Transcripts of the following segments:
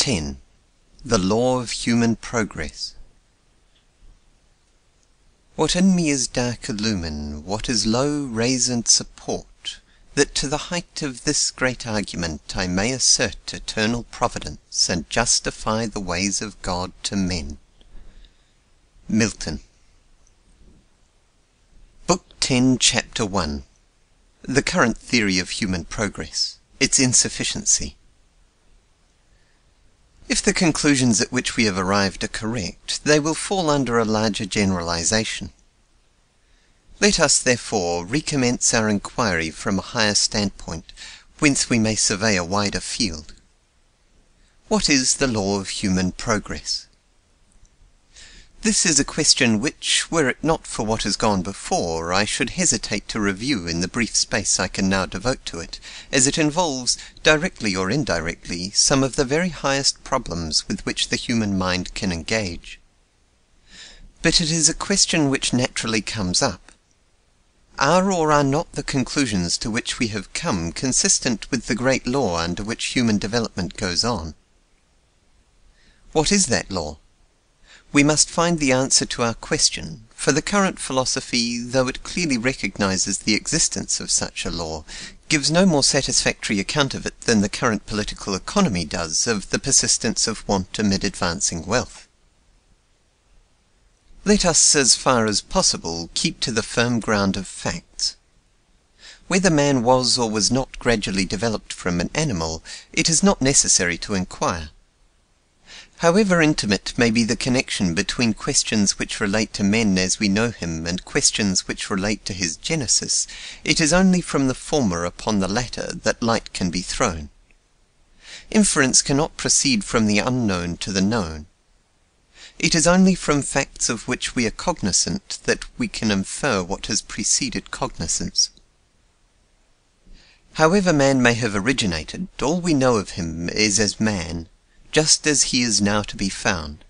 10. The Law of Human Progress. What in me is dark illumine, what is low raise and support, that to the height of this great argument I may assert eternal providence, and justify the ways of God to men. Milton. Book 10, Chapter 1. The current theory of human progress, its insufficiency. If the conclusions at which we have arrived are correct, they will fall under a larger generalization. Let us, therefore, recommence our inquiry from a higher standpoint, whence we may survey a wider field. What is the law of human progress? This is a question which, were it not for what has gone before, I should hesitate to review in the brief space I can now devote to it, as it involves, directly or indirectly, some of the very highest problems with which the human mind can engage. But it is a question which naturally comes up. Are or are not the conclusions to which we have come consistent with the great law under which human development goes on? What is that law? We must find the answer to our question, for the current philosophy, though it clearly recognizes the existence of such a law, gives no more satisfactory account of it than the current political economy does of the persistence of want amid advancing wealth. Let us, as far as possible, keep to the firm ground of facts. Whether man was or was not gradually developed from an animal, it is not necessary to inquire. However intimate may be the connection between questions which relate to men as we know him and questions which relate to his genesis, it is only from the former upon the latter that light can be thrown. Inference cannot proceed from the unknown to the known. It is only from facts of which we are cognizant that we can infer what has preceded cognizance. However man may have originated, all we know of him is as man, just as he is now to be found.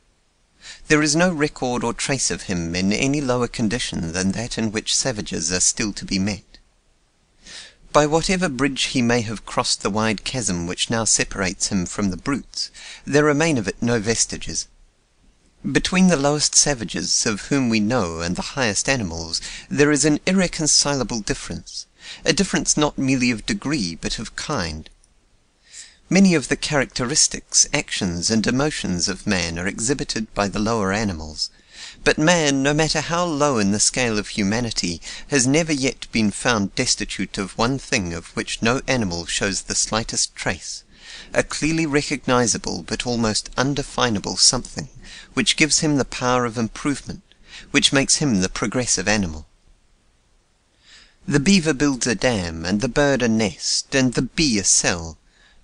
There is no record or trace of him in any lower condition than that in which savages are still to be met. By whatever bridge he may have crossed the wide chasm which now separates him from the brutes, there remain of it no vestiges. Between the lowest savages of whom we know and the highest animals, there is an irreconcilable difference, a difference not merely of degree but of kind. Many of the characteristics, actions, and emotions of man are exhibited by the lower animals, but man, no matter how low in the scale of humanity, has never yet been found destitute of one thing of which no animal shows the slightest trace, a clearly recognizable but almost undefinable something, which gives him the power of improvement, which makes him the progressive animal. The beaver builds a dam, and the bird a nest, and the bee a cell.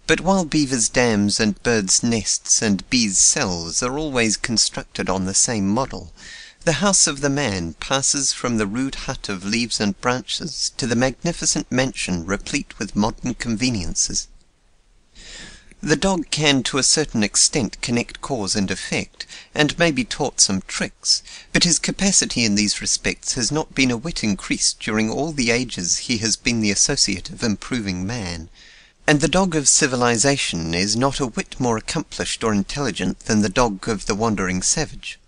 But while beavers' dams and birds' nests and bees' cells are always constructed on the same model, the house of the man passes from the rude hut of leaves and branches to the magnificent mansion replete with modern conveniences. The dog can to a certain extent connect cause and effect, and may be taught some tricks, but his capacity in these respects has not been a whit increased during all the ages he has been the associate of improving man, and the dog of civilization is not a whit more accomplished or intelligent than the dog of the wandering savage.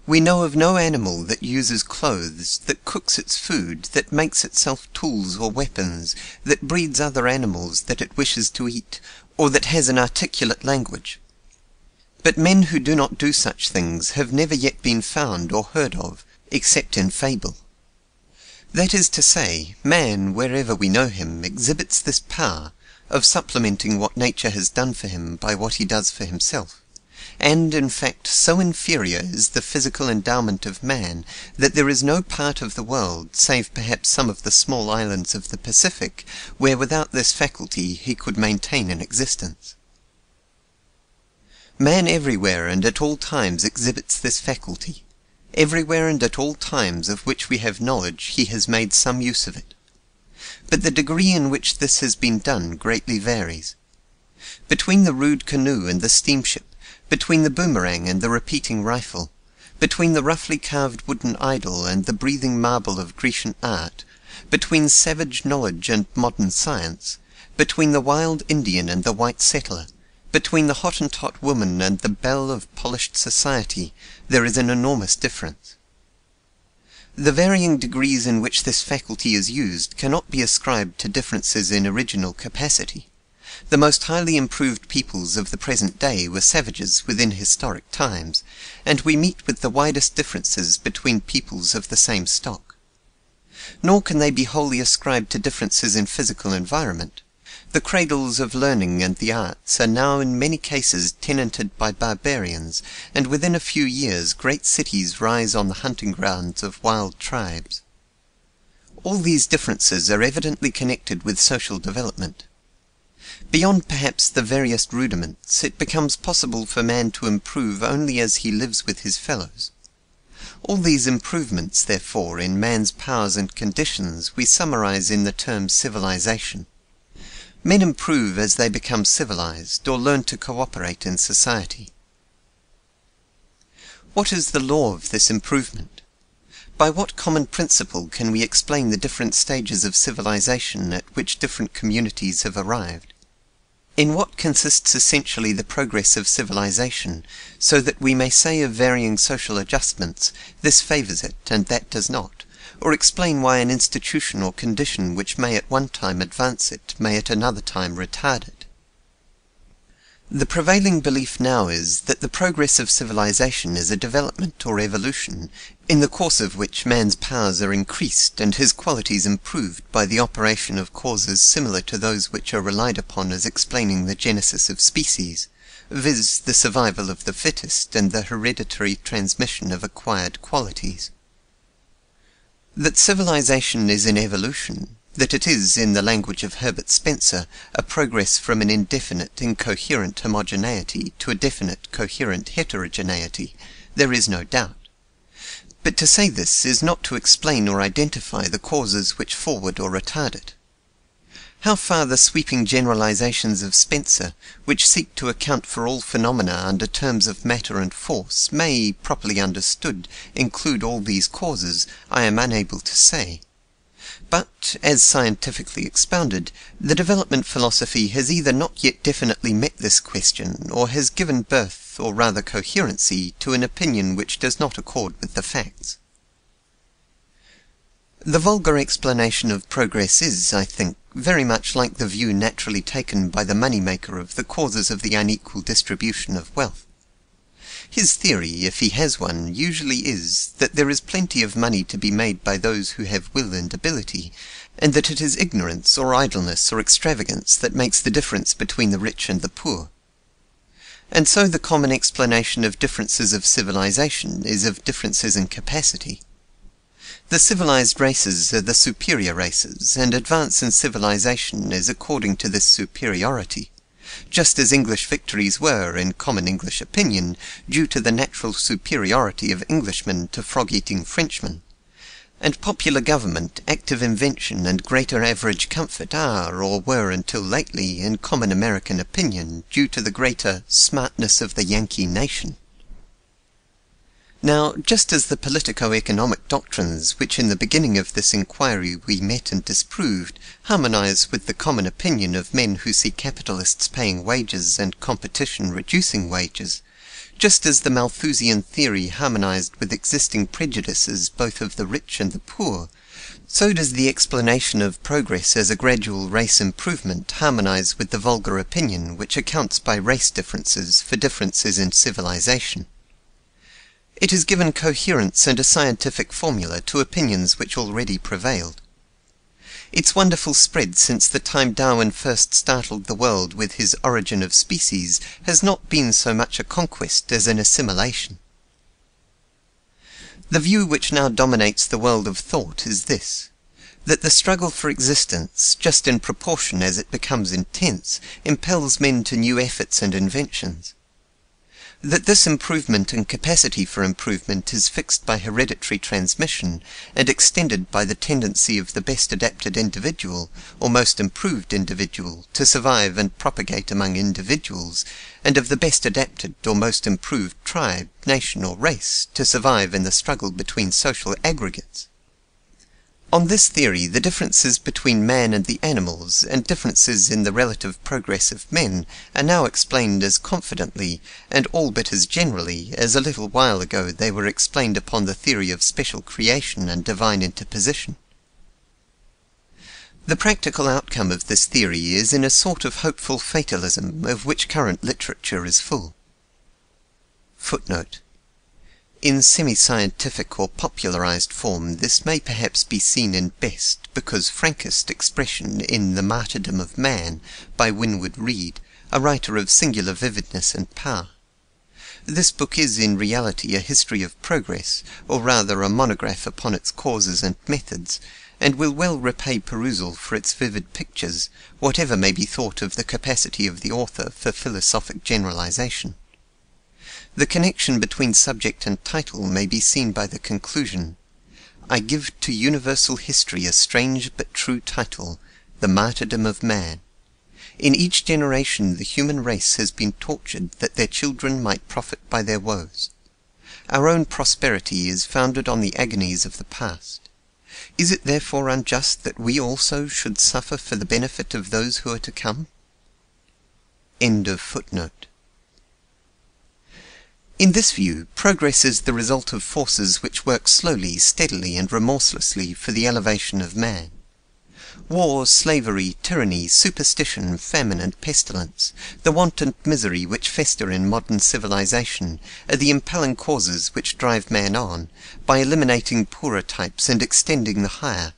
We know of no animal that uses clothes, that cooks its food, that makes itself tools or weapons, that breeds other animals that it wishes to eat, or that has an articulate language. But men who do not do such things have never yet been found or heard of, except in fable. That is to say, man, wherever we know him, exhibits this power of supplementing what nature has done for him by what he does for himself, and, in fact, so inferior is the physical endowment of man that there is no part of the world, save perhaps some of the small islands of the Pacific, where without this faculty he could maintain an existence. Man everywhere and at all times exhibits this faculty. Everywhere and at all times of which we have knowledge he has made some use of it. But the degree in which this has been done greatly varies. Between the rude canoe and the steamship, between the boomerang and the repeating rifle, between the roughly carved wooden idol and the breathing marble of Grecian art, between savage knowledge and modern science, between the wild Indian and the white settler, Between the Hottentot woman and the belle of polished society there is an enormous difference. The varying degrees in which this faculty is used cannot be ascribed to differences in original capacity. The most highly improved peoples of the present day were savages within historic times, and we meet with the widest differences between peoples of the same stock. Nor can they be wholly ascribed to differences in physical environment. The cradles of learning and the arts are now in many cases tenanted by barbarians, and within a few years great cities rise on the hunting grounds of wild tribes. All these differences are evidently connected with social development. Beyond perhaps the veriest rudiments, it becomes possible for man to improve only as he lives with his fellows. All these improvements, therefore, in man's powers and conditions we summarize in the term civilization. Men improve as they become civilized, or learn to cooperate in society. What is the law of this improvement? By what common principle can we explain the different stages of civilization at which different communities have arrived? In what consists essentially the progress of civilization, so that we may say of varying social adjustments, this favors it and that does not, or explain why an institution or condition which may at one time advance it may at another time retard it? The prevailing belief now is that the progress of civilization is a development or evolution, in the course of which man's powers are increased and his qualities improved by the operation of causes similar to those which are relied upon as explaining the genesis of species, viz. The survival of the fittest and the hereditary transmission of acquired qualities. That civilization is in evolution, that it is, in the language of Herbert Spencer, a progress from an indefinite, incoherent homogeneity to a definite, coherent heterogeneity, there is no doubt. But to say this is not to explain or identify the causes which forward or retard it. How far the sweeping generalizations of Spencer, which seek to account for all phenomena under terms of matter and force, may, properly understood, include all these causes, I am unable to say. But, as scientifically expounded, the development philosophy has either not yet definitely met this question, or has given birth, or rather coherency, to an opinion which does not accord with the facts. The vulgar explanation of progress is, I think, very much like the view naturally taken by the money-maker of the causes of the unequal distribution of wealth. His theory, if he has one, usually is, that there is plenty of money to be made by those who have will and ability, and that it is ignorance or idleness or extravagance that makes the difference between the rich and the poor. And so the common explanation of differences of civilization is of differences in capacity. The civilized races are the superior races, and advance in civilization is according to this superiority, just as English victories were, in common English opinion, due to the natural superiority of Englishmen to frog-eating Frenchmen. And popular government, active invention, and greater average comfort are, or were until lately, in common American opinion, due to the greater smartness of the Yankee nation. Now, just as the politico-economic doctrines, which in the beginning of this inquiry we met and disproved, harmonize with the common opinion of men who see capitalists paying wages and competition reducing wages, just as the Malthusian theory harmonized with existing prejudices both of the rich and the poor, so does the explanation of progress as a gradual race improvement harmonize with the vulgar opinion which accounts by race differences for differences in civilization. It has given coherence and a scientific formula to opinions which already prevailed. Its wonderful spread since the time Darwin first startled the world with his Origin of Species has not been so much a conquest as an assimilation. The view which now dominates the world of thought is this, that the struggle for existence, just in proportion as it becomes intense, impels men to new efforts and inventions. That this improvement and capacity for improvement is fixed by hereditary transmission, and extended by the tendency of the best adapted individual, or most improved individual, to survive and propagate among individuals, and of the best adapted or most improved tribe, nation, or race, to survive in the struggle between social aggregates. On this theory, the differences between man and the animals, and differences in the relative progress of men, are now explained as confidently, and all but as generally, as a little while ago they were explained upon the theory of special creation and divine interposition. The practical outcome of this theory is in a sort of hopeful fatalism, of which current literature is full. Footnote. In semi-scientific or popularized form, this may perhaps be seen in best, because frankest expression in The Martyrdom of Man, by Winwood Reade, a writer of singular vividness and power. This book is in reality a history of progress, or rather a monograph upon its causes and methods, and will well repay perusal for its vivid pictures, whatever may be thought of the capacity of the author for philosophic generalization. The connection between subject and title may be seen by the conclusion, "I give to universal history a strange but true title, The Martyrdom of Man. In each generation the human race has been tortured that their children might profit by their woes. Our own prosperity is founded on the agonies of the past. Is it therefore unjust that we also should suffer for the benefit of those who are to come?" End of footnote. In this view, progress is the result of forces which work slowly, steadily, and remorselessly for the elevation of man. War, slavery, tyranny, superstition, famine, and pestilence, the want and misery which fester in modern civilization, are the impelling causes which drive man on, by eliminating poorer types and extending the higher,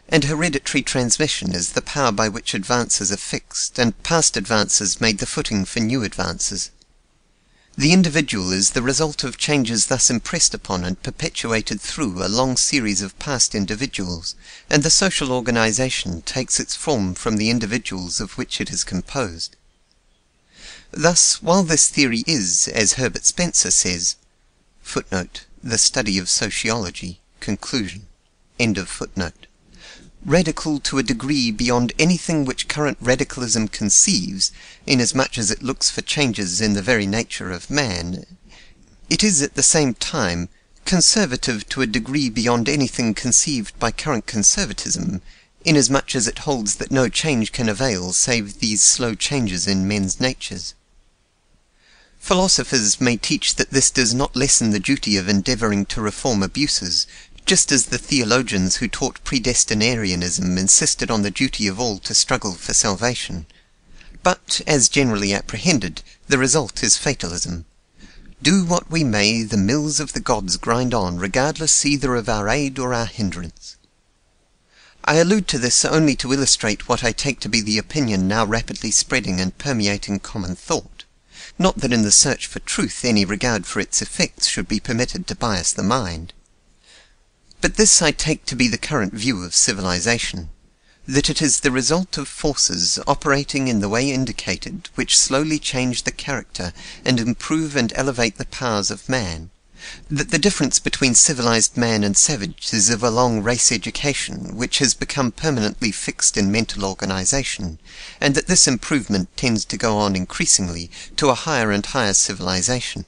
and hereditary transmission is the power by which advances are fixed, and past advances made the footing for new advances. The individual is the result of changes thus impressed upon and perpetuated through a long series of past individuals, and the social organization takes its form from the individuals of which it is composed. Thus, while this theory is, as Herbert Spencer says, footnote, The Study of Sociology, conclusion, end of footnote, radical to a degree beyond anything which current radicalism conceives, inasmuch as it looks for changes in the very nature of man, it is at the same time conservative to a degree beyond anything conceived by current conservatism, inasmuch as it holds that no change can avail save these slow changes in men's natures. Philosophers may teach that this does not lessen the duty of endeavoring to reform abuses, just as the theologians who taught predestinarianism insisted on the duty of all to struggle for salvation. But, as generally apprehended, the result is fatalism. Do what we may, the mills of the gods grind on, regardless either of our aid or our hindrance. I allude to this only to illustrate what I take to be the opinion now rapidly spreading and permeating common thought. Not that in the search for truth any regard for its effects should be permitted to bias the mind. But this I take to be the current view of civilization, that it is the result of forces operating in the way indicated which slowly change the character and improve and elevate the powers of man, that the difference between civilized man and savage is of a long race education which has become permanently fixed in mental organization, and that this improvement tends to go on increasingly to a higher and higher civilization.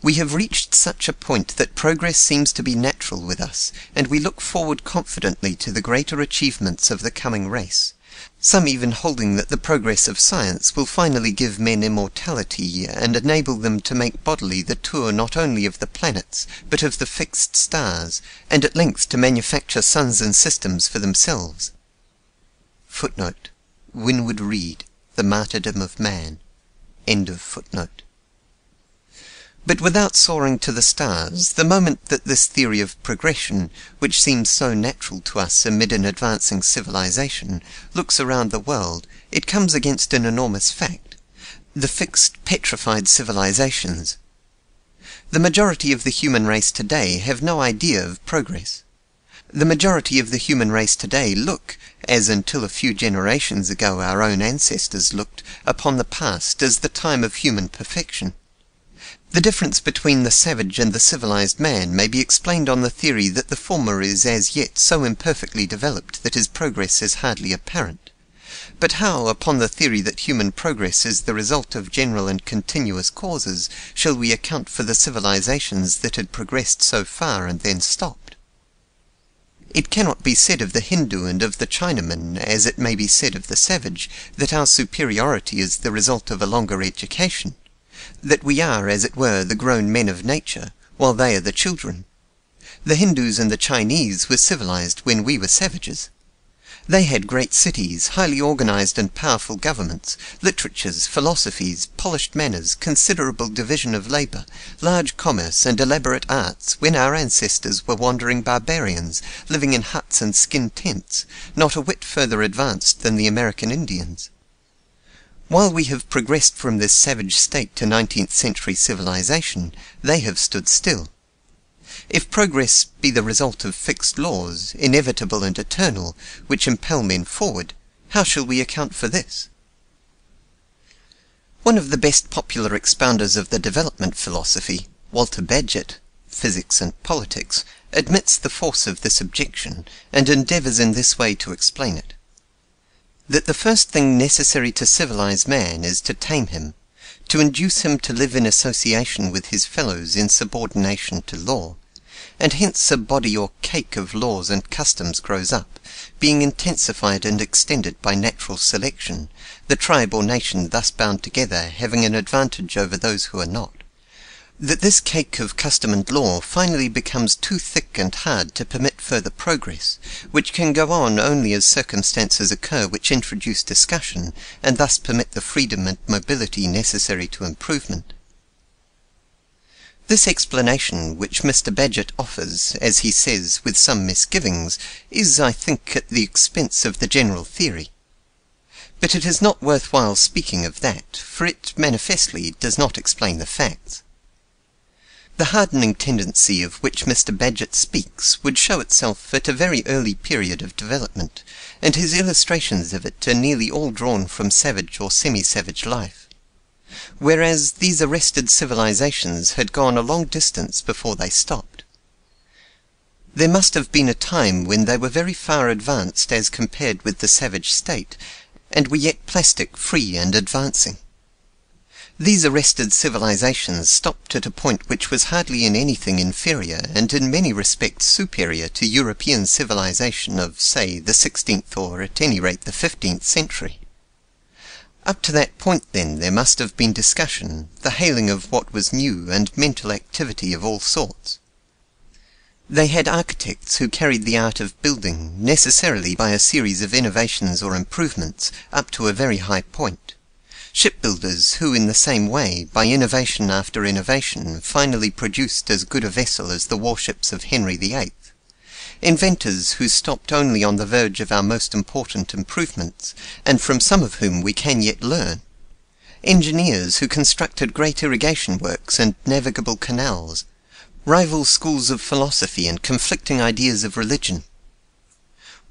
We have reached such a point that progress seems to be natural with us, and we look forward confidently to the greater achievements of the coming race, some even holding that the progress of science will finally give men immortality and enable them to make bodily the tour not only of the planets, but of the fixed stars, and at length to manufacture suns and systems for themselves. Footnote. Winwood Reade, The Martyrdom of Man. End of footnote. But without soaring to the stars, the moment that this theory of progression, which seems so natural to us amid an advancing civilization, looks around the world, it comes against an enormous fact: the fixed, petrified civilizations. The majority of the human race today have no idea of progress. The majority of the human race today look, as until a few generations ago our own ancestors looked, upon the past as the time of human perfection. The difference between the savage and the civilized man may be explained on the theory that the former is as yet so imperfectly developed that his progress is hardly apparent. But how, upon the theory that human progress is the result of general and continuous causes, shall we account for the civilizations that had progressed so far and then stopped? It cannot be said of the Hindu and of the Chinaman, as it may be said of the savage, that our superiority is the result of a longer education, that we are, as it were, the grown men of nature, while they are the children. The Hindus and the Chinese were civilized when we were savages. They had great cities, highly organized and powerful governments, literatures, philosophies, polished manners, considerable division of labor, large commerce, and elaborate arts, when our ancestors were wandering barbarians, living in huts and skin tents, not a whit further advanced than the American Indians. While we have progressed from this savage state to 19th century civilization, they have stood still. If progress be the result of fixed laws, inevitable and eternal, which impel men forward, how shall we account for this? One of the best popular expounders of the development philosophy, Walter Bagehot, Physics and Politics, admits the force of this objection, and endeavors in this way to explain it. That the first thing necessary to civilize man is to tame him, to induce him to live in association with his fellows in subordination to law, and hence a body or cake of laws and customs grows up, being intensified and extended by natural selection, the tribe or nation thus bound together having an advantage over those who are not. That this cake of custom and law finally becomes too thick and hard to permit further progress, which can go on only as circumstances occur which introduce discussion, and thus permit the freedom and mobility necessary to improvement. This explanation, which Mr. Bagehot offers, as he says, with some misgivings, is, I think, at the expense of the general theory. But it is not worth while speaking of that, for it manifestly does not explain the facts. The hardening tendency of which Mr. Bagehot speaks would show itself at a very early period of development, and his illustrations of it are nearly all drawn from savage or semi-savage life. Whereas these arrested civilizations had gone a long distance before they stopped. There must have been a time when they were very far advanced as compared with the savage state, and were yet plastic, free, and advancing. These arrested civilizations stopped at a point which was hardly in anything inferior, and in many respects superior to European civilization of, say, the 16th or at any rate the 15th century. Up to that point, then, there must have been discussion, the hailing of what was new, and mental activity of all sorts. They had architects who carried the art of building, necessarily by a series of innovations or improvements, up to a very high point. Shipbuilders who, in the same way, by innovation after innovation, finally produced as good a vessel as the warships of Henry VIII. Inventors who stopped only on the verge of our most important improvements, and from some of whom we can yet learn. Engineers who constructed great irrigation works and navigable canals. Rival schools of philosophy and conflicting ideas of religion.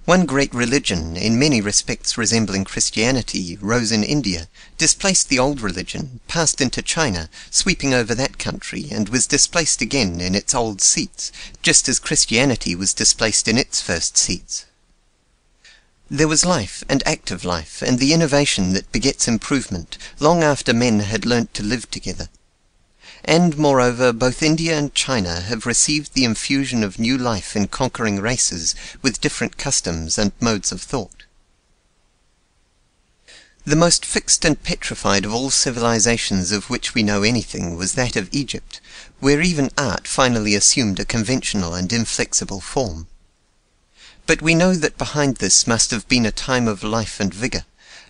One great religion, in many respects resembling Christianity, rose in India, displaced the old religion, passed into China, sweeping over that country, and was displaced again in its old seats, just as Christianity was displaced in its first seats. There was life, and active life, and the innovation that begets improvement, long after men had learnt to live together. And, moreover, both India and China have received the infusion of new life in conquering races with different customs and modes of thought. The most fixed and petrified of all civilizations of which we know anything was that of Egypt, where even art finally assumed a conventional and inflexible form. But we know that behind this must have been a time of life and vigor,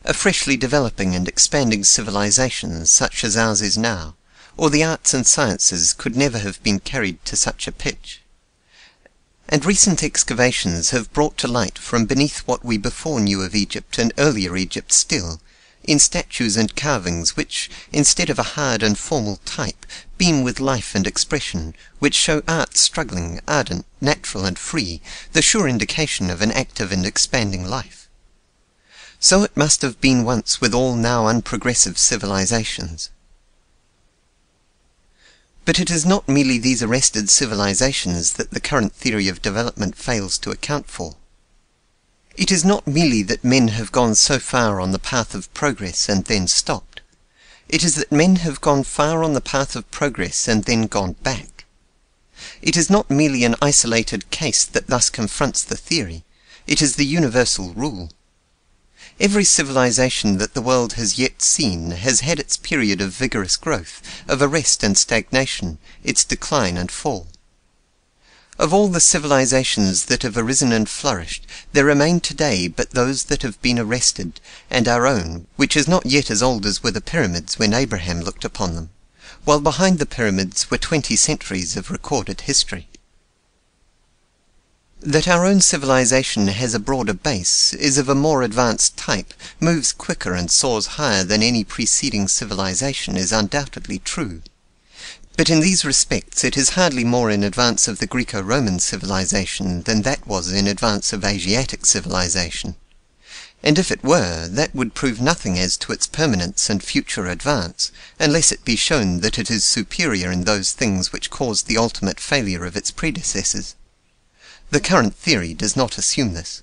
a freshly developing and expanding civilization such as ours is now, or the arts and sciences could never have been carried to such a pitch. And recent excavations have brought to light from beneath what we before knew of Egypt and earlier Egypt still, in statues and carvings which, instead of a hard and formal type, beam with life and expression, which show art struggling, ardent, natural and free, the sure indication of an active and expanding life. So it must have been once with all now unprogressive civilizations. But it is not merely these arrested civilizations that the current theory of development fails to account for. It is not merely that men have gone so far on the path of progress and then stopped. It is that men have gone far on the path of progress and then gone back. It is not merely an isolated case that thus confronts the theory, it is the universal rule. Every civilization that the world has yet seen has had its period of vigorous growth, of arrest and stagnation, its decline and fall. Of all the civilizations that have arisen and flourished, there remain today but those that have been arrested, and our own, which is not yet as old as were the pyramids when Abraham looked upon them, while behind the pyramids were 20 centuries of recorded history. That our own civilization has a broader base, is of a more advanced type, moves quicker and soars higher than any preceding civilization is undoubtedly true. But in these respects it is hardly more in advance of the Greco-Roman civilization than that was in advance of Asiatic civilization. And if it were, that would prove nothing as to its permanence and future advance, unless it be shown that it is superior in those things which caused the ultimate failure of its predecessors. The current theory does not assume this.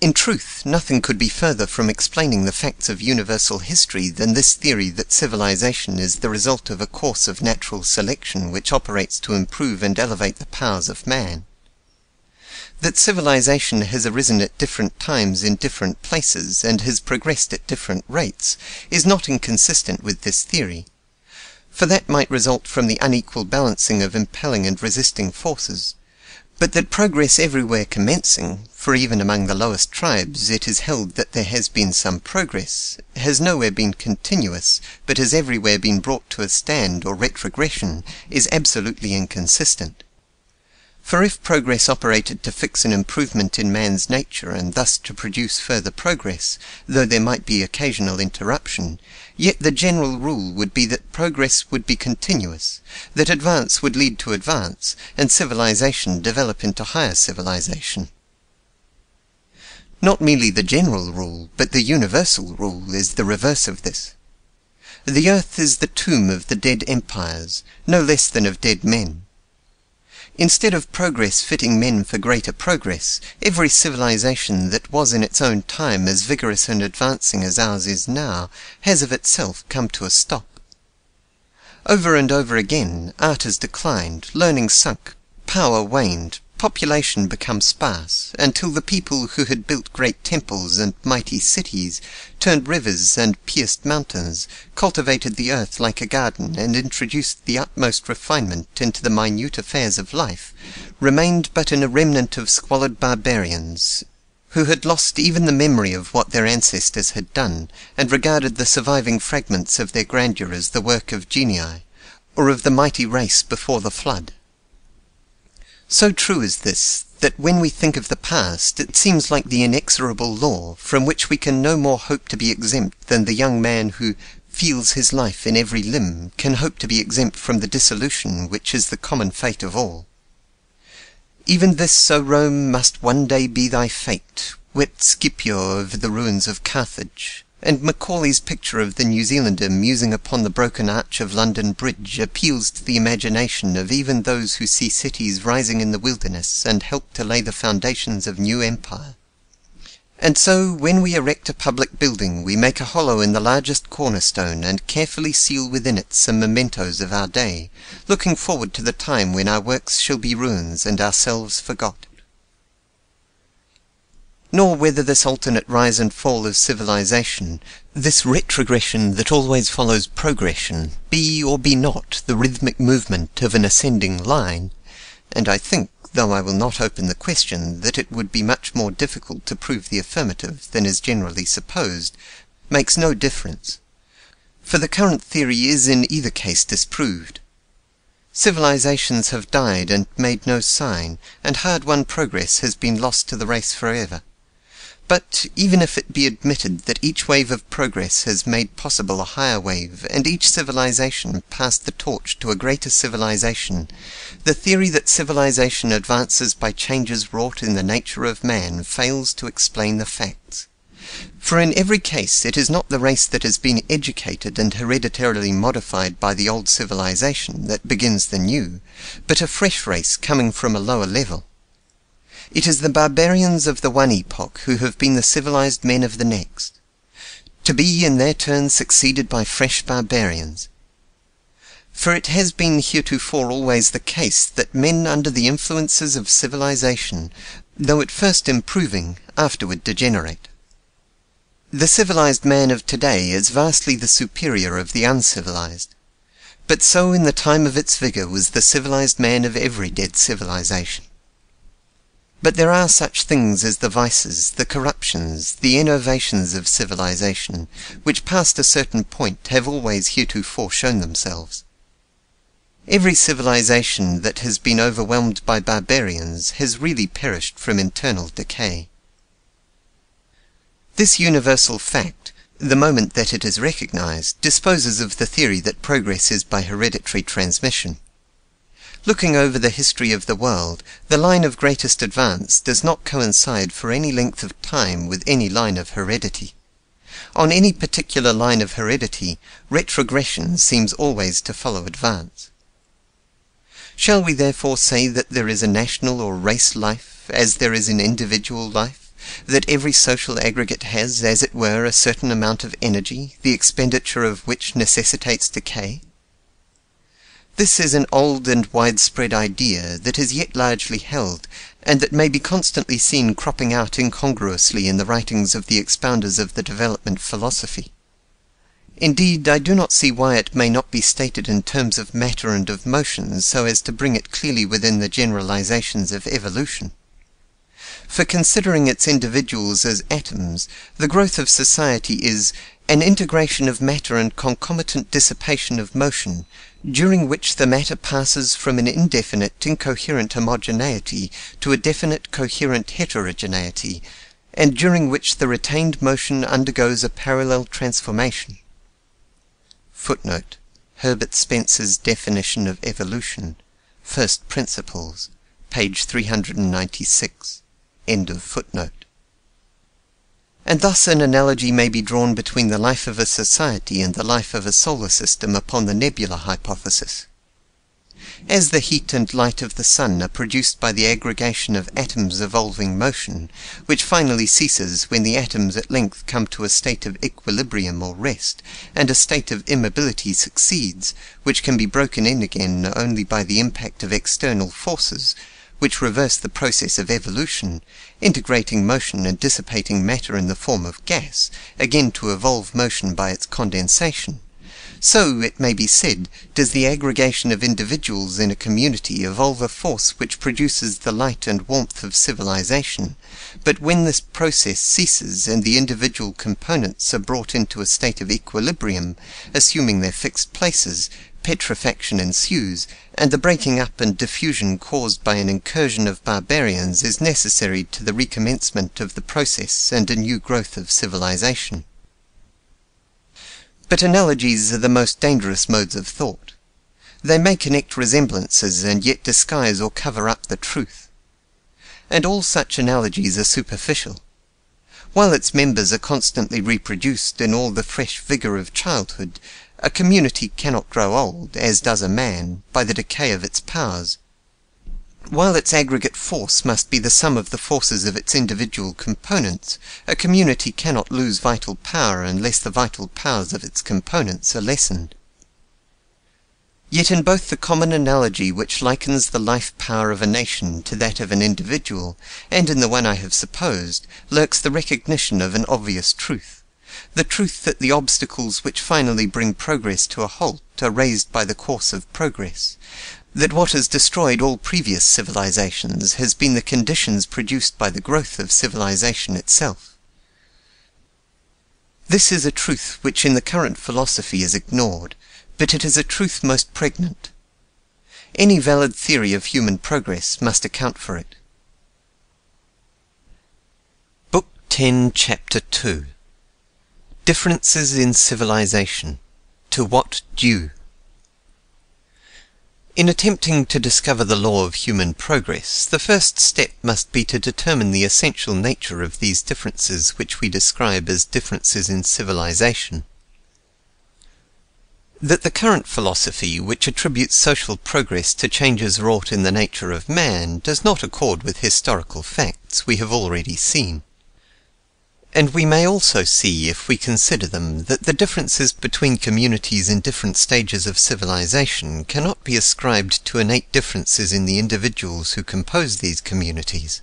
In truth, nothing could be further from explaining the facts of universal history than this theory that civilization is the result of a course of natural selection which operates to improve and elevate the powers of man. That civilization has arisen at different times in different places, and has progressed at different rates, is not inconsistent with this theory, for that might result from the unequal balancing of impelling and resisting forces. But that progress everywhere commencing, for even among the lowest tribes it is held that there has been some progress, has nowhere been continuous, but has everywhere been brought to a stand or retrogression, is absolutely inconsistent. For if progress operated to fix an improvement in man's nature and thus to produce further progress, though there might be occasional interruption, yet the general rule would be that progress would be continuous, that advance would lead to advance, and civilization develop into higher civilization. Not merely the general rule, but the universal rule is the reverse of this. The earth is the tomb of the dead empires, no less than of dead men. Instead of progress fitting men for greater progress, every civilization that was in its own time as vigorous and advancing as ours is now, has of itself come to a stop. Over and over again, art has declined, learning sunk, power waned, population become sparse, until the people who had built great temples and mighty cities, turned rivers and pierced mountains, cultivated the earth like a garden, and introduced the utmost refinement into the minute affairs of life, remained but in a remnant of squalid barbarians, who had lost even the memory of what their ancestors had done, and regarded the surviving fragments of their grandeur as the work of genii, or of the mighty race before the flood. So true is this, that when we think of the past, it seems like the inexorable law, from which we can no more hope to be exempt than the young man who feels his life in every limb can hope to be exempt from the dissolution which is the common fate of all. Even this, O Rome, must one day be thy fate, wept Scipio over the ruins of Carthage, and Macaulay's picture of the New Zealander musing upon the broken arch of London Bridge appeals to the imagination of even those who see cities rising in the wilderness and help to lay the foundations of new empire. And so, when we erect a public building, we make a hollow in the largest cornerstone and carefully seal within it some mementos of our day, looking forward to the time when our works shall be ruins and ourselves forgot. Nor whether this alternate rise and fall of civilization, this retrogression that always follows progression, be or be not the rhythmic movement of an ascending line, and I think, though I will not open the question, that it would be much more difficult to prove the affirmative than is generally supposed, makes no difference, for the current theory is in either case disproved. Civilizations have died and made no sign, and hard-won progress has been lost to the race forever. But even if it be admitted that each wave of progress has made possible a higher wave, and each civilization passed the torch to a greater civilization, the theory that civilization advances by changes wrought in the nature of man fails to explain the facts. For in every case it is not the race that has been educated and hereditarily modified by the old civilization that begins the new, but a fresh race coming from a lower level. It is the barbarians of the one epoch who have been the civilized men of the next, to be in their turn succeeded by fresh barbarians. For it has been heretofore always the case that men under the influences of civilization, though at first improving, afterward degenerate. The civilized man of today is vastly the superior of the uncivilized, but so in the time of its vigor was the civilized man of every dead civilization. But there are such things as the vices, the corruptions, the innovations of civilization, which past a certain point have always heretofore shown themselves. Every civilization that has been overwhelmed by barbarians has really perished from internal decay. This universal fact, the moment that it is recognized, disposes of the theory that progress is by hereditary transmission. Looking over the history of the world, the line of greatest advance does not coincide for any length of time with any line of heredity. On any particular line of heredity, retrogression seems always to follow advance. Shall we therefore say that there is a national or race life, as there is an individual life, that every social aggregate has, as it were, a certain amount of energy, the expenditure of which necessitates decay? This is an old and widespread idea that is yet largely held, and that may be constantly seen cropping out incongruously in the writings of the expounders of the development philosophy. Indeed, I do not see why it may not be stated in terms of matter and of motion, so as to bring it clearly within the generalizations of evolution. For considering its individuals as atoms, the growth of society is an integration of matter and concomitant dissipation of motion, during which the matter passes from an indefinite, incoherent homogeneity to a definite, coherent heterogeneity, and during which the retained motion undergoes a parallel transformation. Footnote: Herbert Spencer's Definition of Evolution, First Principles, page 396. End of footnote. And thus an analogy may be drawn between the life of a society and the life of a solar system upon the nebular hypothesis. As the heat and light of the sun are produced by the aggregation of atoms evolving motion, which finally ceases when the atoms at length come to a state of equilibrium or rest, and a state of immobility succeeds, which can be broken in again only by the impact of external forces, which reverse the process of evolution, integrating motion and dissipating matter in the form of gas, again to evolve motion by its condensation. So, it may be said, does the aggregation of individuals in a community evolve a force which produces the light and warmth of civilization, but when this process ceases and the individual components are brought into a state of equilibrium, assuming their fixed places, petrifaction ensues, and the breaking up and diffusion caused by an incursion of barbarians is necessary to the recommencement of the process and a new growth of civilization. But analogies are the most dangerous modes of thought. They may connect resemblances and yet disguise or cover up the truth. And all such analogies are superficial. While its members are constantly reproduced in all the fresh vigor of childhood, a community cannot grow old, as does a man, by the decay of its powers. While its aggregate force must be the sum of the forces of its individual components, a community cannot lose vital power unless the vital powers of its components are lessened. Yet in both the common analogy which likens the life power of a nation to that of an individual, and in the one I have supposed, lurks the recognition of an obvious truth. The truth that the obstacles which finally bring progress to a halt are raised by the course of progress, that what has destroyed all previous civilizations has been the conditions produced by the growth of civilization itself. This is a truth which in the current philosophy is ignored, but it is a truth most pregnant. Any valid theory of human progress must account for it. Book 10, Chapter 2. Differences in civilization. To what due? In attempting to discover the law of human progress, the first step must be to determine the essential nature of these differences which we describe as differences in civilization. That the current philosophy, which attributes social progress to changes wrought in the nature of man, does not accord with historical facts, we have already seen. And we may also see, if we consider them, that the differences between communities in different stages of civilization cannot be ascribed to innate differences in the individuals who compose these communities.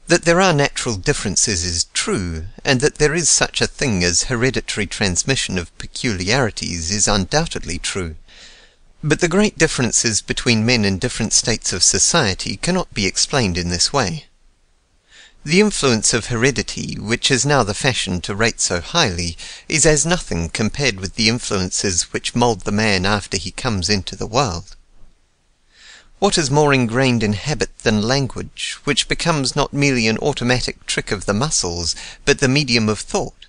That there are natural differences is true, and that there is such a thing as hereditary transmission of peculiarities is undoubtedly true. But the great differences between men in different states of society cannot be explained in this way. The influence of heredity, which is now the fashion to rate so highly, is as nothing compared with the influences which mould the man after he comes into the world. What is more ingrained in habit than language, which becomes not merely an automatic trick of the muscles, but the medium of thought?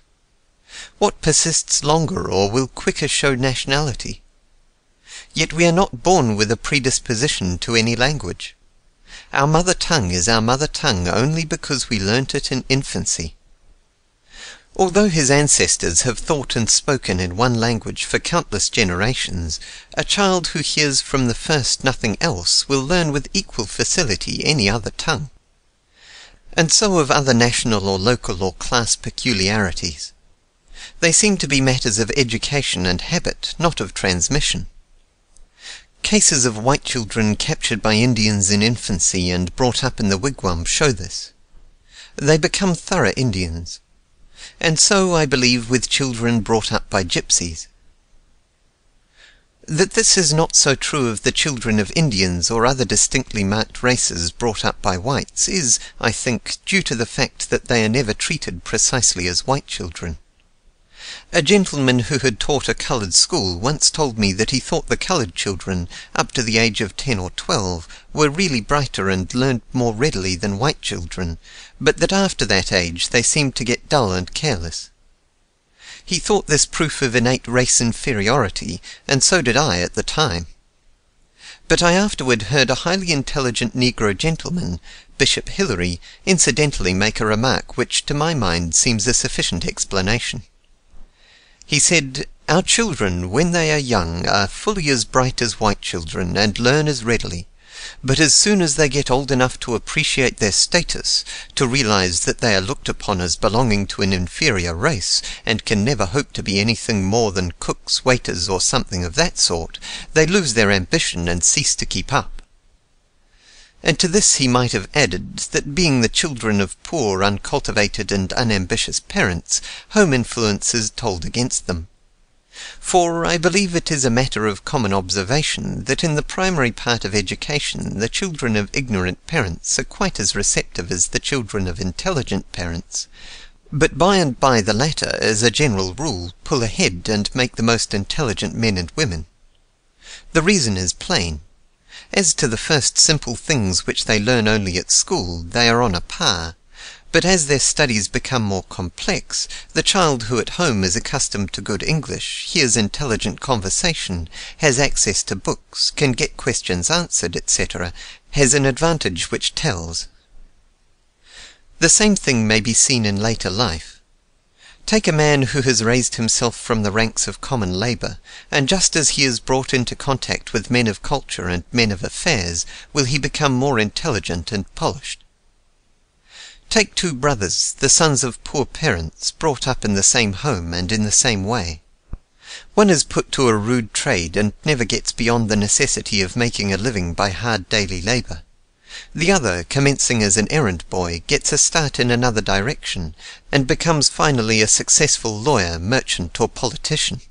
What persists longer or will quicker show nationality? Yet we are not born with a predisposition to any language. Our mother tongue is our mother tongue only because we learnt it in infancy. Although his ancestors have thought and spoken in one language for countless generations, a child who hears from the first nothing else will learn with equal facility any other tongue. And so of other national or local or class peculiarities. They seem to be matters of education and habit, not of transmission. Cases of white children captured by Indians in infancy and brought up in the wigwam show this. They become thorough Indians. And so, I believe, with children brought up by gypsies. That this is not so true of the children of Indians or other distinctly marked races brought up by whites is, I think, due to the fact that they are never treated precisely as white children. A gentleman who had taught a coloured school once told me that he thought the coloured children, up to the age of 10 or 12, were really brighter and learned more readily than white children, but that after that age they seemed to get dull and careless. He thought this proof of innate race inferiority, and so did I at the time. But I afterward heard a highly intelligent Negro gentleman, Bishop Hillary, incidentally make a remark which to my mind seems a sufficient explanation. He said, "Our children, when they are young, are fully as bright as white children, and learn as readily. But as soon as they get old enough to appreciate their status, to realize that they are looked upon as belonging to an inferior race, and can never hope to be anything more than cooks, waiters, or something of that sort, they lose their ambition and cease to keep up." And to this he might have added, that being the children of poor, uncultivated, and unambitious parents, home influences told against them. For I believe it is a matter of common observation that in the primary part of education the children of ignorant parents are quite as receptive as the children of intelligent parents, but by and by the latter, as a general rule, pull ahead and make the most intelligent men and women. The reason is plain. As to the first simple things which they learn only at school, they are on a par, but as their studies become more complex, the child who at home is accustomed to good English, hears intelligent conversation, has access to books, can get questions answered, etc., has an advantage which tells. The same thing may be seen in later life. Take a man who has raised himself from the ranks of common labour, and just as he is brought into contact with men of culture and men of affairs, will he become more intelligent and polished. Take two brothers, the sons of poor parents, brought up in the same home and in the same way. One is put to a rude trade and never gets beyond the necessity of making a living by hard daily labour. The other, commencing as an errand boy, gets a start in another direction, and becomes finally a successful lawyer, merchant, or politician.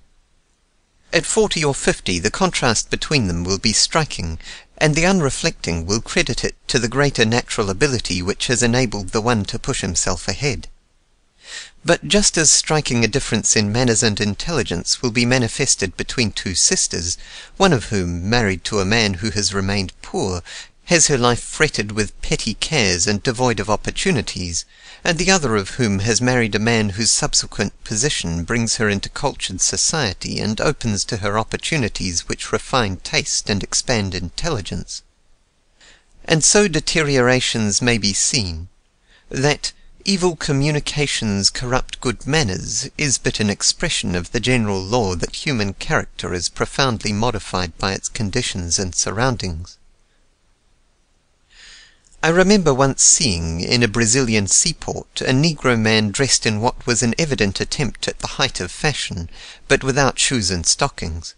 At 40 or 50 the contrast between them will be striking, and the unreflecting will credit it to the greater natural ability which has enabled the one to push himself ahead. But just as striking a difference in manners and intelligence will be manifested between two sisters, one of whom, married to a man who has remained poor, has her life fretted with petty cares and devoid of opportunities, and the other of whom has married a man whose subsequent position brings her into cultured society and opens to her opportunities which refine taste and expand intelligence. And so deteriorations may be seen, that evil communications corrupt good manners is but an expression of the general law that human character is profoundly modified by its conditions and surroundings. I remember once seeing, in a Brazilian seaport, a Negro man dressed in what was an evident attempt at the height of fashion, but without shoes and stockings.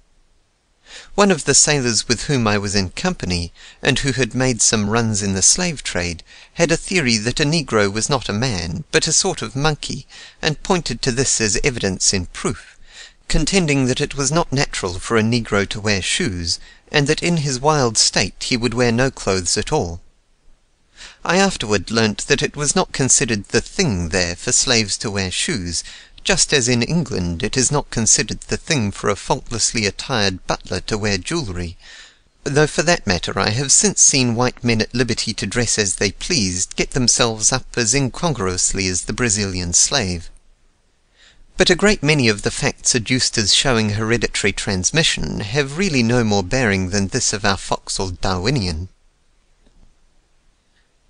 One of the sailors with whom I was in company, and who had made some runs in the slave trade, had a theory that a Negro was not a man, but a sort of monkey, and pointed to this as evidence in proof, contending that it was not natural for a Negro to wear shoes, and that in his wild state he would wear no clothes at all. I afterward learnt that it was not considered the thing there for slaves to wear shoes, just as in England it is not considered the thing for a faultlessly attired butler to wear jewellery, though for that matter I have since seen white men at liberty to dress as they pleased get themselves up as incongruously as the Brazilian slave. But a great many of the facts adduced as showing hereditary transmission have really no more bearing than this of our Foxall Darwinian.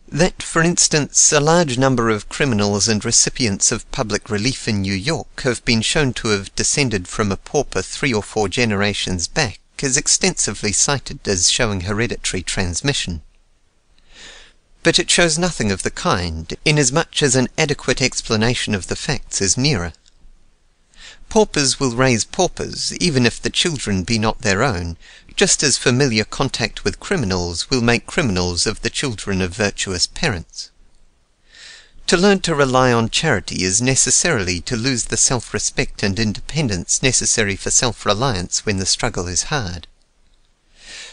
That, for instance, a large number of criminals and recipients of public relief in New York have been shown to have descended from a pauper 3 or 4 generations back is extensively cited as showing hereditary transmission. But it shows nothing of the kind, inasmuch as an adequate explanation of the facts is nearer. Paupers will raise paupers, even if the children be not their own, just as familiar contact with criminals will make criminals of the children of virtuous parents. To learn to rely on charity is necessarily to lose the self-respect and independence necessary for self-reliance when the struggle is hard.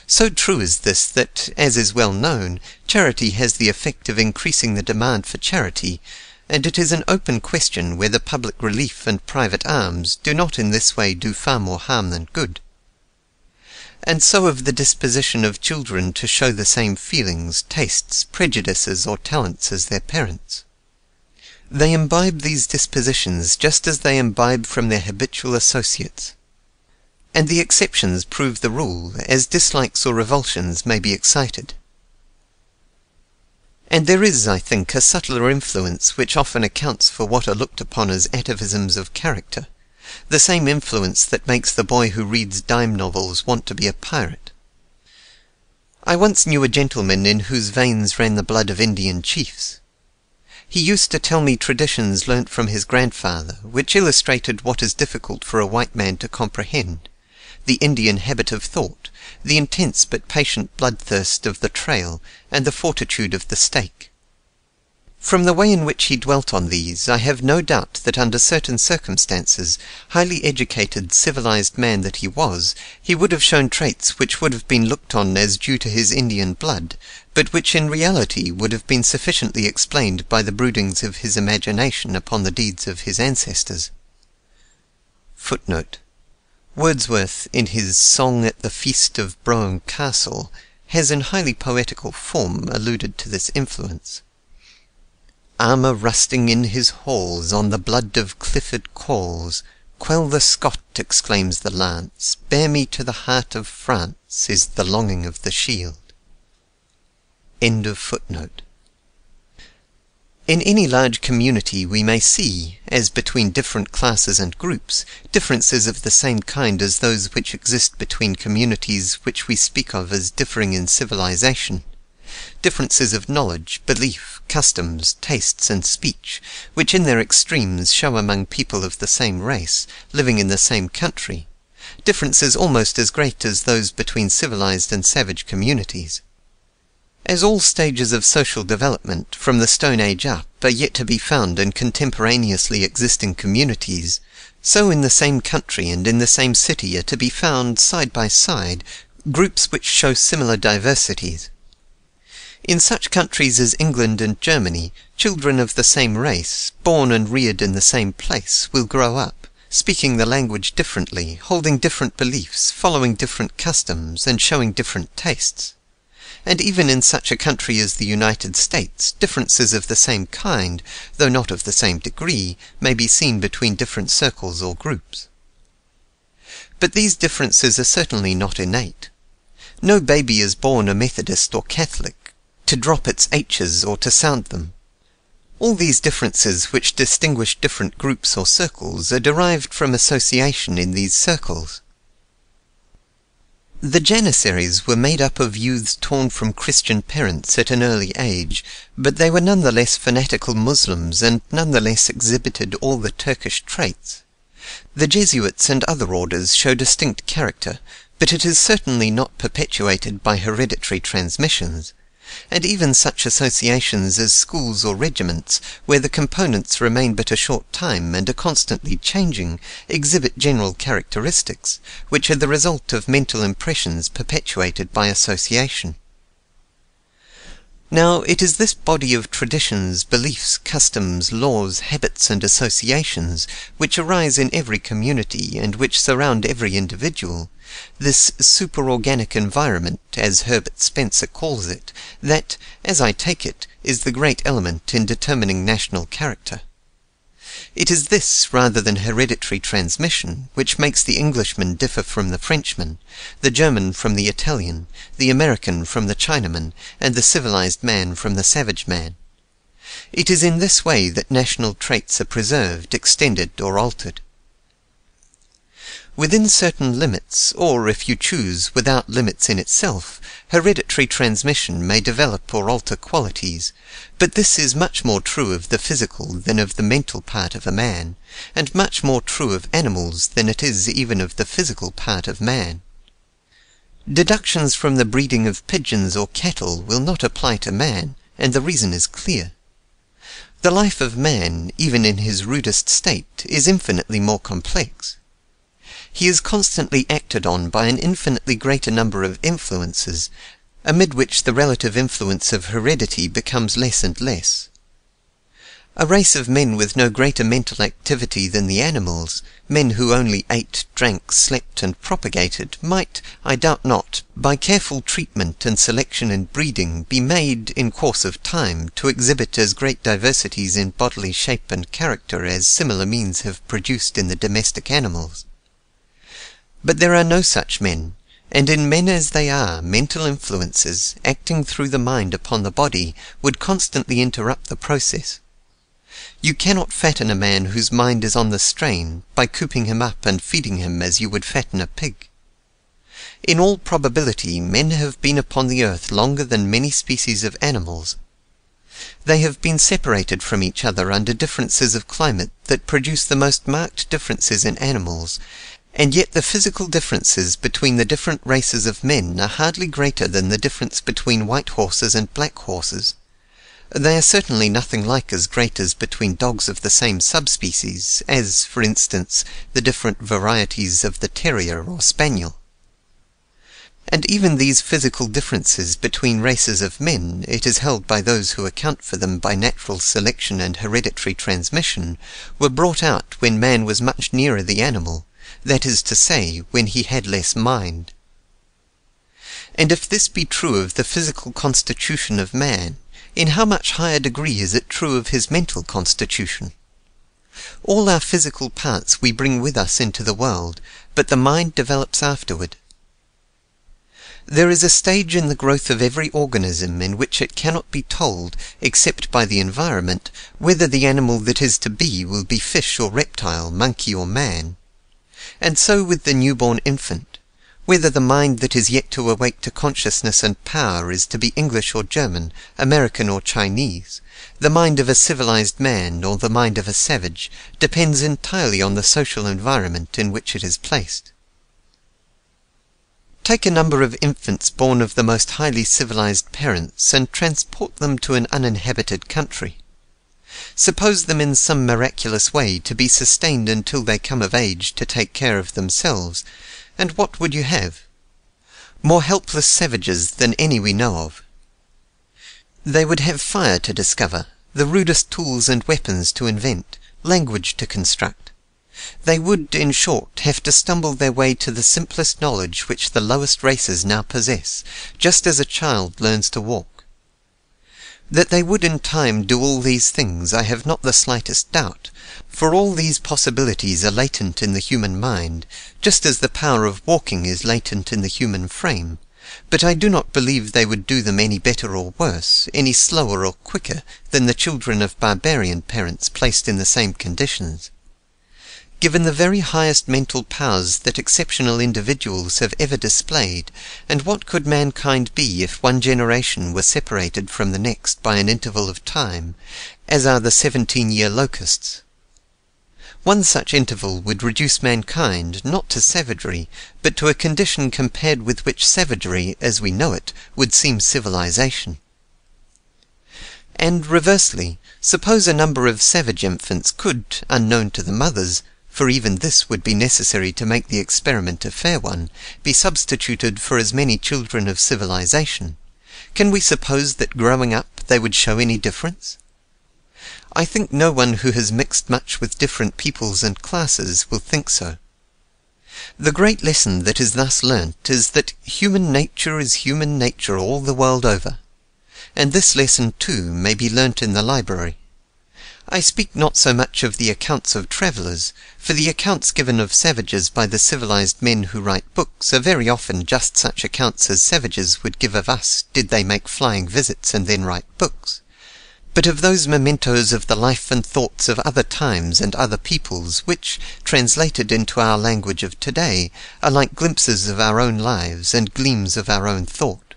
So true is this that, as is well known, charity has the effect of increasing the demand for charity, and it is an open question whether public relief and private arms do not in this way do far more harm than good. And so of the disposition of children to show the same feelings, tastes, prejudices, or talents as their parents. They imbibe these dispositions just as they imbibe from their habitual associates. And the exceptions prove the rule, as dislikes or revulsions may be excited. And there is, I think, a subtler influence which often accounts for what are looked upon as atavisms of character, the same influence that makes the boy who reads dime novels want to be a pirate. I once knew a gentleman in whose veins ran the blood of Indian chiefs. He used to tell me traditions learnt from his grandfather, which illustrated what is difficult for a white man to comprehend: the Indian habit of thought, the intense but patient bloodthirst of the trail, and the fortitude of the stake. From the way in which he dwelt on these, I have no doubt that under certain circumstances, highly educated, civilized man that he was, he would have shown traits which would have been looked on as due to his Indian blood, but which in reality would have been sufficiently explained by the broodings of his imagination upon the deeds of his ancestors. Footnote. Wordsworth, in his Song at the Feast of Brougham Castle, has in highly poetical form alluded to this influence. Armour rusting in his halls, on the blood of Clifford calls. Quell the Scot, exclaims the lance, bear me to the heart of France, is the longing of the shield. End of footnote. In any large community we may see, as between different classes and groups, differences of the same kind as those which exist between communities which we speak of as differing in civilization. Differences of knowledge, belief, customs, tastes, and speech, which in their extremes show among people of the same race, living in the same country, differences almost as great as those between civilized and savage communities. As all stages of social development, from the Stone Age up, are yet to be found in contemporaneously existing communities, so in the same country and in the same city are to be found, side by side, groups which show similar diversities. In such countries as England and Germany, children of the same race, born and reared in the same place, will grow up, speaking the language differently, holding different beliefs, following different customs, and showing different tastes. And even in such a country as the United States, differences of the same kind, though not of the same degree, may be seen between different circles or groups. But these differences are certainly not innate. No baby is born a Methodist or Catholic, to drop its H's or to sound them. All these differences which distinguish different groups or circles are derived from association in these circles. The Janissaries were made up of youths torn from Christian parents at an early age, but they were nonetheless fanatical Muslims and nonetheless exhibited all the Turkish traits. The Jesuits and other orders show distinct character, but it is certainly not perpetuated by hereditary transmissions, and even such associations as schools or regiments, where the components remain but a short time and are constantly changing, exhibit general characteristics, which are the result of mental impressions perpetuated by association. Now, it is this body of traditions, beliefs, customs, laws, habits, and associations, which arise in every community and which surround every individual, this superorganic environment, as Herbert Spencer calls it, that, as I take it, is the great element in determining national character. It is this, rather than hereditary transmission, which makes the Englishman differ from the Frenchman, the German from the Italian, the American from the Chinaman, and the civilized man from the savage man. It is in this way that national traits are preserved, extended, or altered. Within certain limits, or, if you choose, without limits in itself, hereditary transmission may develop or alter qualities, but this is much more true of the physical than of the mental part of a man, and much more true of animals than it is even of the physical part of man. Deductions from the breeding of pigeons or cattle will not apply to man, and the reason is clear. The life of man, even in his rudest state, is infinitely more complex. He is constantly acted on by an infinitely greater number of influences, amid which the relative influence of heredity becomes less and less. A race of men with no greater mental activity than the animals, men who only ate, drank, slept, and propagated, might, I doubt not, by careful treatment and selection and breeding, be made, in course of time, to exhibit as great diversities in bodily shape and character as similar means have produced in the domestic animals. But there are no such men, and in men as they are, mental influences, acting through the mind upon the body, would constantly interrupt the process. You cannot fatten a man whose mind is on the strain, by cooping him up and feeding him as you would fatten a pig. In all probability, men have been upon the earth longer than many species of animals. They have been separated from each other under differences of climate that produce the most marked differences in animals, and yet the physical differences between the different races of men are hardly greater than the difference between white horses and black horses. They are certainly nothing like as great as between dogs of the same subspecies, as, for instance, the different varieties of the terrier or spaniel. And even these physical differences between races of men, it is held by those who account for them by natural selection and hereditary transmission, were brought out when man was much nearer the animal, that is to say, when he had less mind. And if this be true of the physical constitution of man, in how much higher degree is it true of his mental constitution? All our physical parts we bring with us into the world, but the mind develops afterward. There is a stage in the growth of every organism in which it cannot be told, except by the environment, whether the animal that is to be will be fish or reptile, monkey or man. And so with the newborn infant, whether the mind that is yet to awake to consciousness and power is to be English or German, American or Chinese, the mind of a civilized man or the mind of a savage, depends entirely on the social environment in which it is placed. Take a number of infants born of the most highly civilized parents and transport them to an uninhabited country. Suppose them in some miraculous way to be sustained until they come of age to take care of themselves, and what would you have? More helpless savages than any we know of. They would have fire to discover, the rudest tools and weapons to invent, language to construct. They would, in short, have to stumble their way to the simplest knowledge which the lowest races now possess, just as a child learns to walk. That they would in time do all these things I have not the slightest doubt, for all these possibilities are latent in the human mind, just as the power of walking is latent in the human frame, but I do not believe they would do them any better or worse, any slower or quicker, than the children of barbarian parents placed in the same conditions. given the very highest mental powers that exceptional individuals have ever displayed, and what could mankind be if one generation were separated from the next by an interval of time, as are the 17-year locusts? One such interval would reduce mankind, not to savagery, but to a condition compared with which savagery, as we know it, would seem civilization. And reversely, suppose a number of savage infants could, unknown to the mothers, for even this would be necessary to make the experiment a fair one, be substituted for as many children of civilization. Can we suppose that growing up they would show any difference? I think no one who has mixed much with different peoples and classes will think so. The great lesson that is thus learnt is that human nature is human nature all the world over, and this lesson too may be learnt in the library. I speak not so much of the accounts of travellers, for the accounts given of savages by the civilized men who write books are very often just such accounts as savages would give of us did they make flying visits and then write books, but of those mementos of the life and thoughts of other times and other peoples, which, translated into our language of today, are like glimpses of our own lives and gleams of our own thought.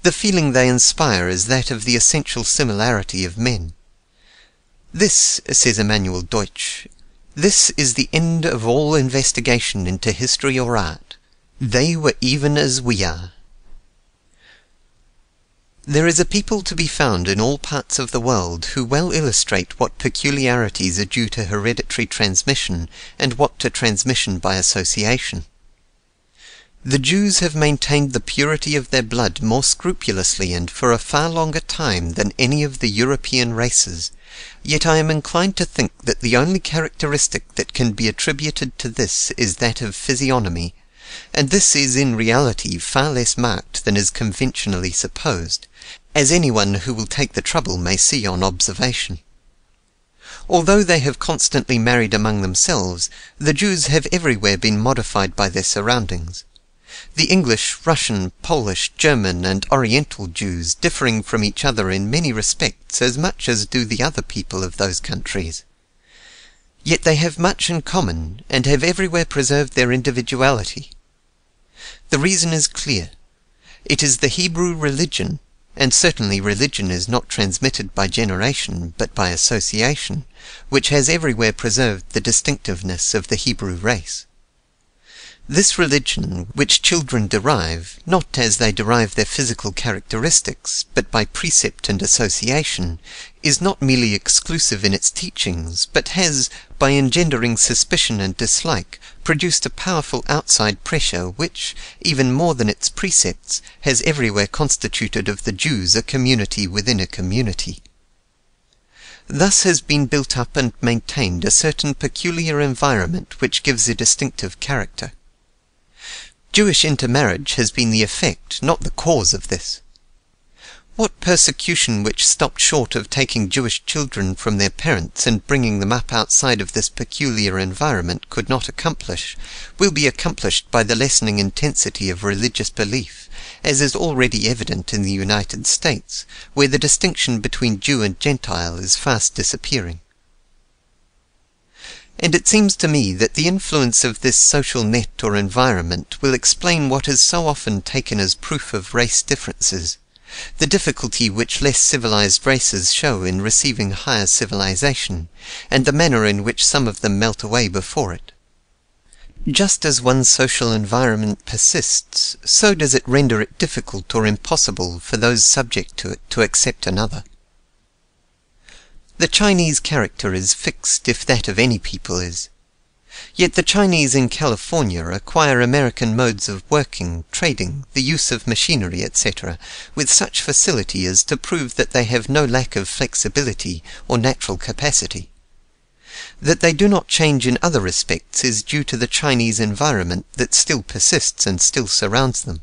The feeling they inspire is that of the essential similarity of men. This, says Emmanuel Deutsch, this is the end of all investigation into history or art. They were even as we are. There is a people to be found in all parts of the world who well illustrate what peculiarities are due to hereditary transmission and what to transmission by association. The Jews have maintained the purity of their blood more scrupulously and for a far longer time than any of the European races, yet I am inclined to think that the only characteristic that can be attributed to this is that of physiognomy, and this is in reality far less marked than is conventionally supposed, as anyone who will take the trouble may see on observation. Although they have constantly married among themselves, the Jews have everywhere been modified by their surroundings. The English, Russian, Polish, German, and Oriental Jews differing from each other in many respects as much as do the other people of those countries. Yet they have much in common, and have everywhere preserved their individuality. The reason is clear. It is the Hebrew religion, and certainly religion is not transmitted by generation, but by association, which has everywhere preserved the distinctiveness of the Hebrew race. This religion, which children derive, not as they derive their physical characteristics, but by precept and association, is not merely exclusive in its teachings, but has, by engendering suspicion and dislike, produced a powerful outside pressure which, even more than its precepts, has everywhere constituted of the Jews a community within a community. Thus has been built up and maintained a certain peculiar environment which gives a distinctive character. Jewish intermarriage has been the effect, not the cause of this. What persecution which stopped short of taking Jewish children from their parents and bringing them up outside of this peculiar environment could not accomplish, will be accomplished by the lessening intensity of religious belief, as is already evident in the United States, where the distinction between Jew and Gentile is fast disappearing. And it seems to me that the influence of this social net or environment will explain what is so often taken as proof of race differences, the difficulty which less civilized races show in receiving higher civilization, and the manner in which some of them melt away before it. Just as one social environment persists, so does it render it difficult or impossible for those subject to it to accept another. The Chinese character is fixed if that of any people is. Yet the Chinese in California acquire American modes of working, trading, the use of machinery, etc., with such facility as to prove that they have no lack of flexibility or natural capacity. That they do not change in other respects is due to the Chinese environment that still persists and still surrounds them.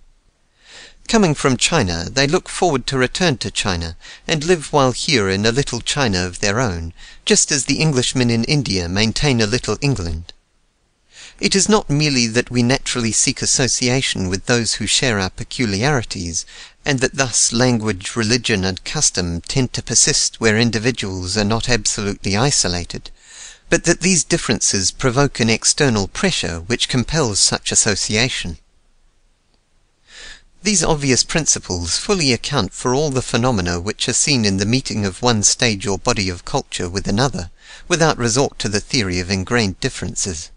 Coming from China, they look forward to return to China, and live while here in a little China of their own, just as the Englishmen in India maintain a little England. It is not merely that we naturally seek association with those who share our peculiarities, and that thus language, religion, and custom tend to persist where individuals are not absolutely isolated, but that these differences provoke an external pressure which compels such association. These obvious principles fully account for all the phenomena which are seen in the meeting of one stage or body of culture with another, without resort to the theory of ingrained differences.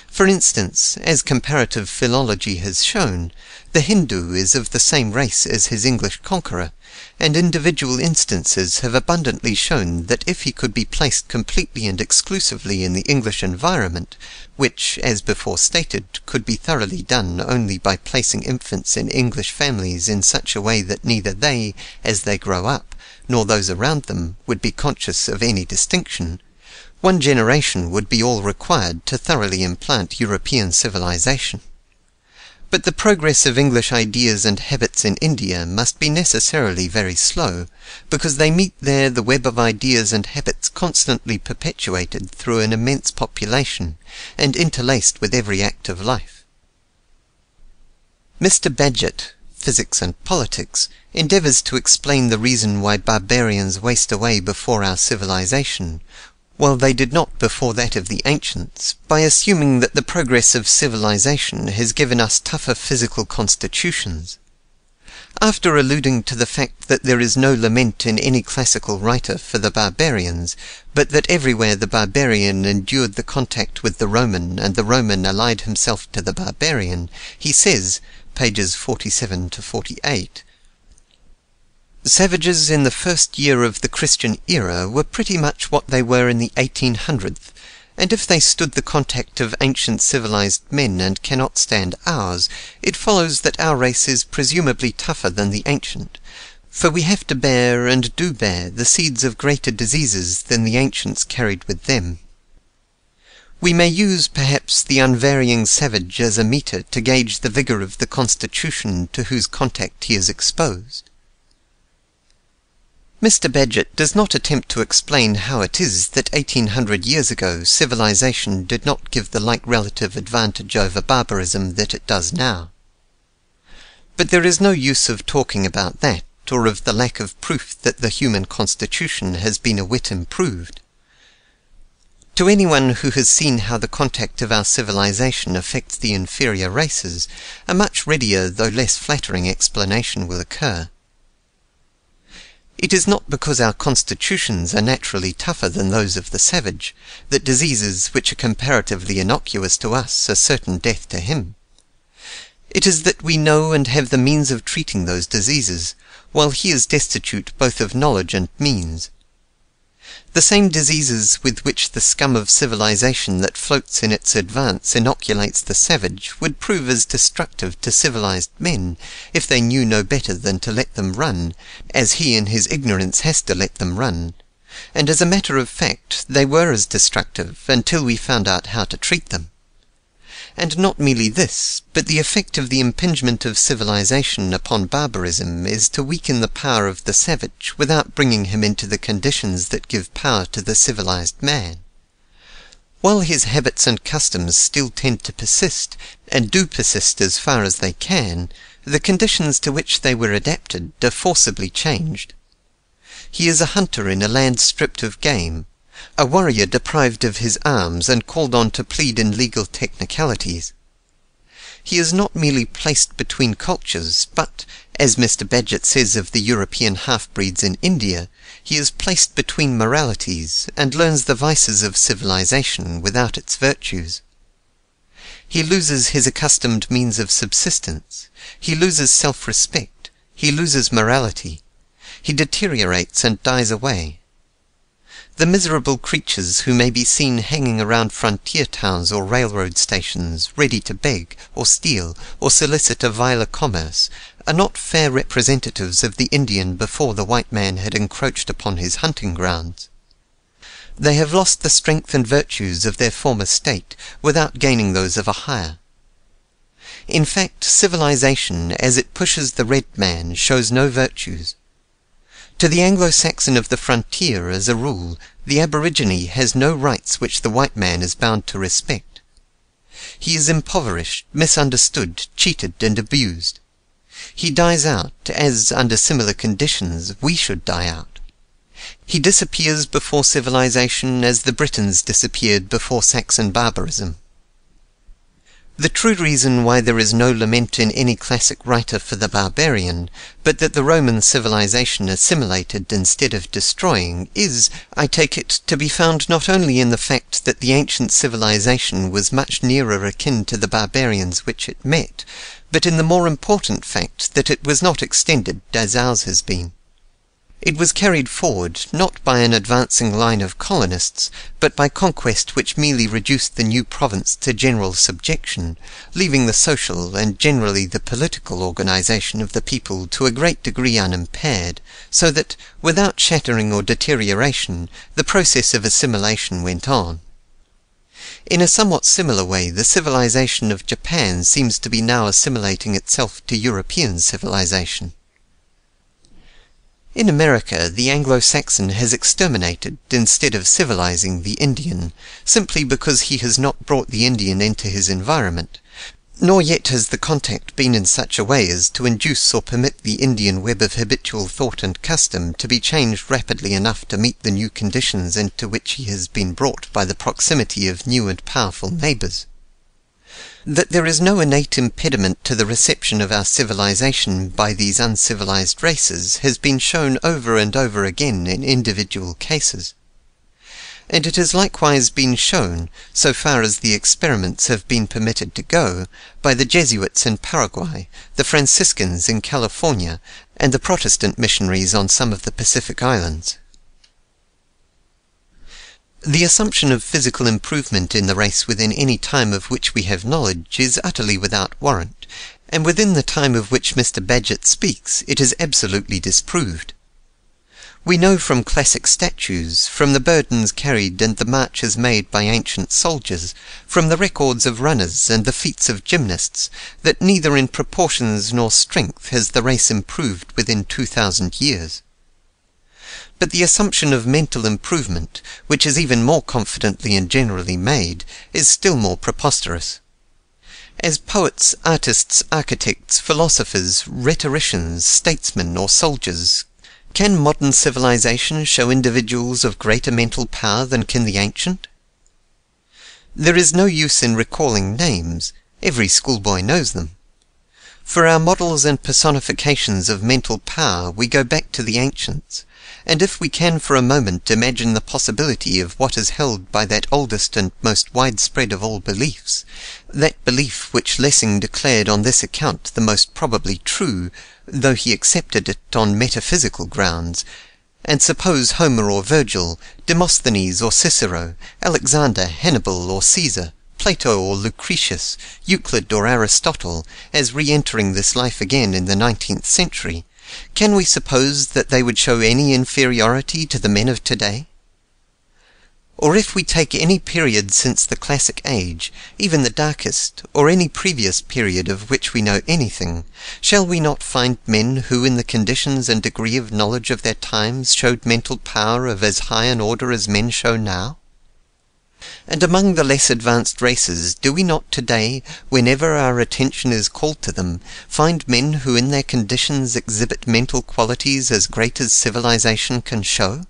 For instance, as comparative philology has shown, the Hindu is of the same race as his English conqueror, and individual instances have abundantly shown that if he could be placed completely and exclusively in the English environment, which, as before stated, could be thoroughly done only by placing infants in English families in such a way that neither they, as they grow up, nor those around them, would be conscious of any distinction, one generation would be all required to thoroughly implant European civilization. But the progress of English ideas and habits in India must be necessarily very slow, because they meet there the web of ideas and habits constantly perpetuated through an immense population, and interlaced with every act of life. Mr. Bagehot, Physics and Politics, endeavours to explain the reason why barbarians waste away before our civilization, while they did not before that of the ancients, by assuming that the progress of civilization has given us tougher physical constitutions. After alluding to the fact that there is no lament in any classical writer for the barbarians, but that everywhere the barbarian endured the contact with the Roman, and the Roman allied himself to the barbarian, he says, pages 47 to 48, "Savages in the first year of the Christian era were pretty much what they were in the 1800th, and if they stood the contact of ancient civilized men and cannot stand ours, it follows that our race is presumably tougher than the ancient, for we have to bear, and do bear, the seeds of greater diseases than the ancients carried with them. We may use, perhaps, the unvarying savage as a meter to gauge the vigour of the constitution to whose contact he is exposed." Mr. Bagehot does not attempt to explain how it is that 1800 years ago civilization did not give the like relative advantage over barbarism that it does now. But there is no use of talking about that, or of the lack of proof that the human constitution has been a whit improved. To anyone who has seen how the contact of our civilization affects the inferior races, a much readier though less flattering explanation will occur. It is not because our constitutions are naturally tougher than those of the savage, that diseases which are comparatively innocuous to us are certain death to him. It is that we know and have the means of treating those diseases, while he is destitute both of knowledge and means. The same diseases with which the scum of civilization that floats in its advance inoculates the savage would prove as destructive to civilized men, if they knew no better than to let them run, as he in his ignorance has to let them run, and as a matter of fact they were as destructive until we found out how to treat them. And not merely this, but the effect of the impingement of civilization upon barbarism is to weaken the power of the savage without bringing him into the conditions that give power to the civilized man. While his habits and customs still tend to persist, and do persist as far as they can, the conditions to which they were adapted are forcibly changed. He is a hunter in a land stripped of game, a warrior deprived of his arms and called on to plead in legal technicalities. He is not merely placed between cultures, but, as Mr. Bagehot says of the European half-breeds in India, he is placed between moralities, and learns the vices of civilization without its virtues. He loses his accustomed means of subsistence, he loses self-respect, he loses morality, he deteriorates and dies away. The miserable creatures who may be seen hanging around frontier towns or railroad stations, ready to beg, or steal, or solicit a viler commerce, are not fair representatives of the Indian before the white man had encroached upon his hunting grounds. They have lost the strength and virtues of their former state, without gaining those of a higher. In fact, civilization, as it pushes the red man, shows no virtues. To the Anglo-Saxon of the frontier, as a rule, the aborigine has no rights which the white man is bound to respect. He is impoverished, misunderstood, cheated, and abused. He dies out, as, under similar conditions, we should die out. He disappears before civilization as the Britons disappeared before Saxon barbarism. The true reason why there is no lament in any classic writer for the barbarian, but that the Roman civilization assimilated instead of destroying, is, I take it, to be found not only in the fact that the ancient civilization was much nearer akin to the barbarians which it met, but in the more important fact that it was not extended as ours has been. It was carried forward, not by an advancing line of colonists, but by conquest which merely reduced the new province to general subjection, leaving the social and generally the political organization of the people to a great degree unimpaired, so that, without shattering or deterioration, the process of assimilation went on. In a somewhat similar way, the civilization of Japan seems to be now assimilating itself to European civilization. In America, the Anglo-Saxon has exterminated, instead of civilizing, the Indian, simply because he has not brought the Indian into his environment, nor yet has the contact been in such a way as to induce or permit the Indian web of habitual thought and custom to be changed rapidly enough to meet the new conditions into which he has been brought by the proximity of new and powerful neighbours. That there is no innate impediment to the reception of our civilization by these uncivilized races has been shown over and over again in individual cases. And it has likewise been shown, so far as the experiments have been permitted to go, by the Jesuits in Paraguay, the Franciscans in California, and the Protestant missionaries on some of the Pacific Islands. The assumption of physical improvement in the race within any time of which we have knowledge is utterly without warrant, and within the time of which Mr. Bagehot speaks it is absolutely disproved. We know from classic statues, from the burdens carried and the marches made by ancient soldiers, from the records of runners and the feats of gymnasts, that neither in proportions nor strength has the race improved within 2,000 years. But the assumption of mental improvement, which is even more confidently and generally made, is still more preposterous. As poets, artists, architects, philosophers, rhetoricians, statesmen, or soldiers, can modern civilization show individuals of greater mental power than can the ancient? There is no use in recalling names, every schoolboy knows them. For our models and personifications of mental power we go back to the ancients, and if we can for a moment imagine the possibility of what is held by that oldest and most widespread of all beliefs, that belief which Lessing declared on this account the most probably true, though he accepted it on metaphysical grounds, and suppose Homer or Virgil, Demosthenes or Cicero, Alexander, Hannibal or Caesar, Plato or Lucretius, Euclid or Aristotle, as re-entering this life again in the 19th century, can we suppose that they would show any inferiority to the men of today? Or if we take any period since the classic age, even the darkest, or any previous period of which we know anything, shall we not find men who in the conditions and degree of knowledge of their times showed mental power of as high an order as men show now? And among the less advanced races, do we not today, whenever our attention is called to them, find men who in their conditions exhibit mental qualities as great as civilization can show?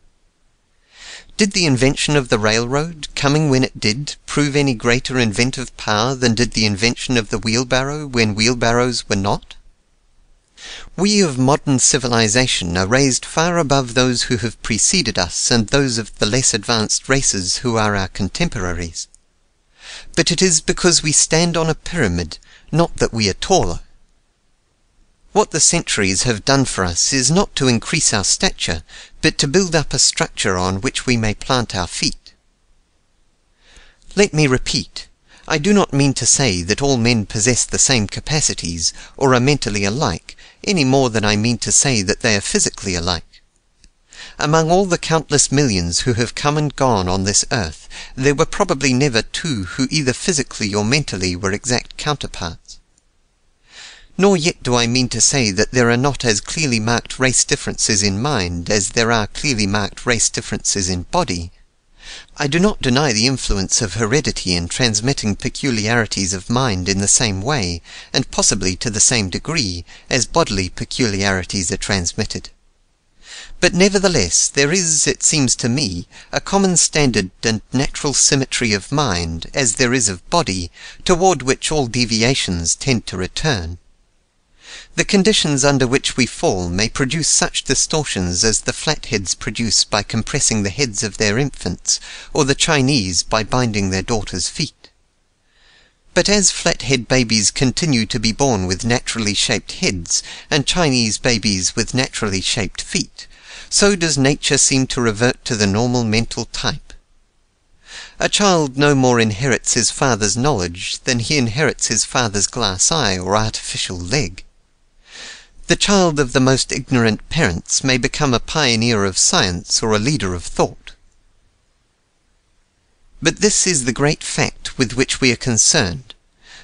Did the invention of the railroad, coming when it did, prove any greater inventive power than did the invention of the wheelbarrow when wheelbarrows were not? We of modern civilization are raised far above those who have preceded us and those of the less advanced races who are our contemporaries. But it is because we stand on a pyramid, not that we are taller. What the centuries have done for us is not to increase our stature, but to build up a structure on which we may plant our feet. Let me repeat, I do not mean to say that all men possess the same capacities, or are mentally alike, any more than I mean to say that they are physically alike. Among all the countless millions who have come and gone on this earth, there were probably never two who either physically or mentally were exact counterparts. Nor yet do I mean to say that there are not as clearly marked race differences in mind as there are clearly marked race differences in body. I do not deny the influence of heredity in transmitting peculiarities of mind in the same way, and possibly to the same degree, as bodily peculiarities are transmitted. But nevertheless there is, it seems to me, a common standard and natural symmetry of mind, as there is of body, toward which all deviations tend to return. The conditions under which we fall may produce such distortions as the flatheads produce by compressing the heads of their infants, or the Chinese by binding their daughters' feet. But as flathead babies continue to be born with naturally shaped heads, and Chinese babies with naturally shaped feet, so does nature seem to revert to the normal mental type. A child no more inherits his father's knowledge than he inherits his father's glass eye or artificial leg. The child of the most ignorant parents may become a pioneer of science or a leader of thought. But this is the great fact with which we are concerned,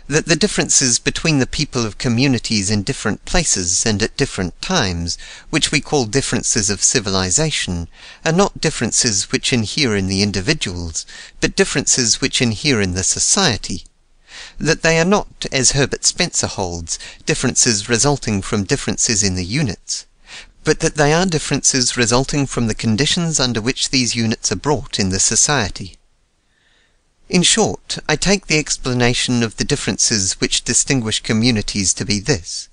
that the differences between the people of communities in different places and at different times, which we call differences of civilization, are not differences which inhere in the individuals, but differences which inhere in the society. That they are not, as Herbert Spencer holds, differences resulting from differences in the units, but that they are differences resulting from the conditions under which these units are brought in the society. In short, I take the explanation of the differences which distinguish communities to be this: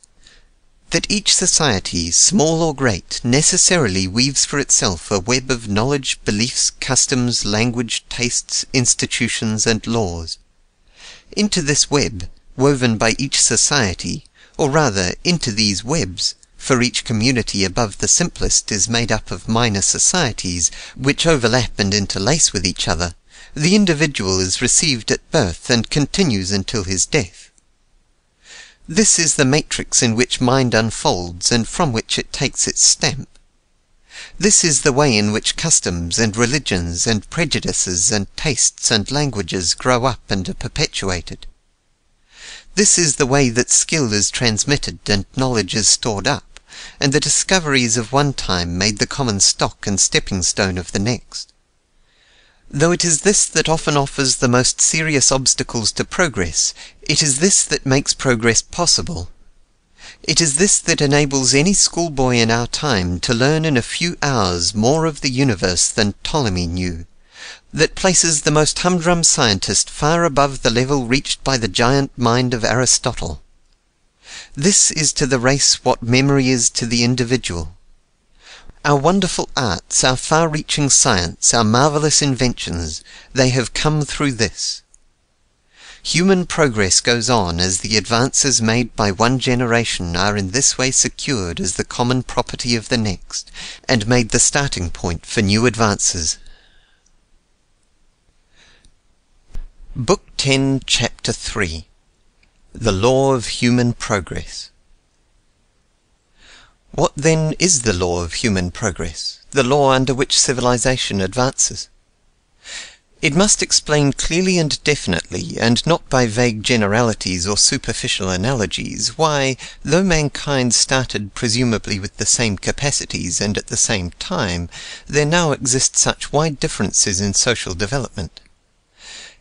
that each society, small or great, necessarily weaves for itself a web of knowledge, beliefs, customs, language, tastes, institutions, and laws. Into this web, woven by each society, or rather into these webs, for each community above the simplest is made up of minor societies, which overlap and interlace with each other, the individual is received at birth and continues until his death. This is the matrix in which mind unfolds and from which it takes its stamp. This is the way in which customs and religions and prejudices and tastes and languages grow up and are perpetuated. This is the way that skill is transmitted and knowledge is stored up, and the discoveries of one time made the common stock and stepping stone of the next. Though it is this that often offers the most serious obstacles to progress, it is this that makes progress possible. It is this that enables any schoolboy in our time to learn in a few hours more of the universe than Ptolemy knew, that places the most humdrum scientist far above the level reached by the giant mind of Aristotle. This is to the race what memory is to the individual. Our wonderful arts, our far-reaching science, our marvelous inventions, they have come through this. Human progress goes on as the advances made by one generation are in this way secured as the common property of the next, and made the starting point for new advances. Book 10, Chapter 3. The Law of Human Progress. What then is the law of human progress, the law under which civilization advances? It must explain clearly and definitely, and not by vague generalities or superficial analogies, why, though mankind started presumably with the same capacities and at the same time, there now exist such wide differences in social development.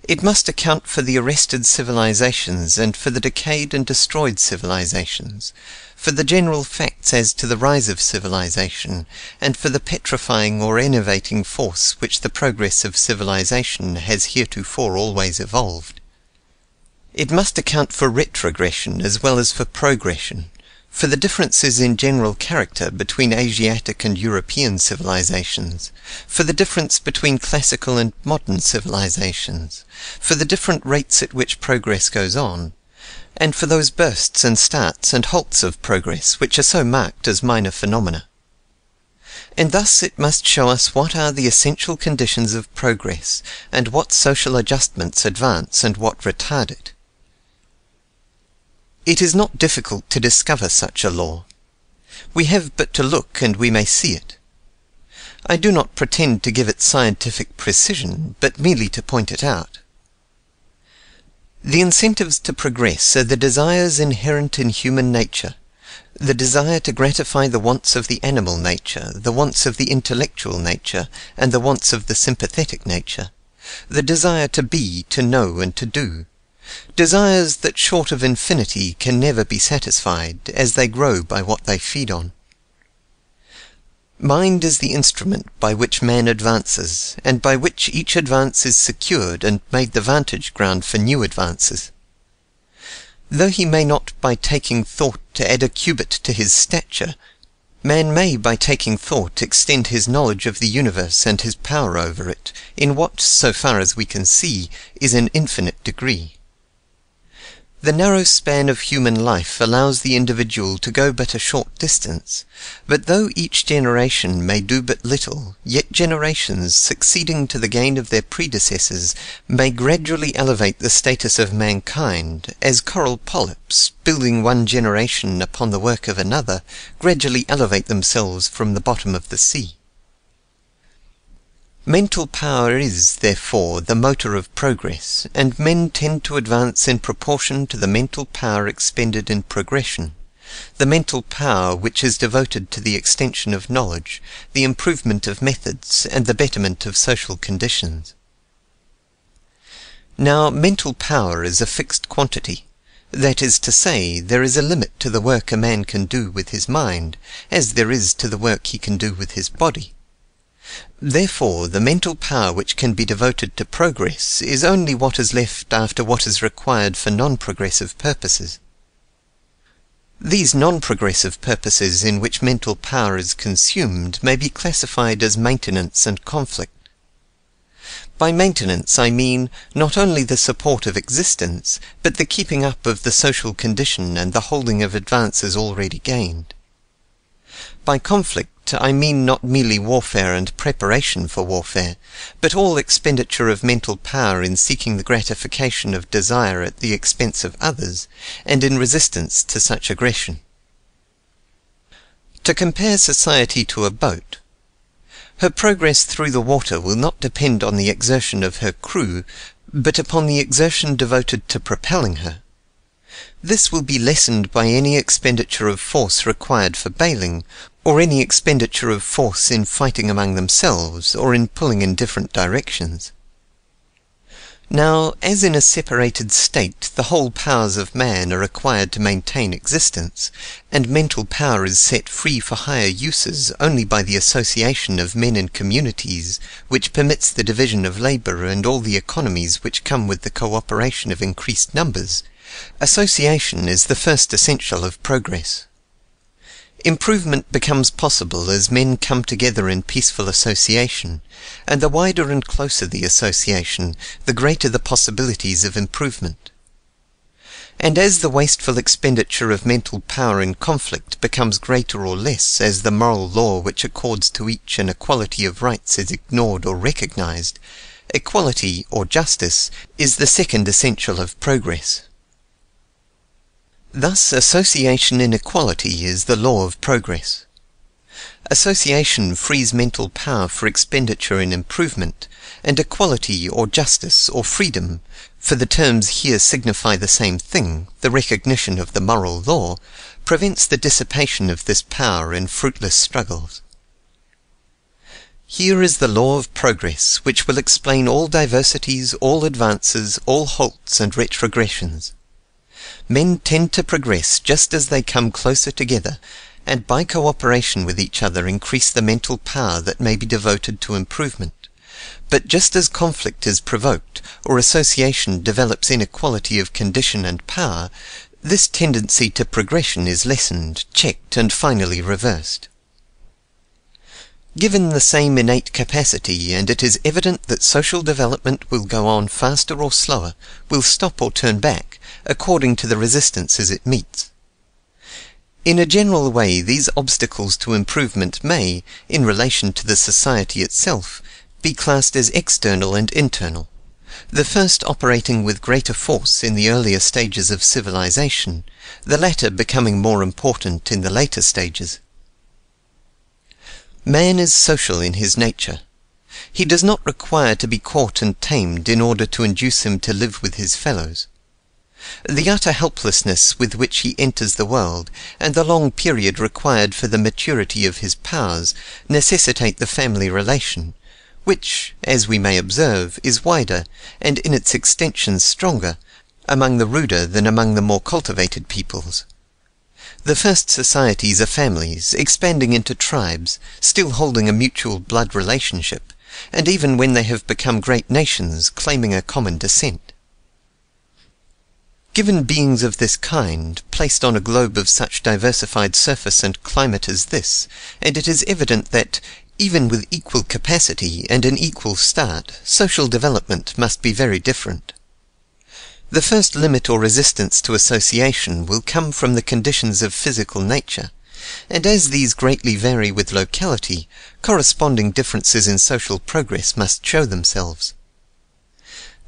It must account for the arrested civilizations and for the decayed and destroyed civilizations, for the general facts as to the rise of civilization, and for the petrifying or enervating force which the progress of civilization has heretofore always evolved. It must account for retrogression as well as for progression, for the differences in general character between Asiatic and European civilizations, for the difference between classical and modern civilizations, for the different rates at which progress goes on, and for those bursts and starts and halts of progress which are so marked as minor phenomena. And thus it must show us what are the essential conditions of progress, and what social adjustments advance and what retard it. It is not difficult to discover such a law. We have but to look and we may see it. I do not pretend to give it scientific precision, but merely to point it out. The incentives to progress are the desires inherent in human nature, the desire to gratify the wants of the animal nature, the wants of the intellectual nature, and the wants of the sympathetic nature, the desire to be, to know, and to do, desires that short of infinity can never be satisfied, as they grow by what they feed on. Mind is the instrument by which man advances, and by which each advance is secured and made the vantage ground for new advances. Though he may not by taking thought to add a cubit to his stature, man may by taking thought extend his knowledge of the universe and his power over it, in what, so far as we can see, is an infinite degree. The narrow span of human life allows the individual to go but a short distance, but though each generation may do but little, yet generations succeeding to the gain of their predecessors may gradually elevate the status of mankind, as coral polyps, building one generation upon the work of another, gradually elevate themselves from the bottom of the sea. Mental power is, therefore, the motor of progress, and men tend to advance in proportion to the mental power expended in progression, the mental power which is devoted to the extension of knowledge, the improvement of methods, and the betterment of social conditions. Now, mental power is a fixed quantity. That is to say, there is a limit to the work a man can do with his mind, as there is to the work he can do with his body. Therefore, the mental power which can be devoted to progress is only what is left after what is required for non-progressive purposes. These non-progressive purposes in which mental power is consumed may be classified as maintenance and conflict. By maintenance I mean not only the support of existence, but the keeping up of the social condition and the holding of advances already gained. By conflict I mean not merely warfare and preparation for warfare, but all expenditure of mental power in seeking the gratification of desire at the expense of others, and in resistance to such aggression. To compare society to a boat, her progress through the water will not depend on the exertion of her crew, but upon the exertion devoted to propelling her. This will be lessened by any expenditure of force required for bailing, or any expenditure of force in fighting among themselves, or in pulling in different directions. Now, as in a separated state the whole powers of man are required to maintain existence, and mental power is set free for higher uses only by the association of men in communities, which permits the division of labour and all the economies which come with the co-operation of increased numbers, association is the first essential of progress. Improvement becomes possible as men come together in peaceful association, and the wider and closer the association, the greater the possibilities of improvement. And as the wasteful expenditure of mental power in conflict becomes greater or less as the moral law which accords to each an equality of rights is ignored or recognized, equality, or justice, is the second essential of progress. Thus, association in equality is the law of progress. Association frees mental power for expenditure in improvement, and equality or justice or freedom, for the terms here signify the same thing, the recognition of the moral law, prevents the dissipation of this power in fruitless struggles. Here is the law of progress, which will explain all diversities, all advances, all halts and retrogressions. Men tend to progress just as they come closer together, and by cooperation with each other increase the mental power that may be devoted to improvement. But just as conflict is provoked, or association develops inequality of condition and power, this tendency to progression is lessened, checked, and finally reversed. Given the same innate capacity, and it is evident that social development will go on faster or slower, will stop or turn back, according to the resistances it meets. In a general way, these obstacles to improvement may, in relation to the society itself, be classed as external and internal, the first operating with greater force in the earlier stages of civilization, the latter becoming more important in the later stages. Man is social in his nature. He does not require to be caught and tamed in order to induce him to live with his fellows. The utter helplessness with which he enters the world, and the long period required for the maturity of his powers, necessitate the family relation, which, as we may observe, is wider, and in its extension stronger, among the ruder than among the more cultivated peoples. The first societies are families, expanding into tribes, still holding a mutual blood relationship, and even when they have become great nations, claiming a common descent. Given beings of this kind, placed on a globe of such diversified surface and climate as this, and it is evident that, even with equal capacity and an equal start, social development must be very different. The first limit or resistance to association will come from the conditions of physical nature, and as these greatly vary with locality, corresponding differences in social progress must show themselves.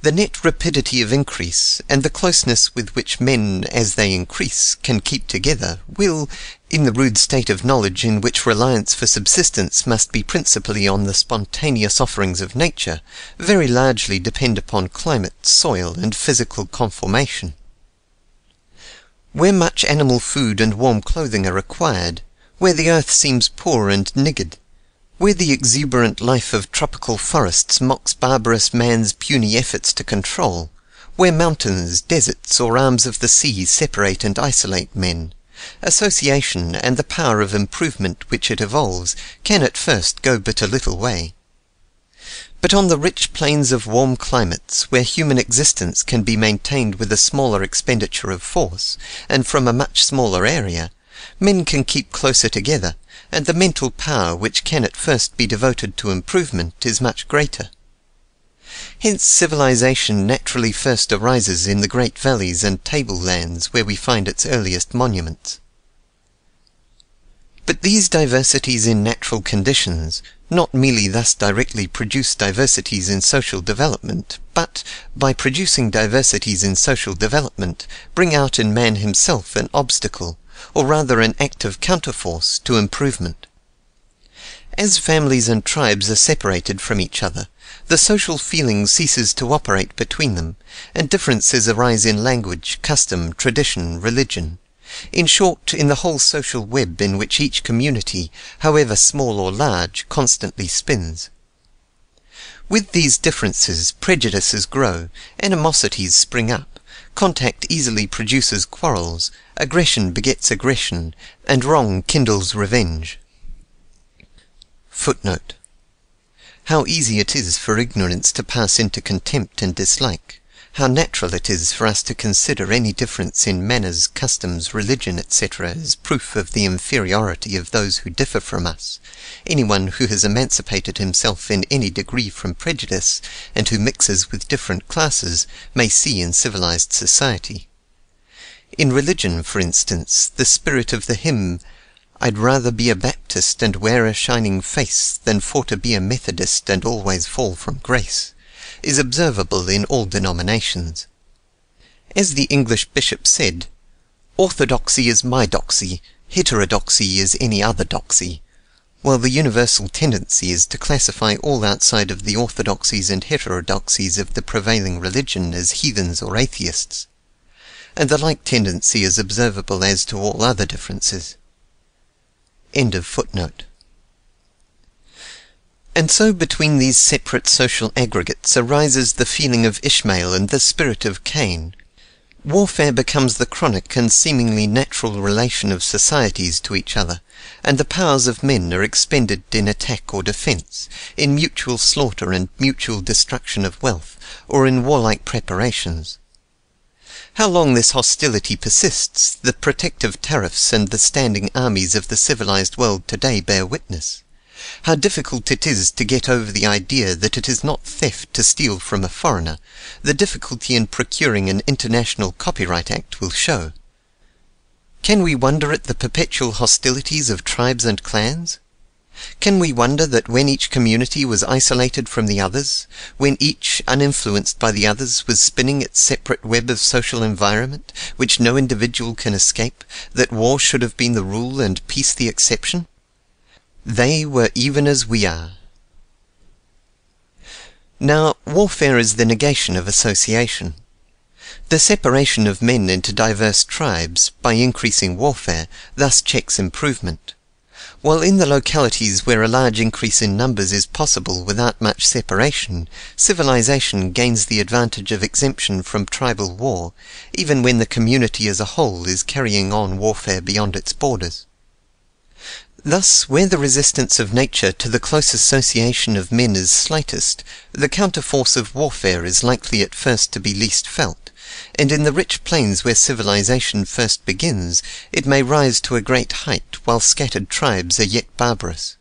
The net rapidity of increase, and the closeness with which men, as they increase, can keep together, will, in the rude state of knowledge in which reliance for subsistence must be principally on the spontaneous offerings of nature, very largely depend upon climate, soil, and physical conformation. Where much animal food and warm clothing are required, where the earth seems poor and niggard, where the exuberant life of tropical forests mocks barbarous man's puny efforts to control, where mountains, deserts, or arms of the sea separate and isolate men, association and the power of improvement which it evolves can at first go but a little way. But on the rich plains of warm climates, where human existence can be maintained with a smaller expenditure of force, and from a much smaller area, men can keep closer together, and the mental power which can at first be devoted to improvement is much greater. Hence civilization naturally first arises in the great valleys and tablelands where we find its earliest monuments. But these diversities in natural conditions not merely thus directly produce diversities in social development, but, by producing diversities in social development, bring out in man himself an obstacle, or rather an active counterforce, to improvement. As families and tribes are separated from each other, the social feeling ceases to operate between them, and differences arise in language, custom, tradition, religion, in short, in the whole social web in which each community, however small or large, constantly spins. With these differences, prejudices grow, animosities spring up, contact easily produces quarrels, aggression begets aggression, and wrong kindles revenge. Footnote. How easy it is for ignorance to pass into contempt and dislike! How natural it is for us to consider any difference in manners, customs, religion, etc. as proof of the inferiority of those who differ from us, anyone who has emancipated himself in any degree from prejudice, and who mixes with different classes, may see in civilized society. In religion, for instance, the spirit of the hymn, "I'd rather be a Baptist and wear a shining face than for to be a Methodist and always fall from grace," is observable in all denominations. As the English bishop said, "Orthodoxy is my doxy, heterodoxy is any other doxy," while the universal tendency is to classify all outside of the orthodoxies and heterodoxies of the prevailing religion as heathens or atheists, and the like tendency is observable as to all other differences. End of footnote. And so between these separate social aggregates arises the feeling of Ishmael and the spirit of Cain. Warfare becomes the chronic and seemingly natural relation of societies to each other, and the powers of men are expended in attack or defence, in mutual slaughter and mutual destruction of wealth, or in warlike preparations. How long this hostility persists, the protective tariffs and the standing armies of the civilized world today bear witness. How difficult it is to get over the idea that it is not theft to steal from a foreigner, the difficulty in procuring an international copyright act will show. Can we wonder at the perpetual hostilities of tribes and clans? Can we wonder that when each community was isolated from the others, when each, uninfluenced by the others, was spinning its separate web of social environment, which no individual can escape, that war should have been the rule and peace the exception? They were even as we are. Now, warfare is the negation of association. The separation of men into diverse tribes, by increasing warfare, thus checks improvement. While in the localities where a large increase in numbers is possible without much separation, civilization gains the advantage of exemption from tribal war, even when the community as a whole is carrying on warfare beyond its borders. Thus, where the resistance of nature to the close association of men is slightest, the counterforce of warfare is likely at first to be least felt, and in the rich plains where civilization first begins, it may rise to a great height while scattered tribes are yet barbarous.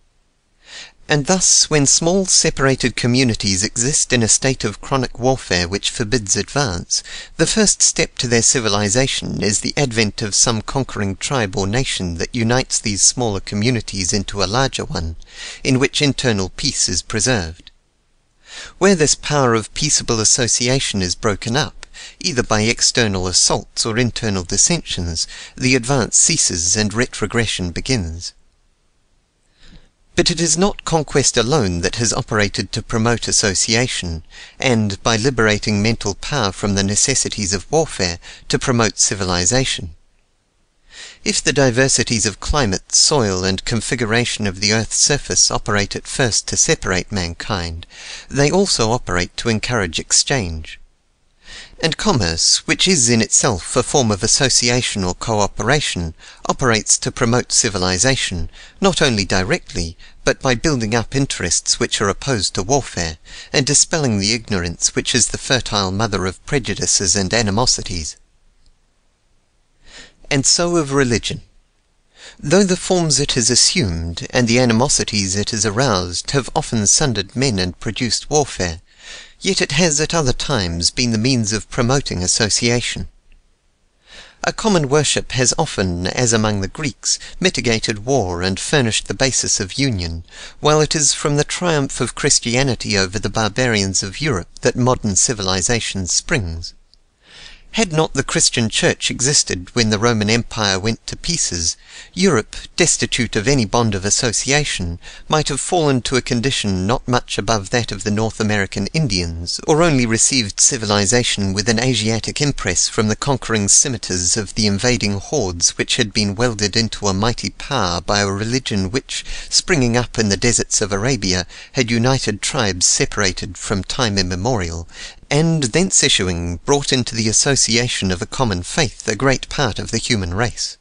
And thus, when small separated communities exist in a state of chronic warfare which forbids advance, the first step to their civilization is the advent of some conquering tribe or nation that unites these smaller communities into a larger one, in which internal peace is preserved. Where this power of peaceable association is broken up, either by external assaults or internal dissensions, the advance ceases and retrogression begins. But it is not conquest alone that has operated to promote association, and, by liberating mental power from the necessities of warfare, to promote civilization. If the diversities of climate, soil, and configuration of the earth's surface operate at first to separate mankind, they also operate to encourage exchange. And commerce, which is in itself a form of association or cooperation, operates to promote civilization, not only directly, but by building up interests which are opposed to warfare, and dispelling the ignorance which is the fertile mother of prejudices and animosities. And so of religion. Though the forms it has assumed, and the animosities it has aroused, have often sundered men and produced warfare, yet it has at other times been the means of promoting association. A common worship has often, as among the Greeks, mitigated war and furnished the basis of union, while it is from the triumph of Christianity over the barbarians of Europe that modern civilization springs. Had not the Christian Church existed when the Roman Empire went to pieces, Europe, destitute of any bond of association, might have fallen to a condition not much above that of the North American Indians, or only received civilization with an Asiatic impress from the conquering scimitars of the invading hordes which had been welded into a mighty power by a religion which, springing up in the deserts of Arabia, had united tribes separated from time immemorial, and thence issuing brought into the association of a common faith a great part of the human race.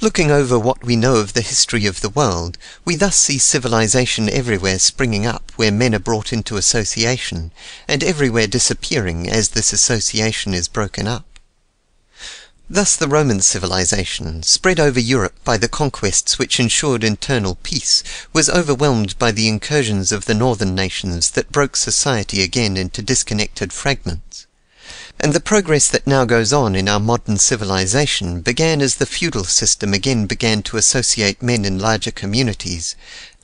Looking over what we know of the history of the world, we thus see civilization everywhere springing up where men are brought into association, and everywhere disappearing as this association is broken up. Thus the Roman civilization, spread over Europe by the conquests which ensured internal peace, was overwhelmed by the incursions of the northern nations that broke society again into disconnected fragments. And the progress that now goes on in our modern civilization began as the feudal system again began to associate men in larger communities,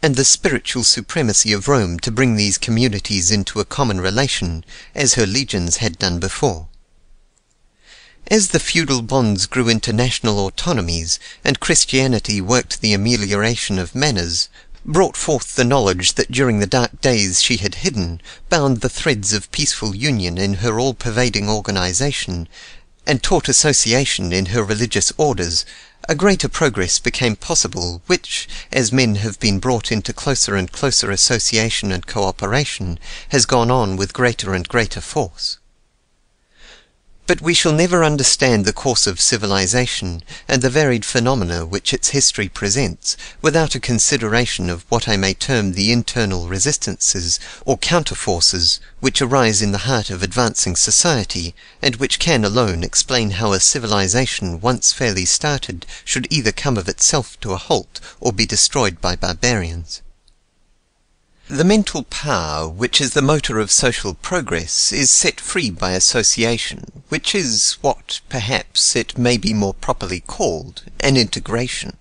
and the spiritual supremacy of Rome to bring these communities into a common relation, as her legions had done before. As the feudal bonds grew into national autonomies, and Christianity worked the amelioration of manners, brought forth the knowledge that during the dark days she had hidden, bound the threads of peaceful union in her all-pervading organization, and taught association in her religious orders, a greater progress became possible, which, as men have been brought into closer and closer association and cooperation, has gone on with greater and greater force. But we shall never understand the course of civilization, and the varied phenomena which its history presents, without a consideration of what I may term the internal resistances, or counterforces, which arise in the heart of advancing society, and which can alone explain how a civilization once fairly started should either come of itself to a halt, or be destroyed by barbarians. The mental power, which is the motor of social progress, is set free by association, which is what, perhaps, it may be more properly called, an integration.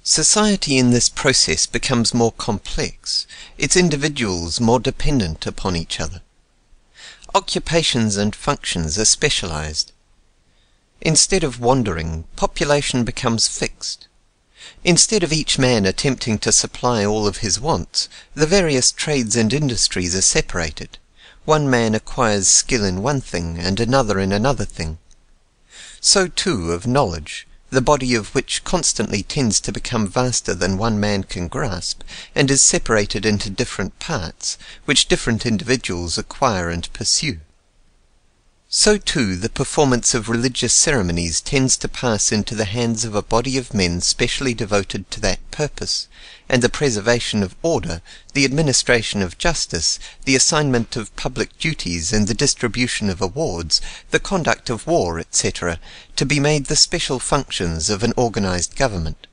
Society in this process becomes more complex, its individuals more dependent upon each other. Occupations and functions are specialized. Instead of wandering, population becomes fixed. Instead of each man attempting to supply all of his wants, the various trades and industries are separated. One man acquires skill in one thing and another in another thing. So too of knowledge. the body of which constantly tends to become vaster than one man can grasp, and is separated into different parts, which different individuals acquire and pursue. So too the performance of religious ceremonies tends to pass into the hands of a body of men specially devoted to that purpose, and the preservation of order, the administration of justice, the assignment of public duties, and the distribution of awards, the conduct of war, etc., to be made the special functions of an organized government.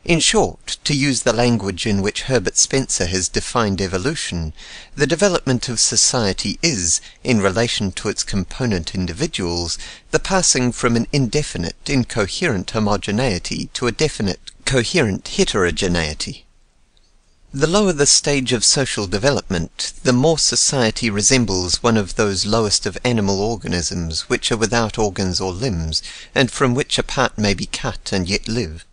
In short, to use the language in which Herbert Spencer has defined evolution, the development of society is, in relation to its component individuals, the passing from an indefinite, incoherent homogeneity to a definite, coherent heterogeneity. The lower the stage of social development, the more society resembles one of those lowest of animal organisms which are without organs or limbs, and from which a part may be cut and yet live.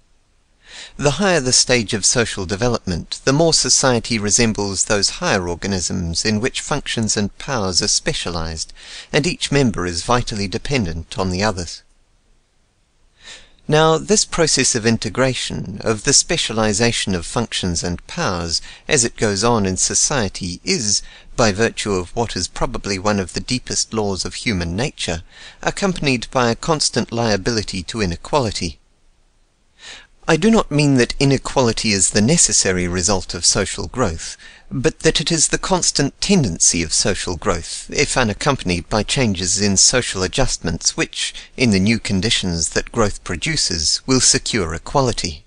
The higher the stage of social development, the more society resembles those higher organisms in which functions and powers are specialized, and each member is vitally dependent on the others. Now, this process of integration, of the specialization of functions and powers, as it goes on in society, is, by virtue of what is probably one of the deepest laws of human nature, accompanied by a constant liability to inequality. I do not mean that inequality is the necessary result of social growth, but that it is the constant tendency of social growth, if unaccompanied by changes in social adjustments which, in the new conditions that growth produces, will secure equality.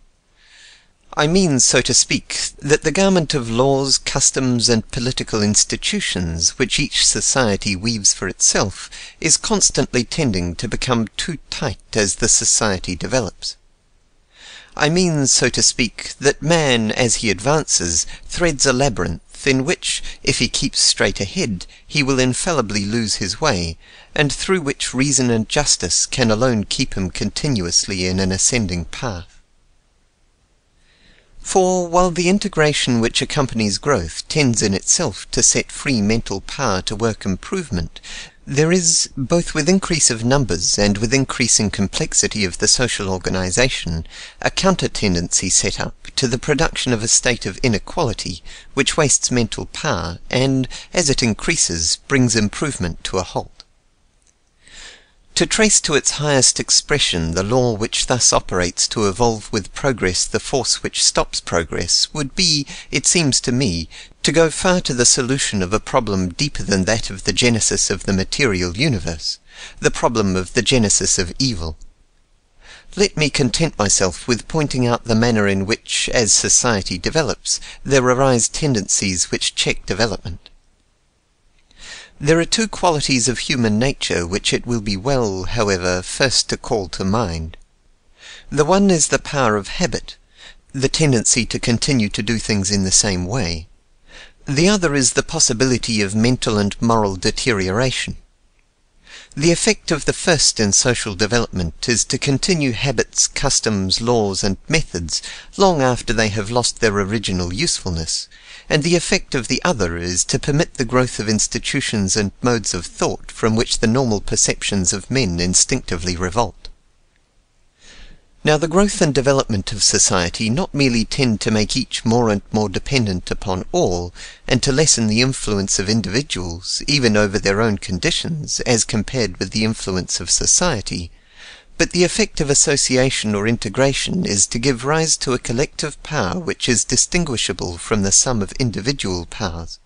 I mean, so to speak, that the garment of laws, customs, and political institutions which each society weaves for itself is constantly tending to become too tight as the society develops. I mean, so to speak, that man, as he advances, threads a labyrinth in which, if he keeps straight ahead, he will infallibly lose his way, and through which reason and justice can alone keep him continuously in an ascending path. For, while the integration which accompanies growth tends in itself to set free mental power to work improvement, there is, both with increase of numbers and with increasing complexity of the social organization, a counter-tendency set up to the production of a state of inequality which wastes mental power and, as it increases, brings improvement to a halt. To trace to its highest expression the law which thus operates to evolve with progress the force which stops progress would be, it seems to me, to go far to the solution of a problem deeper than that of the genesis of the material universe, the problem of the genesis of evil. Let me content myself with pointing out the manner in which, as society develops, there arise tendencies which check development. There are two qualities of human nature which it will be well, however, first to call to mind. The one is the power of habit, the tendency to continue to do things in the same way. The other is the possibility of mental and moral deterioration. The effect of the first in social development is to continue habits, customs, laws, and methods long after they have lost their original usefulness, and the effect of the other is to permit the growth of institutions and modes of thought from which the normal perceptions of men instinctively revolt. Now the growth and development of society not merely tend to make each more and more dependent upon all, and to lessen the influence of individuals, even over their own conditions, as compared with the influence of society, but the effect of association or integration is to give rise to a collective power which is distinguishable from the sum of individual powers.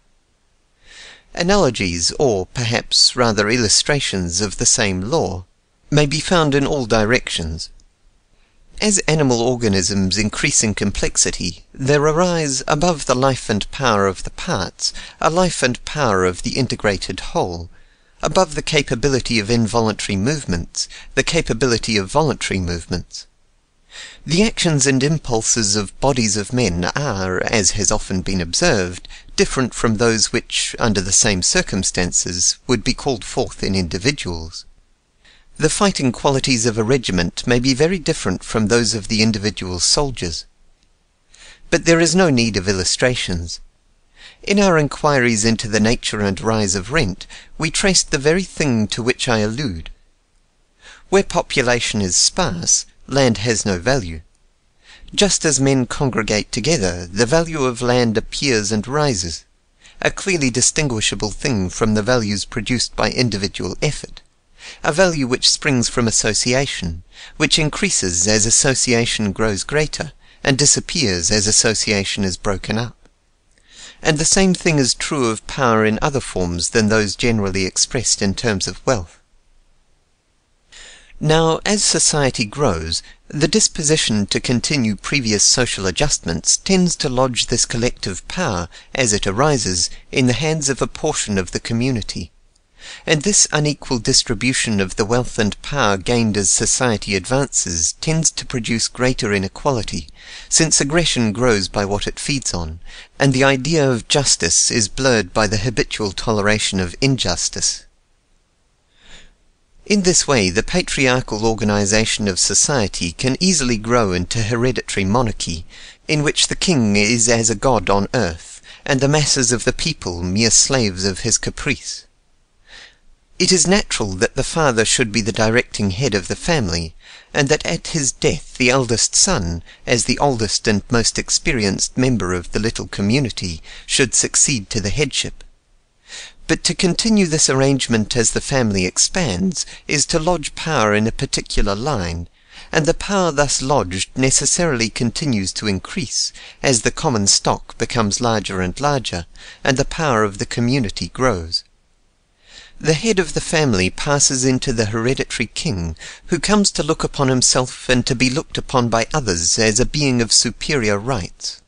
Analogies, or perhaps rather illustrations of the same law, may be found in all directions. As animal organisms increase in complexity, there arise, above the life and power of the parts, a life and power of the integrated whole. Above the capability of involuntary movements, the capability of voluntary movements. The actions and impulses of bodies of men are, as has often been observed, different from those which, under the same circumstances, would be called forth in individuals. The fighting qualities of a regiment may be very different from those of the individual soldiers. But there is no need of illustrations. In our inquiries into the nature and rise of rent, we traced the very thing to which I allude. Where population is sparse, land has no value. Just as men congregate together, the value of land appears and rises, a clearly distinguishable thing from the values produced by individual effort, a value which springs from association, which increases as association grows greater, and disappears as association is broken up. And the same thing is true of power in other forms than those generally expressed in terms of wealth. Now, as society grows, the disposition to continue previous social adjustments tends to lodge this collective power, as it arises, in the hands of a portion of the community. And this unequal distribution of the wealth and power gained as society advances tends to produce greater inequality, since aggression grows by what it feeds on, and the idea of justice is blurred by the habitual toleration of injustice. In this way, the patriarchal organization of society can easily grow into hereditary monarchy, in which the king is as a god on earth, and the masses of the people mere slaves of his caprice. It is natural that the father should be the directing head of the family, and that at his death the eldest son, as the oldest and most experienced member of the little community, should succeed to the headship. But to continue this arrangement as the family expands is to lodge power in a particular line, and the power thus lodged necessarily continues to increase as the common stock becomes larger and larger, and the power of the community grows. The head of the family passes into the hereditary king, who comes to look upon himself and to be looked upon by others as a being of superior rights.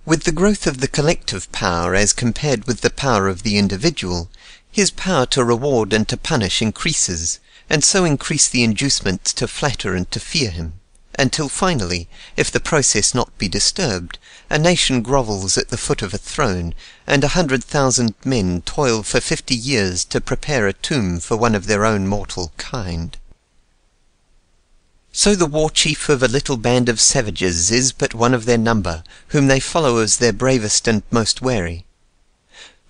With the growth of the collective power as compared with the power of the individual, his power to reward and to punish increases, and so increase the inducements to flatter and to fear him, until finally, if the process not be disturbed, a nation grovels at the foot of a throne, and 100,000 men toil for 50 years to prepare a tomb for one of their own mortal kind. So the war chief of a little band of savages is but one of their number, whom they follow as their bravest and most wary.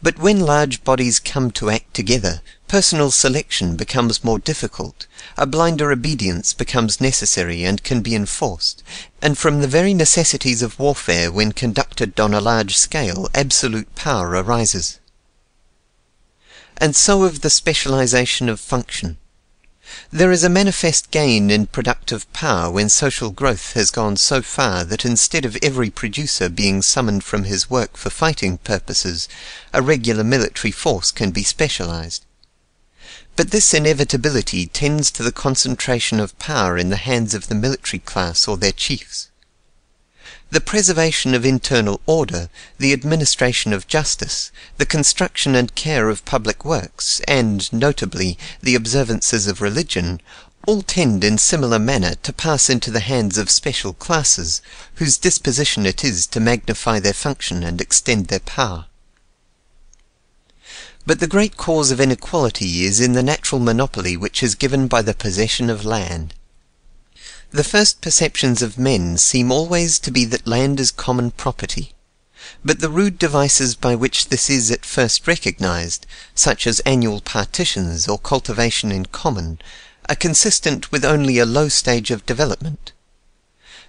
But when large bodies come to act together, personal selection becomes more difficult, a blinder obedience becomes necessary and can be enforced, and from the very necessities of warfare when conducted on a large scale absolute power arises. And so of the specialization of function. There is a manifest gain in productive power when social growth has gone so far that instead of every producer being summoned from his work for fighting purposes, a regular military force can be specialized. But this inevitability tends to the concentration of power in the hands of the military class or their chiefs. The preservation of internal order, the administration of justice, the construction and care of public works, and, notably, the observances of religion, all tend in similar manner to pass into the hands of special classes, whose disposition it is to magnify their function and extend their power. But the great cause of inequality is in the natural monopoly which is given by the possession of land. The first perceptions of men seem always to be that land is common property, but the rude devices by which this is at first recognized, such as annual partitions or cultivation in common, are consistent with only a low stage of development.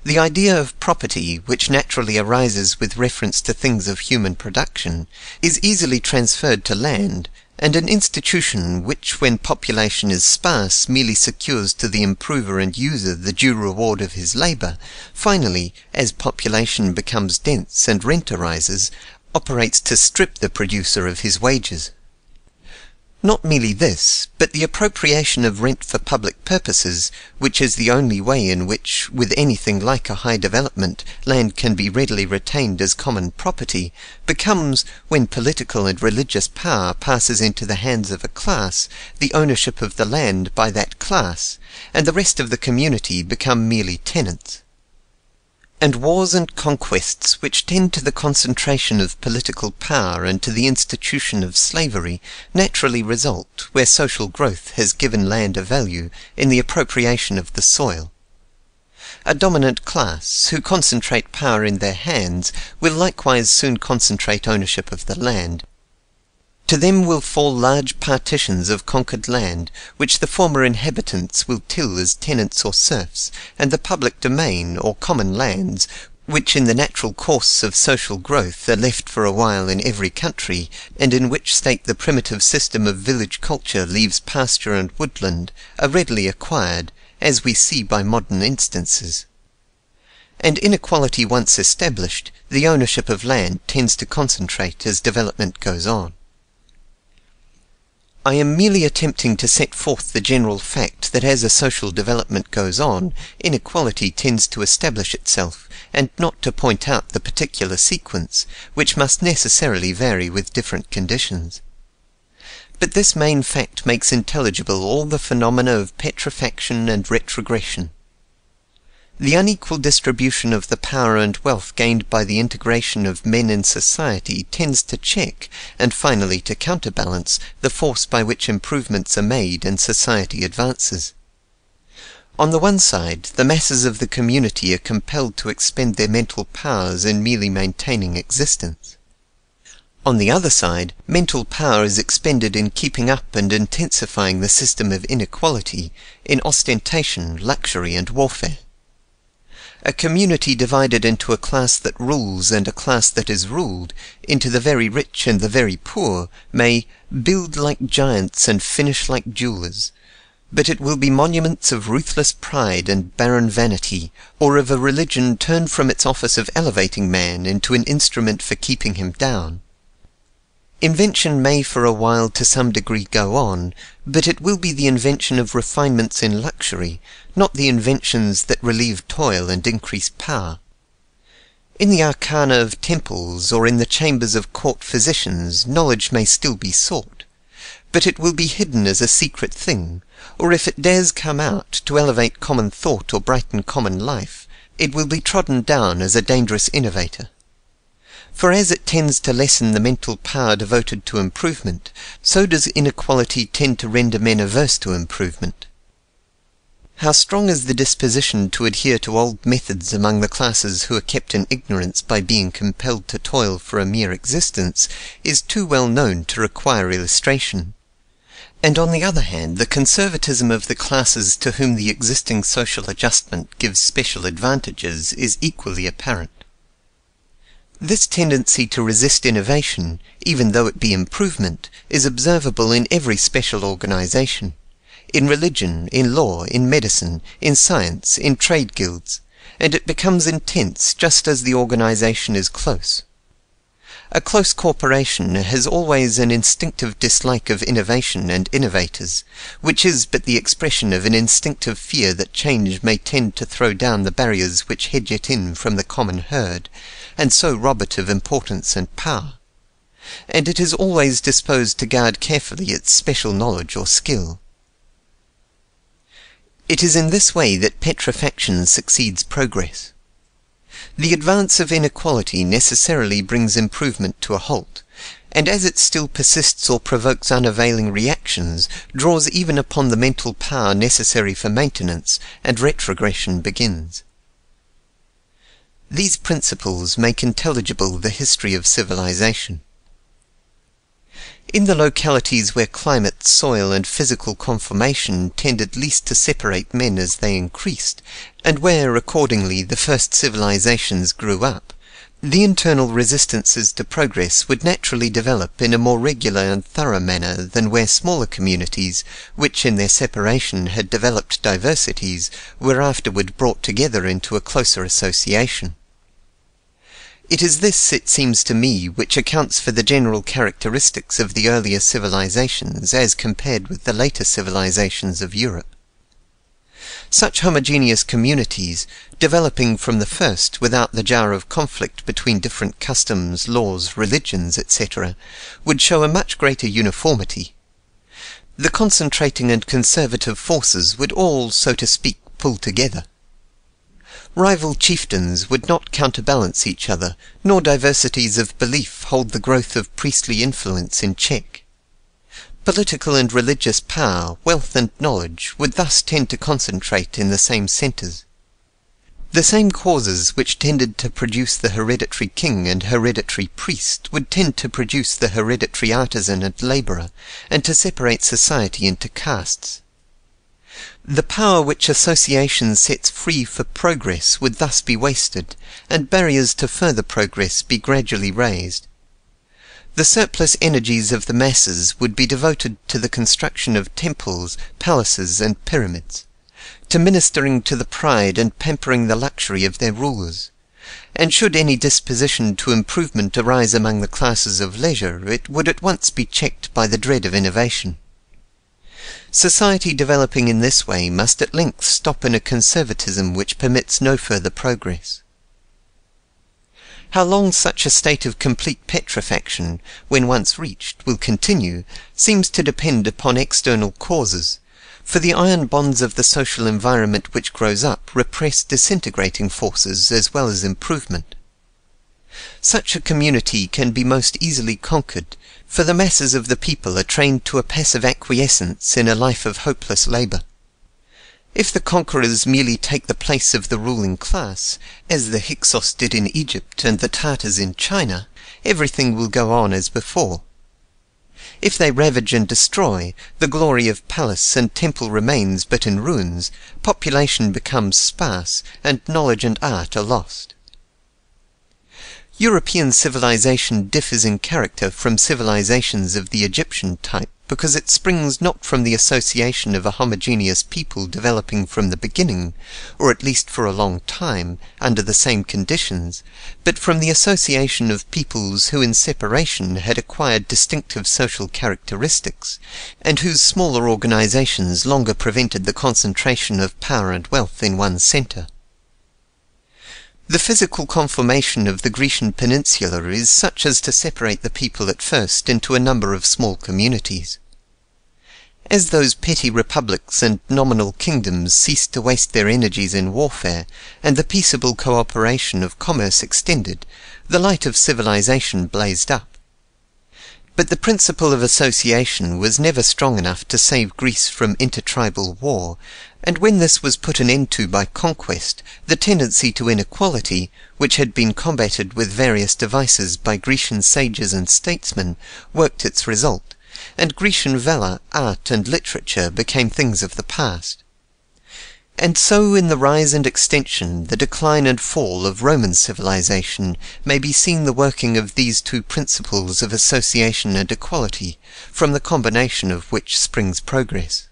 The idea of property, which naturally arises with reference to things of human production, is easily transferred to land, and an institution which, when population is sparse, merely secures to the improver and user the due reward of his labor, finally, as population becomes dense and rent arises, operates to strip the producer of his wages. Not merely this, but the appropriation of rent for public purposes, which is the only way in which, with anything like a high development, land can be readily retained as common property, becomes, when political and religious power passes into the hands of a class, the ownership of the land by that class, and the rest of the community become merely tenants. And wars and conquests which tend to the concentration of political power and to the institution of slavery naturally result, where social growth has given land a value, in the appropriation of the soil. A dominant class, who concentrate power in their hands, will likewise soon concentrate ownership of the land. To them will fall large partitions of conquered land, which the former inhabitants will till as tenants or serfs, and the public domain, or common lands, which in the natural course of social growth are left for a while in every country, and in which state the primitive system of village culture leaves pasture and woodland, are readily acquired, as we see by modern instances. And inequality once established, the ownership of land tends to concentrate as development goes on. I am merely attempting to set forth the general fact that as a social development goes on, inequality tends to establish itself, and not to point out the particular sequence, which must necessarily vary with different conditions. But this main fact makes intelligible all the phenomena of petrifaction and retrogression. The unequal distribution of the power and wealth gained by the integration of men in society tends to check, and finally to counterbalance, the force by which improvements are made and society advances. On the one side, the masses of the community are compelled to expend their mental powers in merely maintaining existence. On the other side, mental power is expended in keeping up and intensifying the system of inequality, in ostentation, luxury, and warfare. A community divided into a class that rules and a class that is ruled, into the very rich and the very poor, may build like giants and finish like jewelers, but it will be monuments of ruthless pride and barren vanity, or of a religion turned from its office of elevating man into an instrument for keeping him down. Invention may for a while to some degree go on, but it will be the invention of refinements in luxury, not the inventions that relieve toil and increase power. In the arcana of temples or in the chambers of court physicians knowledge may still be sought, but it will be hidden as a secret thing, or if it dares come out to elevate common thought or brighten common life, it will be trodden down as a dangerous innovator. For as it tends to lessen the mental power devoted to improvement, so does inequality tend to render men averse to improvement. How strong is the disposition to adhere to old methods among the classes who are kept in ignorance by being compelled to toil for a mere existence, is too well known to require illustration. And on the other hand, the conservatism of the classes to whom the existing social adjustment gives special advantages is equally apparent. This tendency to resist innovation, even though it be improvement, is observable in every special organization, in religion, in law, in medicine, in science, in trade guilds, and it becomes intense just as the organization is close. A close corporation has always an instinctive dislike of innovation and innovators, which is but the expression of an instinctive fear that change may tend to throw down the barriers which hedge it in from the common herd, and so rob it of importance and power. And it is always disposed to guard carefully its special knowledge or skill. It is in this way that petrifaction succeeds progress. The advance of inequality necessarily brings improvement to a halt, and as it still persists or provokes unavailing reactions, draws even upon the mental power necessary for maintenance, and retrogression begins. These principles make intelligible the history of civilization. In the localities where climate, soil, and physical conformation tended least to separate men as they increased, and where, accordingly, the first civilizations grew up, the internal resistances to progress would naturally develop in a more regular and thorough manner than where smaller communities, which in their separation had developed diversities, were afterward brought together into a closer association. It is this, it seems to me, which accounts for the general characteristics of the earlier civilizations as compared with the later civilizations of Europe. Such homogeneous communities, developing from the first without the jar of conflict between different customs, laws, religions, etc., would show a much greater uniformity. The concentrating and conservative forces would all, so to speak, pull together. Rival chieftains would not counterbalance each other, nor diversities of belief hold the growth of priestly influence in check. Political and religious power, wealth and knowledge would thus tend to concentrate in the same centres. The same causes which tended to produce the hereditary king and hereditary priest would tend to produce the hereditary artisan and labourer, and to separate society into castes. The power which association sets free for progress would thus be wasted, and barriers to further progress be gradually raised. The surplus energies of the masses would be devoted to the construction of temples, palaces, and pyramids, to ministering to the pride and pampering the luxury of their rulers, and should any disposition to improvement arise among the classes of leisure, it would at once be checked by the dread of innovation. Society developing in this way must at length stop in a conservatism which permits no further progress. How long such a state of complete petrifaction, when once reached, will continue, seems to depend upon external causes, for the iron bonds of the social environment which grows up repress disintegrating forces as well as improvement. Such a community can be most easily conquered, for the masses of the people are trained to a passive acquiescence in a life of hopeless labour. If the conquerors merely take the place of the ruling class, as the Hyksos did in Egypt and the Tartars in China, everything will go on as before. If they ravage and destroy, the glory of palace and temple remains but in ruins, population becomes sparse, and knowledge and art are lost. European civilization differs in character from civilizations of the Egyptian type because it springs not from the association of a homogeneous people developing from the beginning, or at least for a long time, under the same conditions, but from the association of peoples who in separation had acquired distinctive social characteristics, and whose smaller organizations longer prevented the concentration of power and wealth in one center. The physical conformation of the Grecian peninsula is such as to separate the people at first into a number of small communities. As those petty republics and nominal kingdoms ceased to waste their energies in warfare, and the peaceable cooperation of commerce extended, the light of civilization blazed up. But the principle of association was never strong enough to save Greece from intertribal war, and when this was put an end to by conquest, the tendency to inequality, which had been combated with various devices by Grecian sages and statesmen, worked its result, and Grecian valour, art, and literature became things of the past. And so in the rise and extension, the decline and fall of Roman civilization, may be seen the working of these two principles of association and equality, from the combination of which springs progress.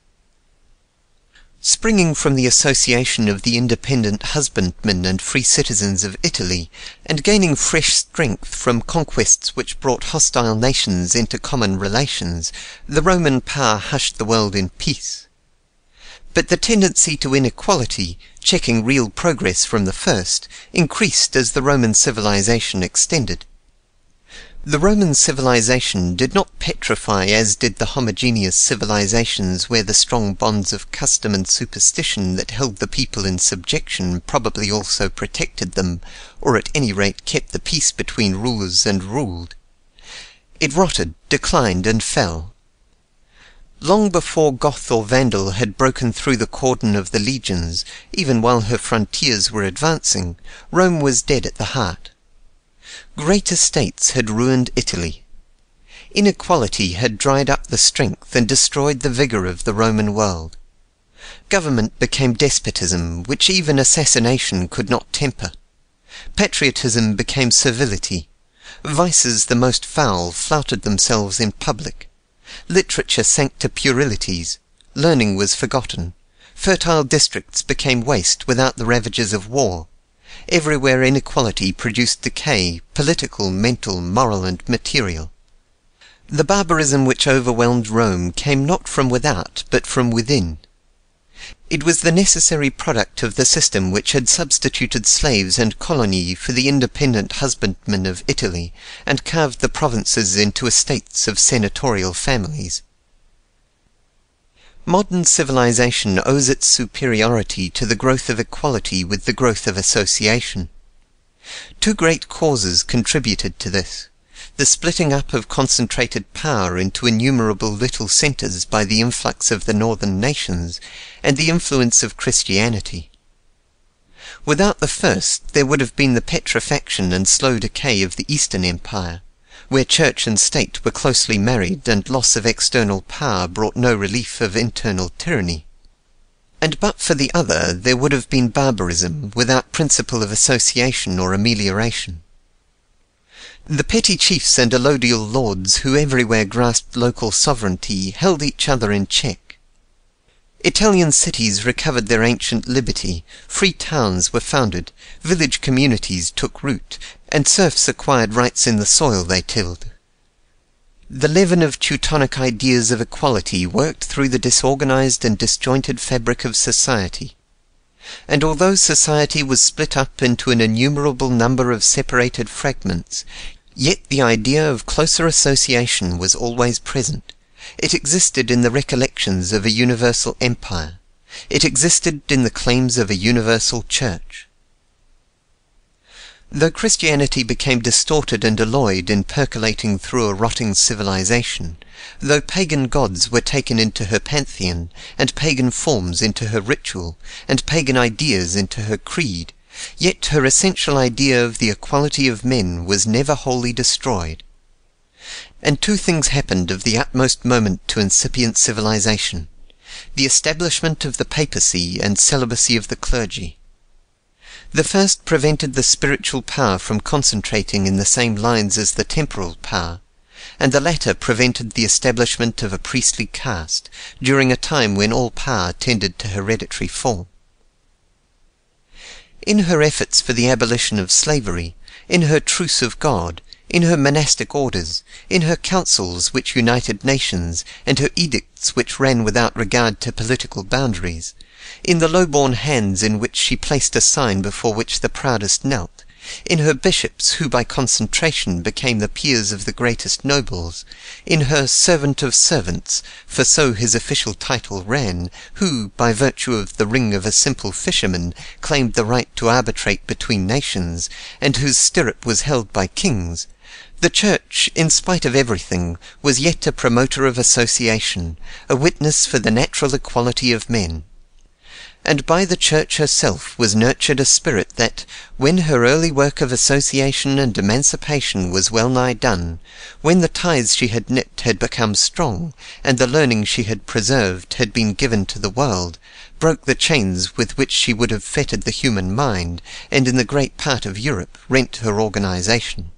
Springing from the association of the independent husbandmen and free citizens of Italy, and gaining fresh strength from conquests which brought hostile nations into common relations, the Roman power hushed the world in peace. But the tendency to inequality, checking real progress from the first, increased as the Roman civilization extended. The Roman civilization did not petrify as did the homogeneous civilizations where the strong bonds of custom and superstition that held the people in subjection probably also protected them, or at any rate kept the peace between rulers and ruled. It rotted, declined, and fell. Long before Goth or Vandal had broken through the cordon of the legions, even while her frontiers were advancing, Rome was dead at the heart. Great estates had ruined Italy. Inequality had dried up the strength and destroyed the vigour of the Roman world. Government became despotism, which even assassination could not temper. Patriotism became servility. Vices the most foul flouted themselves in public. Literature sank to puerilities, learning was forgotten, fertile districts became waste without the ravages of war. Everywhere inequality produced decay, political, mental, moral, and material. The barbarism which overwhelmed Rome came not from without, but from within. It was the necessary product of the system which had substituted slaves and colony for the independent husbandmen of Italy, and carved the provinces into estates of senatorial families. Modern civilization owes its superiority to the growth of equality with the growth of association. Two great causes contributed to this: the splitting up of concentrated power into innumerable little centres by the influx of the northern nations, and the influence of Christianity. Without the first, there would have been the petrifaction and slow decay of the Eastern Empire, where church and state were closely married and loss of external power brought no relief of internal tyranny. And but for the other, there would have been barbarism, without principle of association or amelioration. The petty chiefs and allodial lords who everywhere grasped local sovereignty held each other in check. Italian cities recovered their ancient liberty, free towns were founded, village communities took root, and serfs acquired rights in the soil they tilled. The leaven of Teutonic ideas of equality worked through the disorganized and disjointed fabric of society. And although society was split up into an innumerable number of separated fragments, yet the idea of closer association was always present. It existed in the recollections of a universal empire. It existed in the claims of a universal church. Though Christianity became distorted and alloyed in percolating through a rotting civilization, though pagan gods were taken into her pantheon, and pagan forms into her ritual, and pagan ideas into her creed, yet her essential idea of the equality of men was never wholly destroyed. And two things happened of the utmost moment to incipient civilization: the establishment of the papacy and celibacy of the clergy. The first prevented the spiritual power from concentrating in the same lines as the temporal power, and the latter prevented the establishment of a priestly caste, during a time when all power tended to hereditary form. In her efforts for the abolition of slavery, in her truce of God, in her monastic orders, in her councils which united nations, and her edicts which ran without regard to political boundaries, in the low-born hands in which she placed a sign before which the proudest knelt, in her bishops who by concentration became the peers of the greatest nobles, in her servant of servants, for so his official title ran, who, by virtue of the ring of a simple fisherman, claimed the right to arbitrate between nations, and whose stirrup was held by kings, the Church, in spite of everything, was yet a promoter of association, a witness for the natural equality of men. And by the Church herself was nurtured a spirit that, when her early work of association and emancipation was well nigh done, when the ties she had knit had become strong, and the learning she had preserved had been given to the world, broke the chains with which she would have fettered the human mind, and in the great part of Europe rent her organization.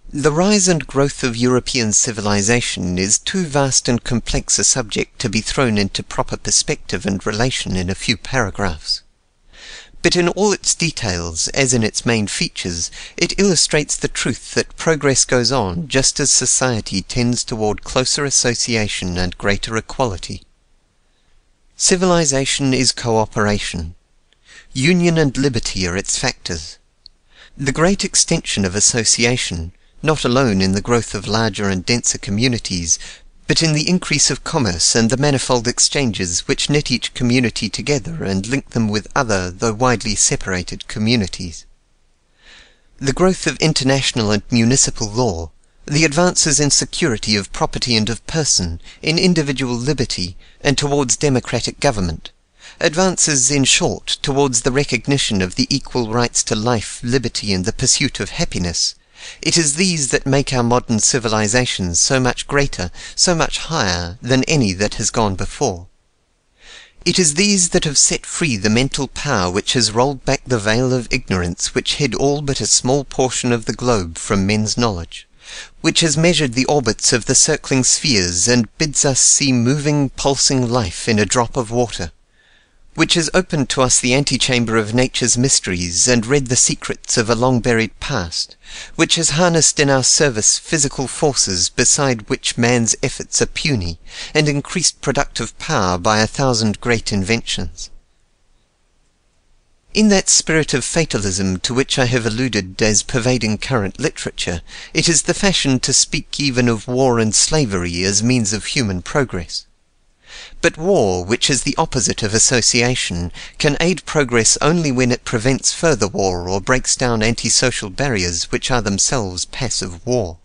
The rise and growth of European civilization is too vast and complex a subject to be thrown into proper perspective and relation in a few paragraphs. But in all its details, as in its main features, it illustrates the truth that progress goes on just as society tends toward closer association and greater equality. Civilization is cooperation. Union and liberty are its factors. The great extension of association, not alone in the growth of larger and denser communities, but in the increase of commerce and the manifold exchanges which knit each community together and link them with other, though widely separated, communities. The growth of international and municipal law, the advances in security of property and of person, in individual liberty, and towards democratic government, advances, in short, towards the recognition of the equal rights to life, liberty, and the pursuit of happiness, it is these that make our modern civilization so much greater, so much higher, than any that has gone before. It is these that have set free the mental power which has rolled back the veil of ignorance which hid all but a small portion of the globe from men's knowledge, which has measured the orbits of the circling spheres and bids us see moving, pulsing life in a drop of water, which has opened to us the antechamber of nature's mysteries and read the secrets of a long-buried past, which has harnessed in our service physical forces beside which man's efforts are puny, and increased productive power by 1,000 great inventions. In that spirit of fatalism to which I have alluded as pervading current literature, it is the fashion to speak even of war and slavery as means of human progress. But war, which is the opposite of association, can aid progress only when it prevents further war or breaks down antisocial barriers which are themselves passive war.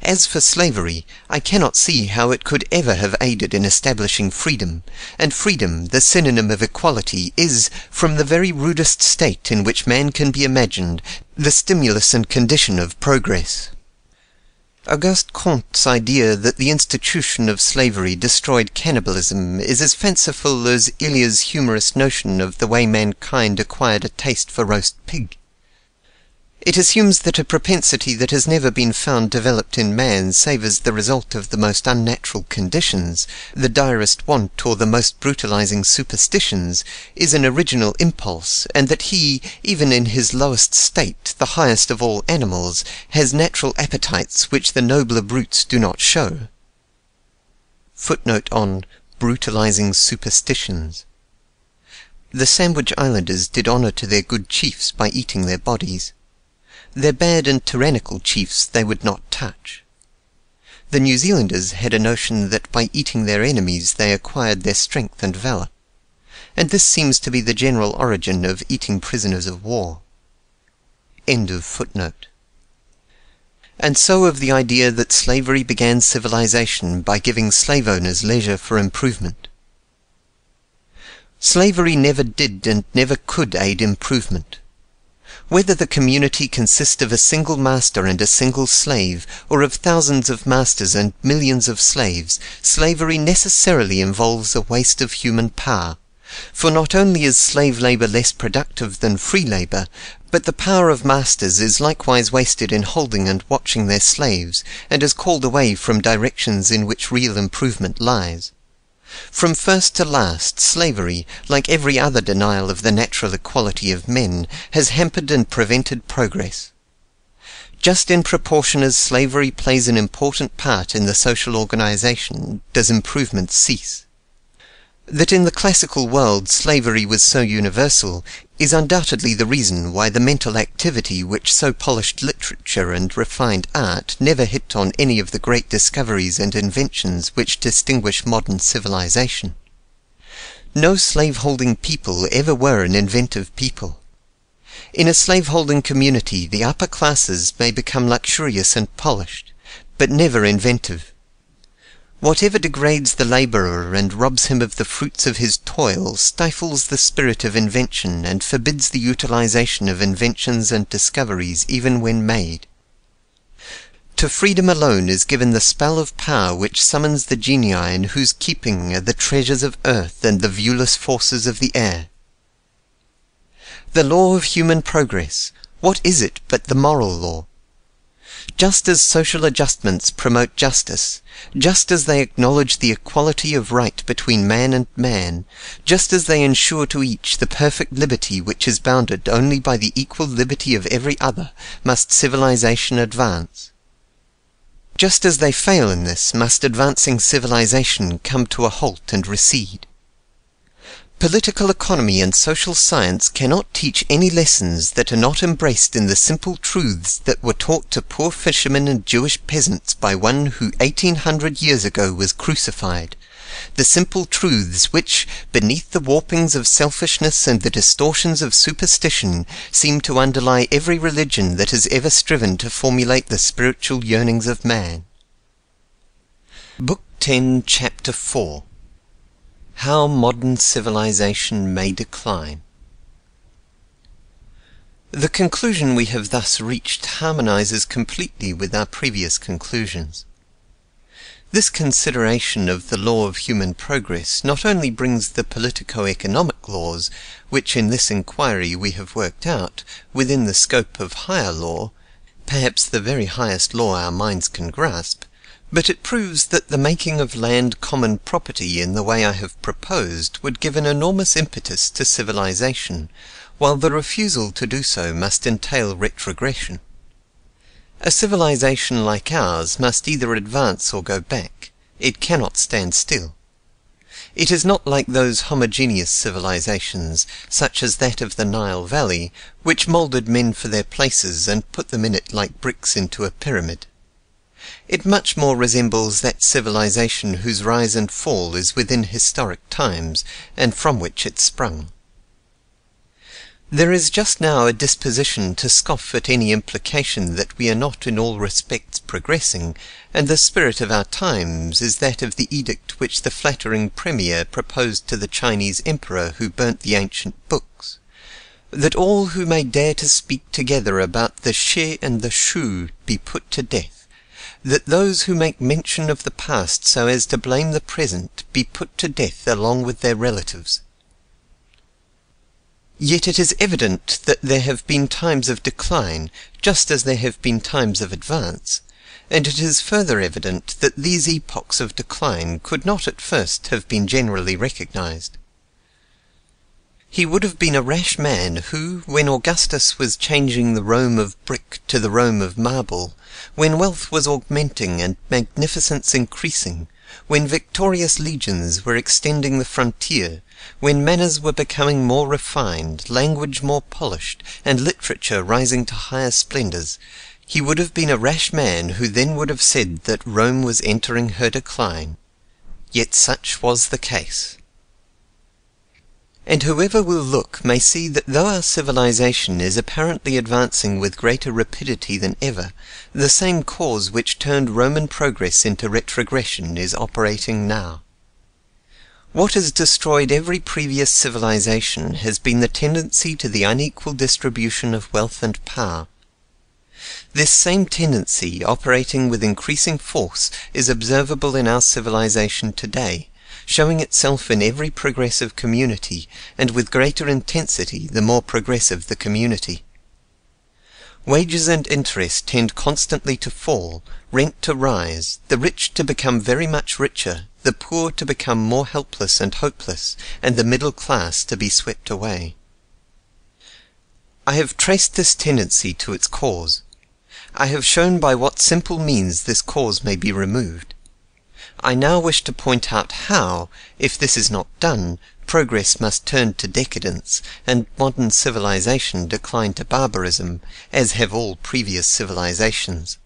As for slavery, I cannot see how it could ever have aided in establishing freedom, and freedom, the synonym of equality, is, from the very rudest state in which man can be imagined, the stimulus and condition of progress. Auguste Comte's idea that the institution of slavery destroyed cannibalism is as fanciful as Elia's humorous notion of the way mankind acquired a taste for roast pig. It assumes that a propensity that has never been found developed in man save as the result of the most unnatural conditions, the direst want or the most brutalizing superstitions, is an original impulse, and that he, even in his lowest state, the highest of all animals, has natural appetites which the nobler brutes do not show. Footnote on brutalizing superstitions. The Sandwich Islanders did honor to their good chiefs by eating their bodies. Their bad and tyrannical chiefs they would not touch. The New Zealanders had a notion that by eating their enemies they acquired their strength and valour, and this seems to be the general origin of eating prisoners of war. End of footnote. And so of the idea that slavery began civilization by giving slave owners leisure for improvement. Slavery never did and never could aid improvement. Whether the community consist of a single master and a single slave, or of thousands of masters and millions of slaves, slavery necessarily involves a waste of human power. For not only is slave labour less productive than free labour, but the power of masters is likewise wasted in holding and watching their slaves, and is called away from directions in which real improvement lies. From first to last, slavery, like every other denial of the natural equality of men, has hampered and prevented progress. Just in proportion as slavery plays an important part in the social organization, does improvement cease. That in the classical world slavery was so universal is undoubtedly the reason why the mental activity which so polished literature and refined art never hit on any of the great discoveries and inventions which distinguish modern civilization. No slave-holding people ever were an inventive people. In a slave-holding community the upper classes may become luxurious and polished, but never inventive. Whatever degrades the labourer and robs him of the fruits of his toil stifles the spirit of invention and forbids the utilization of inventions and discoveries even when made. To freedom alone is given the spell of power which summons the genii in whose keeping are the treasures of earth and the viewless forces of the air. The law of human progress, what is it but the moral law? Just as social adjustments promote justice, just as they acknowledge the equality of right between man and man, just as they ensure to each the perfect liberty which is bounded only by the equal liberty of every other, must civilization advance. Just as they fail in this, must advancing civilization come to a halt and recede. Political economy and social science cannot teach any lessons that are not embraced in the simple truths that were taught to poor fishermen and Jewish peasants by one who 1800 years ago was crucified, the simple truths which, beneath the warpings of selfishness and the distortions of superstition, seem to underlie every religion that has ever striven to formulate the spiritual yearnings of man. Book 10, Chapter 4. How modern civilization may decline. The conclusion we have thus reached harmonizes completely with our previous conclusions. This consideration of the law of human progress not only brings the politico-economic laws, which in this inquiry we have worked out, within the scope of higher law, perhaps the very highest law our minds can grasp, but it proves that the making of land common property in the way I have proposed would give an enormous impetus to civilization, while the refusal to do so must entail retrogression. A civilization like ours must either advance or go back. It cannot stand still. It is not like those homogeneous civilizations, such as that of the Nile Valley, which moulded men for their places and put them in it like bricks into a pyramid. It much more resembles that civilization whose rise and fall is within historic times, and from which it sprung. There is just now a disposition to scoff at any implication that we are not in all respects progressing, and the spirit of our times is that of the edict which the flattering premier proposed to the Chinese emperor who burnt the ancient books, that all who may dare to speak together about the she and the shu be put to death, that those who make mention of the past so as to blame the present be put to death along with their relatives. Yet it is evident that there have been times of decline, just as there have been times of advance, and it is further evident that these epochs of decline could not at first have been generally recognized. He would have been a rash man who, when Augustus was changing the Rome of brick to the Rome of marble, when wealth was augmenting and magnificence increasing, when victorious legions were extending the frontier, when manners were becoming more refined, language more polished, and literature rising to higher splendors, he would have been a rash man who then would have said that Rome was entering her decline. Yet such was the case. And whoever will look may see that though our civilization is apparently advancing with greater rapidity than ever, the same cause which turned Roman progress into retrogression is operating now. What has destroyed every previous civilization has been the tendency to the unequal distribution of wealth and power. This same tendency, operating with increasing force, is observable in our civilization today, showing itself in every progressive community, and with greater intensity the more progressive the community. Wages and interest tend constantly to fall, rent to rise, the rich to become very much richer, the poor to become more helpless and hopeless, and the middle class to be swept away. I have traced this tendency to its cause. I have shown by what simple means this cause may be removed. I now wish to point out how, if this is not done, progress must turn to decadence, and modern civilization decline to barbarism, as have all previous civilizations.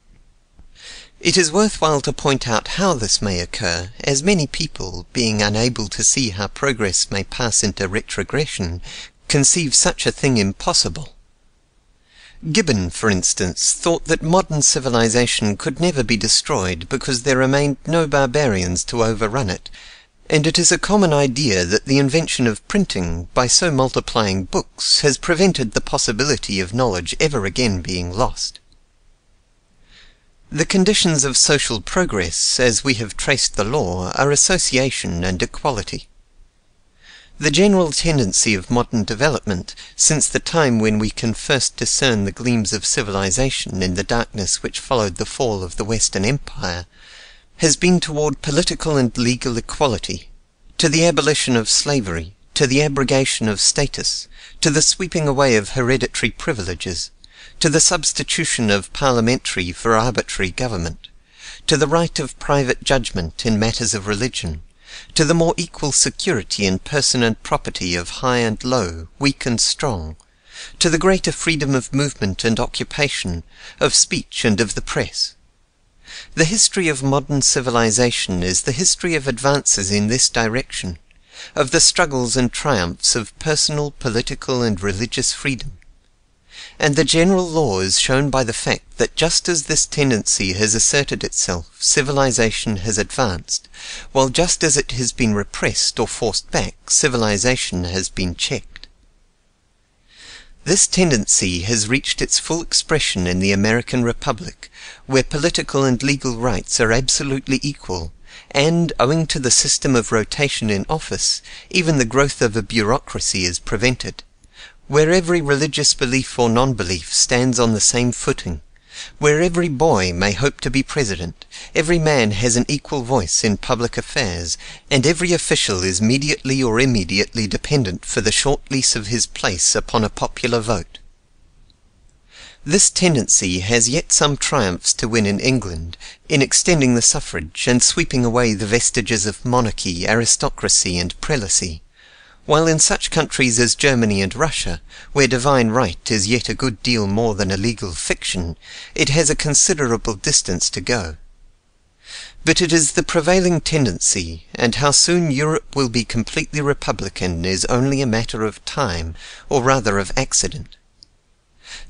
It is worthwhile to point out how this may occur, as many people, being unable to see how progress may pass into retrogression, conceive such a thing impossible. Gibbon, for instance, thought that modern civilization could never be destroyed because there remained no barbarians to overrun it, and it is a common idea that the invention of printing, by so multiplying books, has prevented the possibility of knowledge ever again being lost. The conditions of social progress, as we have traced the law, are association and equality. The general tendency of modern development, since the time when we can first discern the gleams of civilization in the darkness which followed the fall of the Western Empire, has been toward political and legal equality, to the abolition of slavery, to the abrogation of status, to the sweeping away of hereditary privileges, to the substitution of parliamentary for arbitrary government, to the right of private judgment in matters of religion, to the more equal security in person and property of high and low, weak and strong, to the greater freedom of movement and occupation, of speech and of the press. The history of modern civilization is the history of advances in this direction, of the struggles and triumphs of personal, political, and religious freedom. And the general law is shown by the fact that just as this tendency has asserted itself, civilization has advanced, while just as it has been repressed or forced back, civilization has been checked. This tendency has reached its full expression in the American Republic, where political and legal rights are absolutely equal, and, owing to the system of rotation in office, even the growth of a bureaucracy is prevented, where every religious belief or non-belief stands on the same footing, where every boy may hope to be president, every man has an equal voice in public affairs, and every official is mediately or immediately dependent for the short lease of his place upon a popular vote. This tendency has yet some triumphs to win in England, in extending the suffrage and sweeping away the vestiges of monarchy, aristocracy, and prelacy, while in such countries as Germany and Russia, where divine right is yet a good deal more than a legal fiction, it has a considerable distance to go. But it is the prevailing tendency, and how soon Europe will be completely republican is only a matter of time, or rather of accident.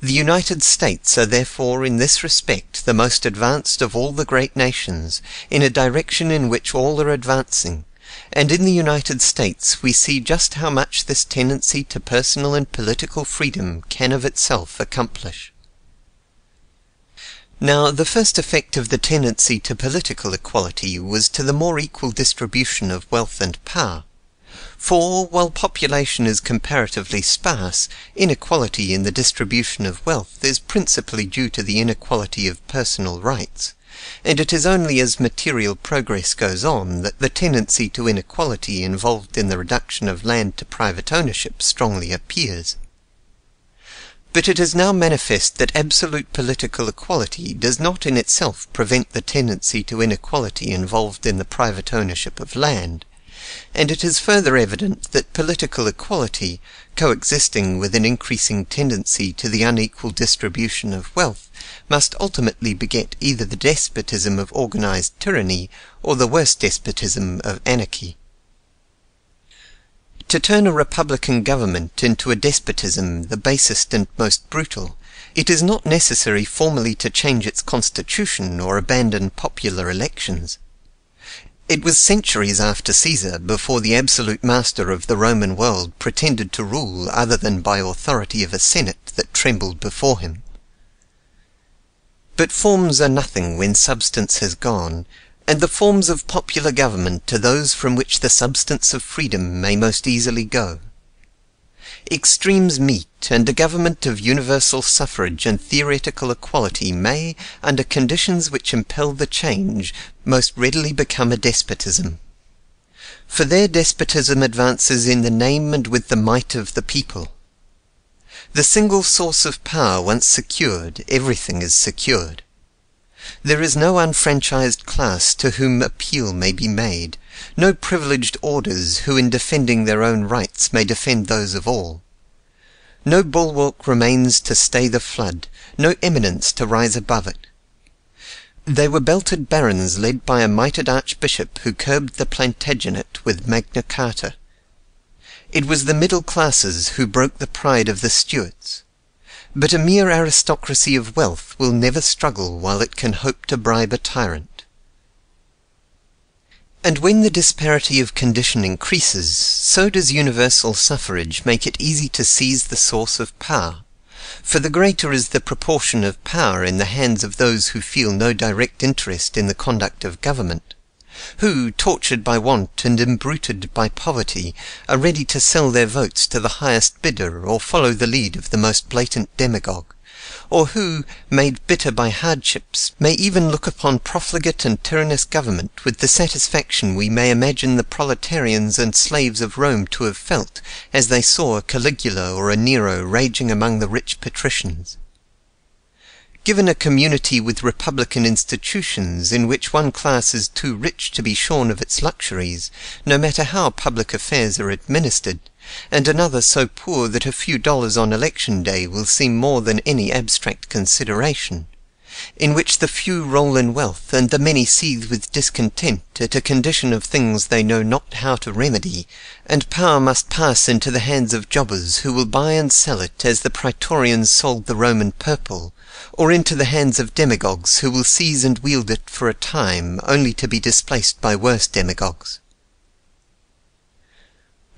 The United States are therefore in this respect the most advanced of all the great nations, in a direction in which all are advancing, and in the United States we see just how much this tendency to personal and political freedom can of itself accomplish. Now, the first effect of the tendency to political equality was to the more equal distribution of wealth and power. For, while population is comparatively sparse, inequality in the distribution of wealth is principally due to the inequality of personal rights, and it is only as material progress goes on that the tendency to inequality involved in the reduction of land to private ownership strongly appears. But it is now manifest that absolute political equality does not in itself prevent the tendency to inequality involved in the private ownership of land, and it is further evident that political equality, coexisting with an increasing tendency to the unequal distribution of wealth, must ultimately beget either the despotism of organized tyranny or the worse despotism of anarchy. To turn a republican government into a despotism, the basest and most brutal, it is not necessary formally to change its constitution or abandon popular elections. It was centuries after Caesar before the absolute master of the Roman world pretended to rule other than by authority of a senate that trembled before him. But forms are nothing when substance has gone, and the forms of popular government are those from which the substance of freedom may most easily go. Extremes meet, and a government of universal suffrage and theoretical equality may, under conditions which impel the change, most readily become a despotism. For their despotism advances in the name and with the might of the people. The single source of power once secured, everything is secured. There is no unfranchised class to whom appeal may be made, no privileged orders who in defending their own rights may defend those of all. No bulwark remains to stay the flood, no eminence to rise above it. They were belted barons led by a mitred archbishop who curbed the Plantagenet with Magna Carta. It was the middle classes who broke the pride of the Stuarts. But a mere aristocracy of wealth will never struggle while it can hope to bribe a tyrant. And when the disparity of condition increases, so does universal suffrage make it easy to seize the source of power, for the greater is the proportion of power in the hands of those who feel no direct interest in the conduct of government, who, tortured by want and imbruted by poverty, are ready to sell their votes to the highest bidder or follow the lead of the most blatant demagogue, or who, made bitter by hardships, may even look upon profligate and tyrannous government with the satisfaction we may imagine the proletarians and slaves of Rome to have felt as they saw a Caligula or a Nero raging among the rich patricians. Given a community with republican institutions in which one class is too rich to be shorn of its luxuries, no matter how public affairs are administered, and another so poor that a few dollars on election day will seem more than any abstract consideration, in which the few roll in wealth and the many seethe with discontent at a condition of things they know not how to remedy, and power must pass into the hands of jobbers who will buy and sell it as the praetorians sold the Roman purple, or into the hands of demagogues who will seize and wield it for a time, only to be displaced by worse demagogues.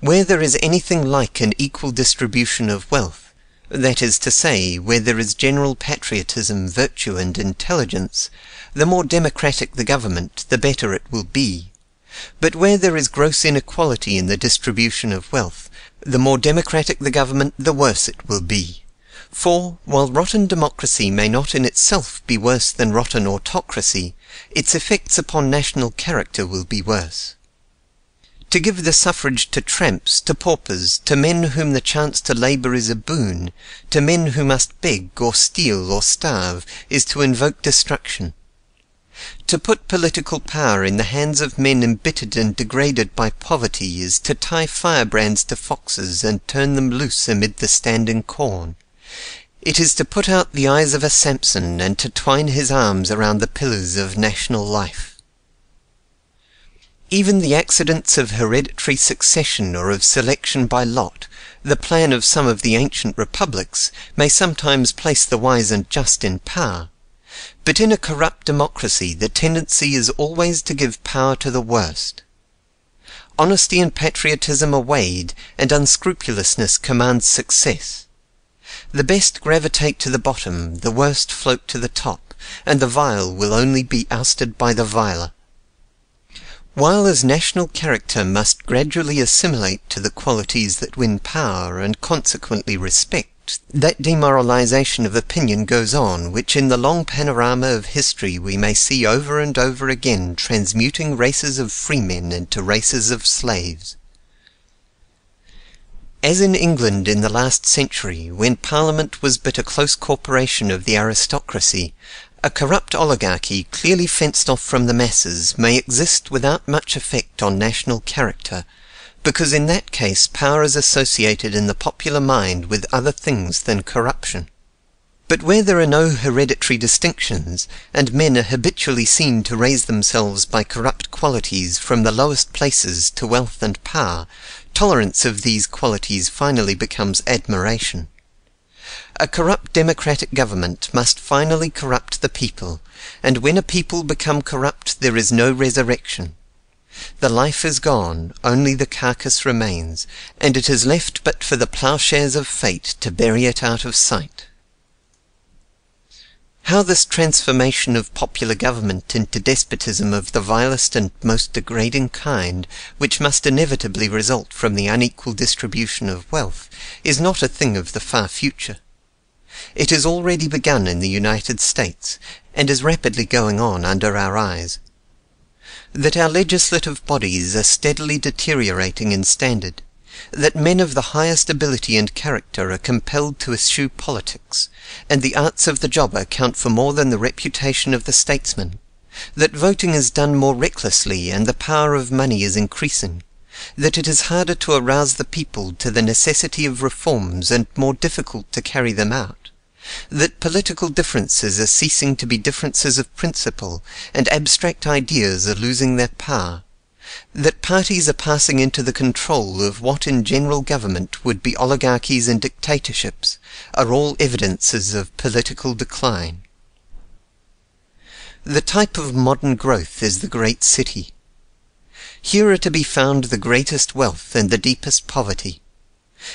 Where there is anything like an equal distribution of wealth, that is to say, where there is general patriotism, virtue, and intelligence, the more democratic the government, the better it will be. But where there is gross inequality in the distribution of wealth, the more democratic the government, the worse it will be. For, while rotten democracy may not in itself be worse than rotten autocracy, its effects upon national character will be worse. To give the suffrage to tramps, to paupers, to men whom the chance to labour is a boon, to men who must beg, or steal, or starve, is to invoke destruction. To put political power in the hands of men embittered and degraded by poverty is to tie firebrands to foxes and turn them loose amid the standing corn. It is to put out the eyes of a Samson and to twine his arms around the pillars of national life. Even the accidents of hereditary succession or of selection by lot, the plan of some of the ancient republics, may sometimes place the wise and just in power. But in a corrupt democracy the tendency is always to give power to the worst. Honesty and patriotism are weighed, and unscrupulousness commands success. The best gravitate to the bottom, the worst float to the top, and the vile will only be ousted by the viler. While as national character must gradually assimilate to the qualities that win power and consequently respect, that demoralization of opinion goes on which in the long panorama of history we may see over and over again transmuting races of freemen into races of slaves. As in England in the last century, when Parliament was but a close corporation of the aristocracy, a corrupt oligarchy clearly fenced off from the masses may exist without much effect on national character, because in that case power is associated in the popular mind with other things than corruption. But where there are no hereditary distinctions, and men are habitually seen to raise themselves by corrupt qualities from the lowest places to wealth and power, tolerance of these qualities finally becomes admiration. A corrupt democratic government must finally corrupt the people, and when a people become corrupt there is no resurrection. The life is gone, only the carcass remains, and it is left but for the ploughshares of fate to bury it out of sight. How this transformation of popular government into despotism of the vilest and most degrading kind, which must inevitably result from the unequal distribution of wealth, is not a thing of the far future. It is already begun in the United States, and is rapidly going on under our eyes. That our legislative bodies are steadily deteriorating in standard, that men of the highest ability and character are compelled to eschew politics, and the arts of the jobber count for more than the reputation of the statesman, that voting is done more recklessly and the power of money is increasing, that it is harder to arouse the people to the necessity of reforms and more difficult to carry them out, that political differences are ceasing to be differences of principle, and abstract ideas are losing their power, that parties are passing into the control of what in general government would be oligarchies and dictatorships, are all evidences of political decline. The type of modern growth is the great city. Here are to be found the greatest wealth and the deepest poverty,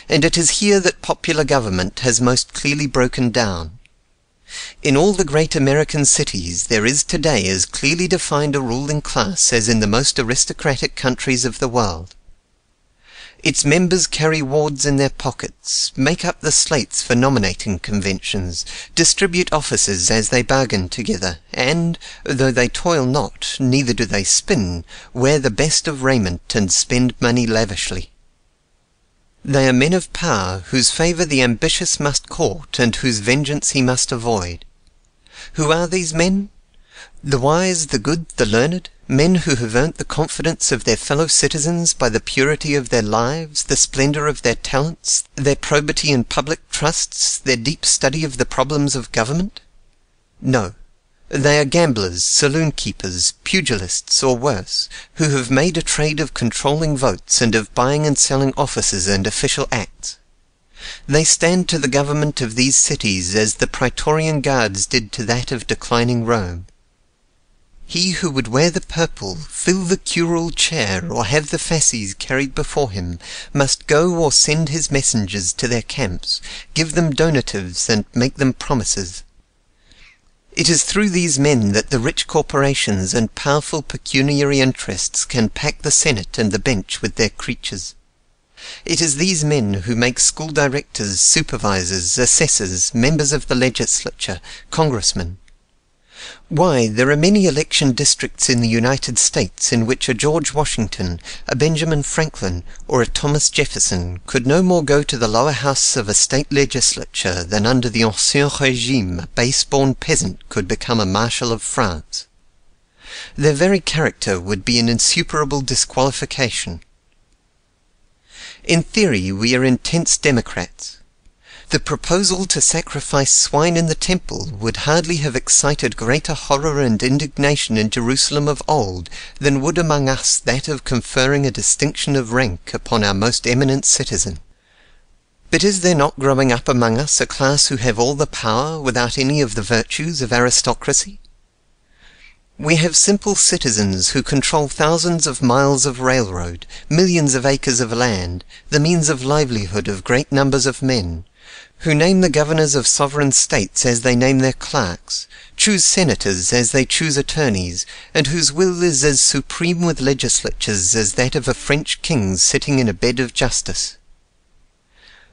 and it is here that popular government has most clearly broken down. In all the great American cities there is today as clearly defined a ruling class as in the most aristocratic countries of the world. Its members carry wards in their pockets, make up the slates for nominating conventions, distribute offices as they bargain together, and, though they toil not, neither do they spin, wear the best of raiment and spend money lavishly. They are men of power, whose favour the ambitious must court, and whose vengeance he must avoid. Who are these men? The wise, the good, the learned, men who have earned the confidence of their fellow citizens by the purity of their lives, the splendour of their talents, their probity in public trusts, their deep study of the problems of government? No. They are gamblers, saloon-keepers, pugilists, or worse, who have made a trade of controlling votes and of buying and selling offices and official acts. They stand to the government of these cities as the Praetorian Guards did to that of declining Rome. He who would wear the purple, fill the curule chair, or have the fasces carried before him, must go or send his messengers to their camps, give them donatives, and make them promises. It is through these men that the rich corporations and powerful pecuniary interests can pack the Senate and the bench with their creatures. It is these men who make school directors, supervisors, assessors, members of the legislature, congressmen. Why, there are many election districts in the United States in which a George Washington, a Benjamin Franklin, or a Thomas Jefferson could no more go to the lower house of a state legislature than under the Ancien Régime a base-born peasant could become a Marshal of France. Their very character would be an insuperable disqualification. In theory we are intense democrats. The proposal to sacrifice swine in the temple would hardly have excited greater horror and indignation in Jerusalem of old than would among us that of conferring a distinction of rank upon our most eminent citizen. But is there not growing up among us a class who have all the power without any of the virtues of aristocracy? We have simple citizens who control thousands of miles of railroad, millions of acres of land, the means of livelihood of great numbers of men, who name the governors of sovereign states as they name their clerks, choose senators as they choose attorneys, and whose will is as supreme with legislatures as that of a French king sitting in a bed of justice.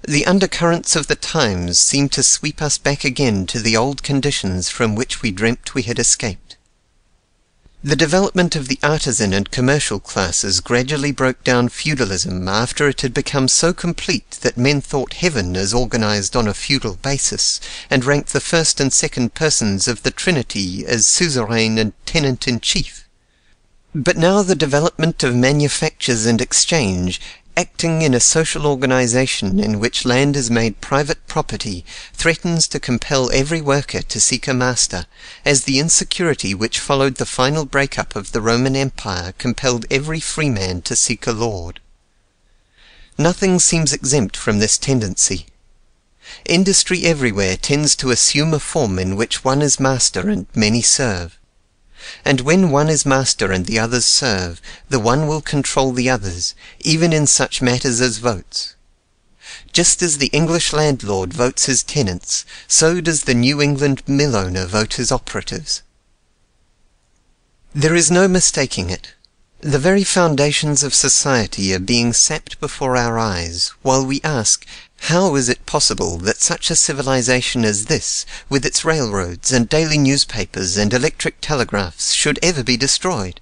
The undercurrents of the times seem to sweep us back again to the old conditions from which we dreamt we had escaped. The development of the artisan and commercial classes gradually broke down feudalism after it had become so complete that men thought heaven as organized on a feudal basis, and ranked the first and second persons of the Trinity as suzerain and tenant-in-chief. But now the development of manufactures and exchange, acting in a social organization in which land is made private property, threatens to compel every worker to seek a master, as the insecurity which followed the final break-up of the Roman Empire compelled every freeman to seek a lord. Nothing seems exempt from this tendency. Industry everywhere tends to assume a form in which one is master and many serve. And when one is master and the others serve, the one will control the others, even in such matters as votes. Just as the English landlord votes his tenants, so does the New England mill owner vote his operatives. There is no mistaking it. The very foundations of society are being sapped before our eyes, while we ask, how is it possible that such a civilization as this, with its railroads and daily newspapers and electric telegraphs, should ever be destroyed?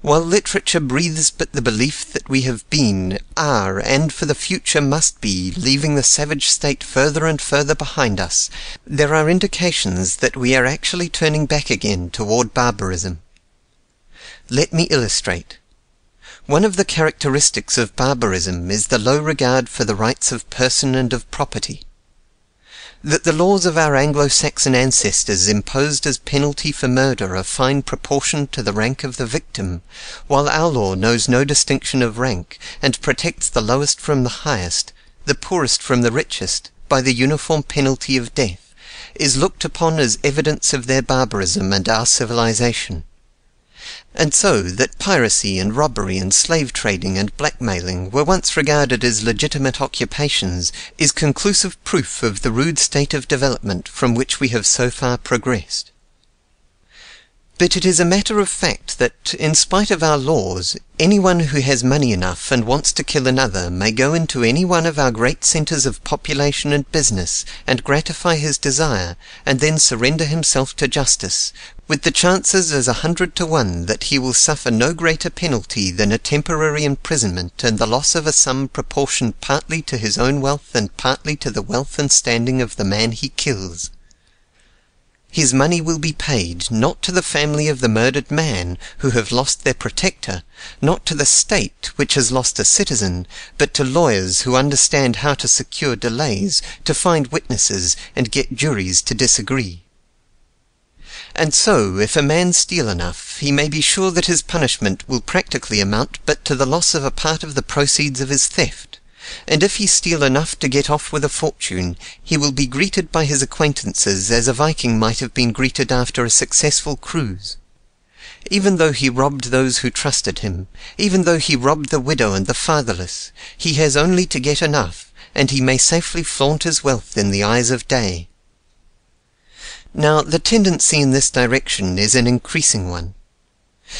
While literature breathes but the belief that we have been, are, and for the future must be, leaving the savage state further and further behind us, there are indications that we are actually turning back again toward barbarism. Let me illustrate. One of the characteristics of barbarism is the low regard for the rights of person and of property. That the laws of our Anglo-Saxon ancestors imposed as penalty for murder a fine proportioned to the rank of the victim, while our law knows no distinction of rank, and protects the lowest from the highest, the poorest from the richest, by the uniform penalty of death, is looked upon as evidence of their barbarism and our civilization. And so that piracy and robbery and slave trading and blackmailing were once regarded as legitimate occupations is conclusive proof of the rude state of development from which we have so far progressed. But it is a matter of fact that, in spite of our laws, anyone who has money enough and wants to kill another may go into any one of our great centres of population and business and gratify his desire, and then surrender himself to justice, with the chances as 100 to 1 that he will suffer no greater penalty than a temporary imprisonment and the loss of a sum proportioned partly to his own wealth and partly to the wealth and standing of the man he kills. His money will be paid, not to the family of the murdered man, who have lost their protector, not to the state, which has lost a citizen, but to lawyers who understand how to secure delays, to find witnesses, and get juries to disagree. And so, if a man steal enough, he may be sure that his punishment will practically amount but to the loss of a part of the proceeds of his theft. And if he steal enough to get off with a fortune, he will be greeted by his acquaintances as a Viking might have been greeted after a successful cruise. Even though he robbed those who trusted him, even though he robbed the widow and the fatherless, he has only to get enough, and he may safely flaunt his wealth in the eyes of day. Now, the tendency in this direction is an increasing one.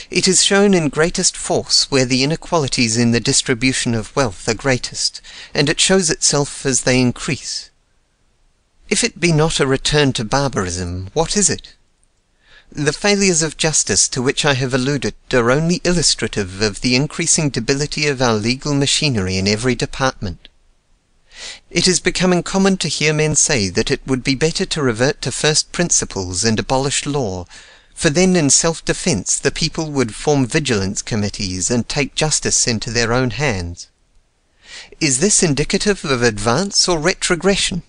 It is shown in greatest force where the inequalities in the distribution of wealth are greatest, and it shows itself as they increase. If it be not a return to barbarism, what is it? The failures of justice to which I have alluded are only illustrative of the increasing debility of our legal machinery in every department. It is becoming common to hear men say that it would be better to revert to first principles and abolish law, for then in self-defence the people would form vigilance committees and take justice into their own hands. Is this indicative of advance or retrogression?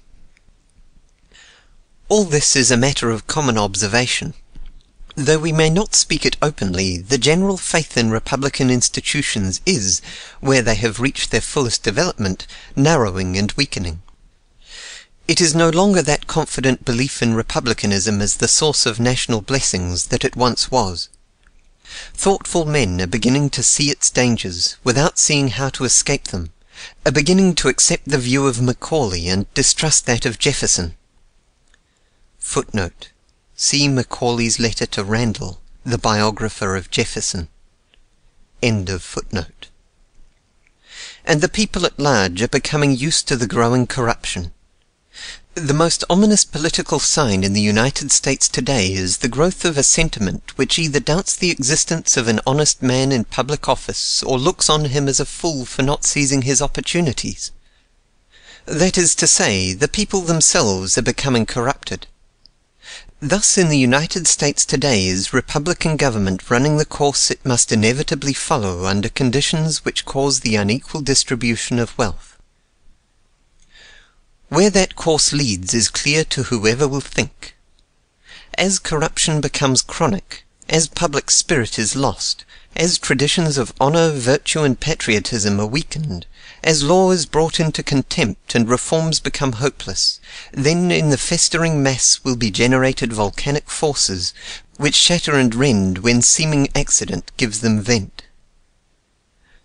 All this is a matter of common observation. Though we may not speak it openly, the general faith in republican institutions is, where they have reached their fullest development, narrowing and weakening. It is no longer that confident belief in republicanism as the source of national blessings that it once was. Thoughtful men are beginning to see its dangers, without seeing how to escape them, are beginning to accept the view of Macaulay and distrust that of Jefferson. Footnote: see Macaulay's letter to Randall, the biographer of Jefferson. End of footnote. And the people at large are becoming used to the growing corruption. The most ominous political sign in the United States today is the growth of a sentiment which either doubts the existence of an honest man in public office or looks on him as a fool for not seizing his opportunities. That is to say, the people themselves are becoming corrupted. Thus in the United States today is Republican government running the course it must inevitably follow under conditions which cause the unequal distribution of wealth. Where that course leads is clear to whoever will think. As corruption becomes chronic, as public spirit is lost, as traditions of honor, virtue and patriotism are weakened, as law is brought into contempt and reforms become hopeless, then in the festering mass will be generated volcanic forces, which shatter and rend when seeming accident gives them vent.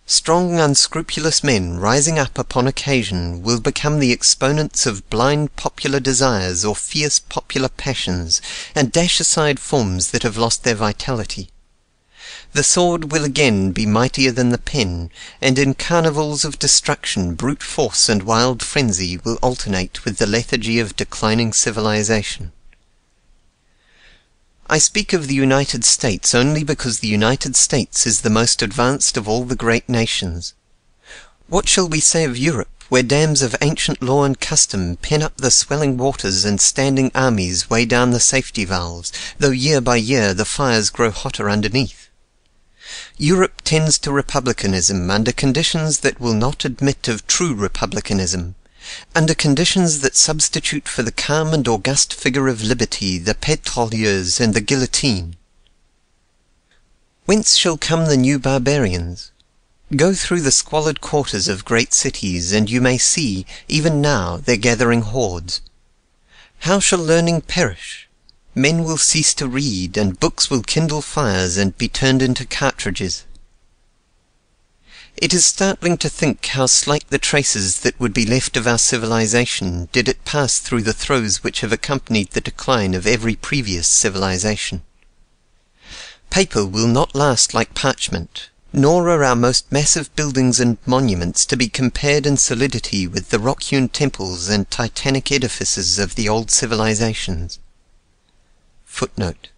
Strong, unscrupulous men rising up upon occasion will become the exponents of blind popular desires or fierce popular passions, and dash aside forms that have lost their vitality. The sword will again be mightier than the pen, and in carnivals of destruction brute force and wild frenzy will alternate with the lethargy of declining civilization. I speak of the United States only because the United States is the most advanced of all the great nations. What shall we say of Europe, where dams of ancient law and custom pen up the swelling waters and standing armies weigh down the safety valves, though year by year the fires grow hotter underneath? Europe tends to republicanism under conditions that will not admit of true republicanism, under conditions that substitute for the calm and august figure of liberty the pétroliers and the guillotine. Whence shall come the new barbarians? Go through the squalid quarters of great cities, and you may see, even now, their gathering hordes. How shall learning perish? Men will cease to read, and books will kindle fires and be turned into cartridges. It is startling to think how slight the traces that would be left of our civilization did it pass through the throes which have accompanied the decline of every previous civilization. Paper will not last like parchment, nor are our most massive buildings and monuments to be compared in solidity with the rock-hewn temples and titanic edifices of the old civilizations. Footnote: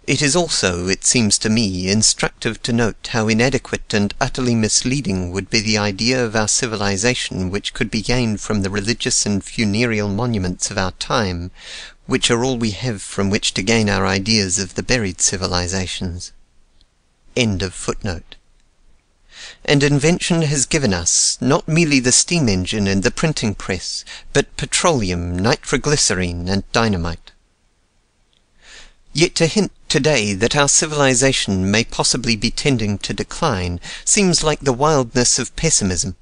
it is also, it seems to me, instructive to note how inadequate and utterly misleading would be the idea of our civilization which could be gained from the religious and funereal monuments of our time, which are all we have from which to gain our ideas of the buried civilizations. End of footnote. And invention has given us, not merely the steam engine and the printing press, but petroleum, nitroglycerine, and dynamite. Yet to hint today that our civilization may possibly be tending to decline seems like the wildness of pessimism.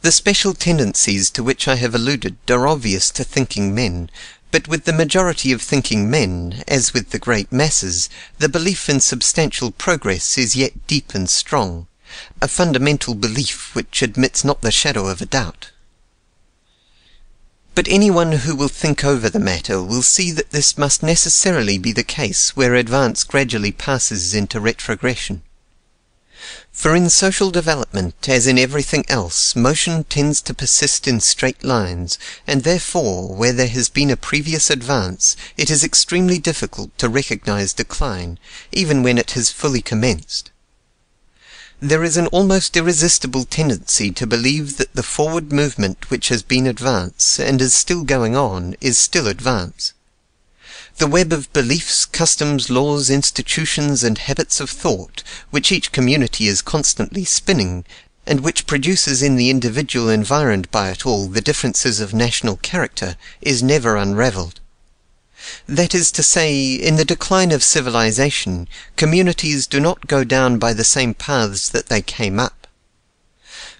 The special tendencies to which I have alluded are obvious to thinking men, but with the majority of thinking men, as with the great masses, the belief in substantial progress is yet deep and strong, a fundamental belief which admits not the shadow of a doubt. But anyone who will think over the matter will see that this must necessarily be the case where advance gradually passes into retrogression. For in social development, as in everything else, motion tends to persist in straight lines, and therefore, where there has been a previous advance, it is extremely difficult to recognize decline, even when it has fully commenced. There is an almost irresistible tendency to believe that the forward movement which has been advance, and is still going on, is still advance. The web of beliefs, customs, laws, institutions, and habits of thought, which each community is constantly spinning, and which produces in the individual environed by it all the differences of national character, is never unravelled. That is to say, in the decline of civilization, communities do not go down by the same paths that they came up.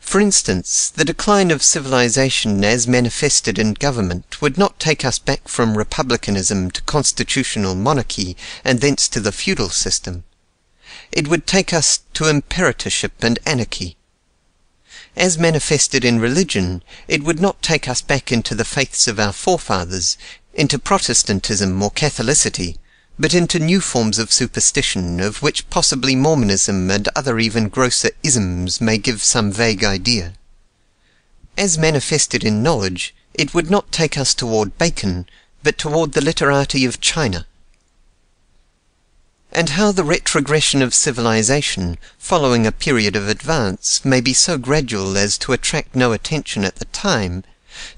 For instance, the decline of civilization as manifested in government would not take us back from republicanism to constitutional monarchy, and thence to the feudal system. It would take us to imperatorship and anarchy. As manifested in religion, it would not take us back into the faiths of our forefathers, into Protestantism or Catholicity, but into new forms of superstition, of which possibly Mormonism and other even grosser isms may give some vague idea. As manifested in knowledge, it would not take us toward Bacon, but toward the literati of China. And how the retrogression of civilization, following a period of advance, may be so gradual as to attract no attention at the time,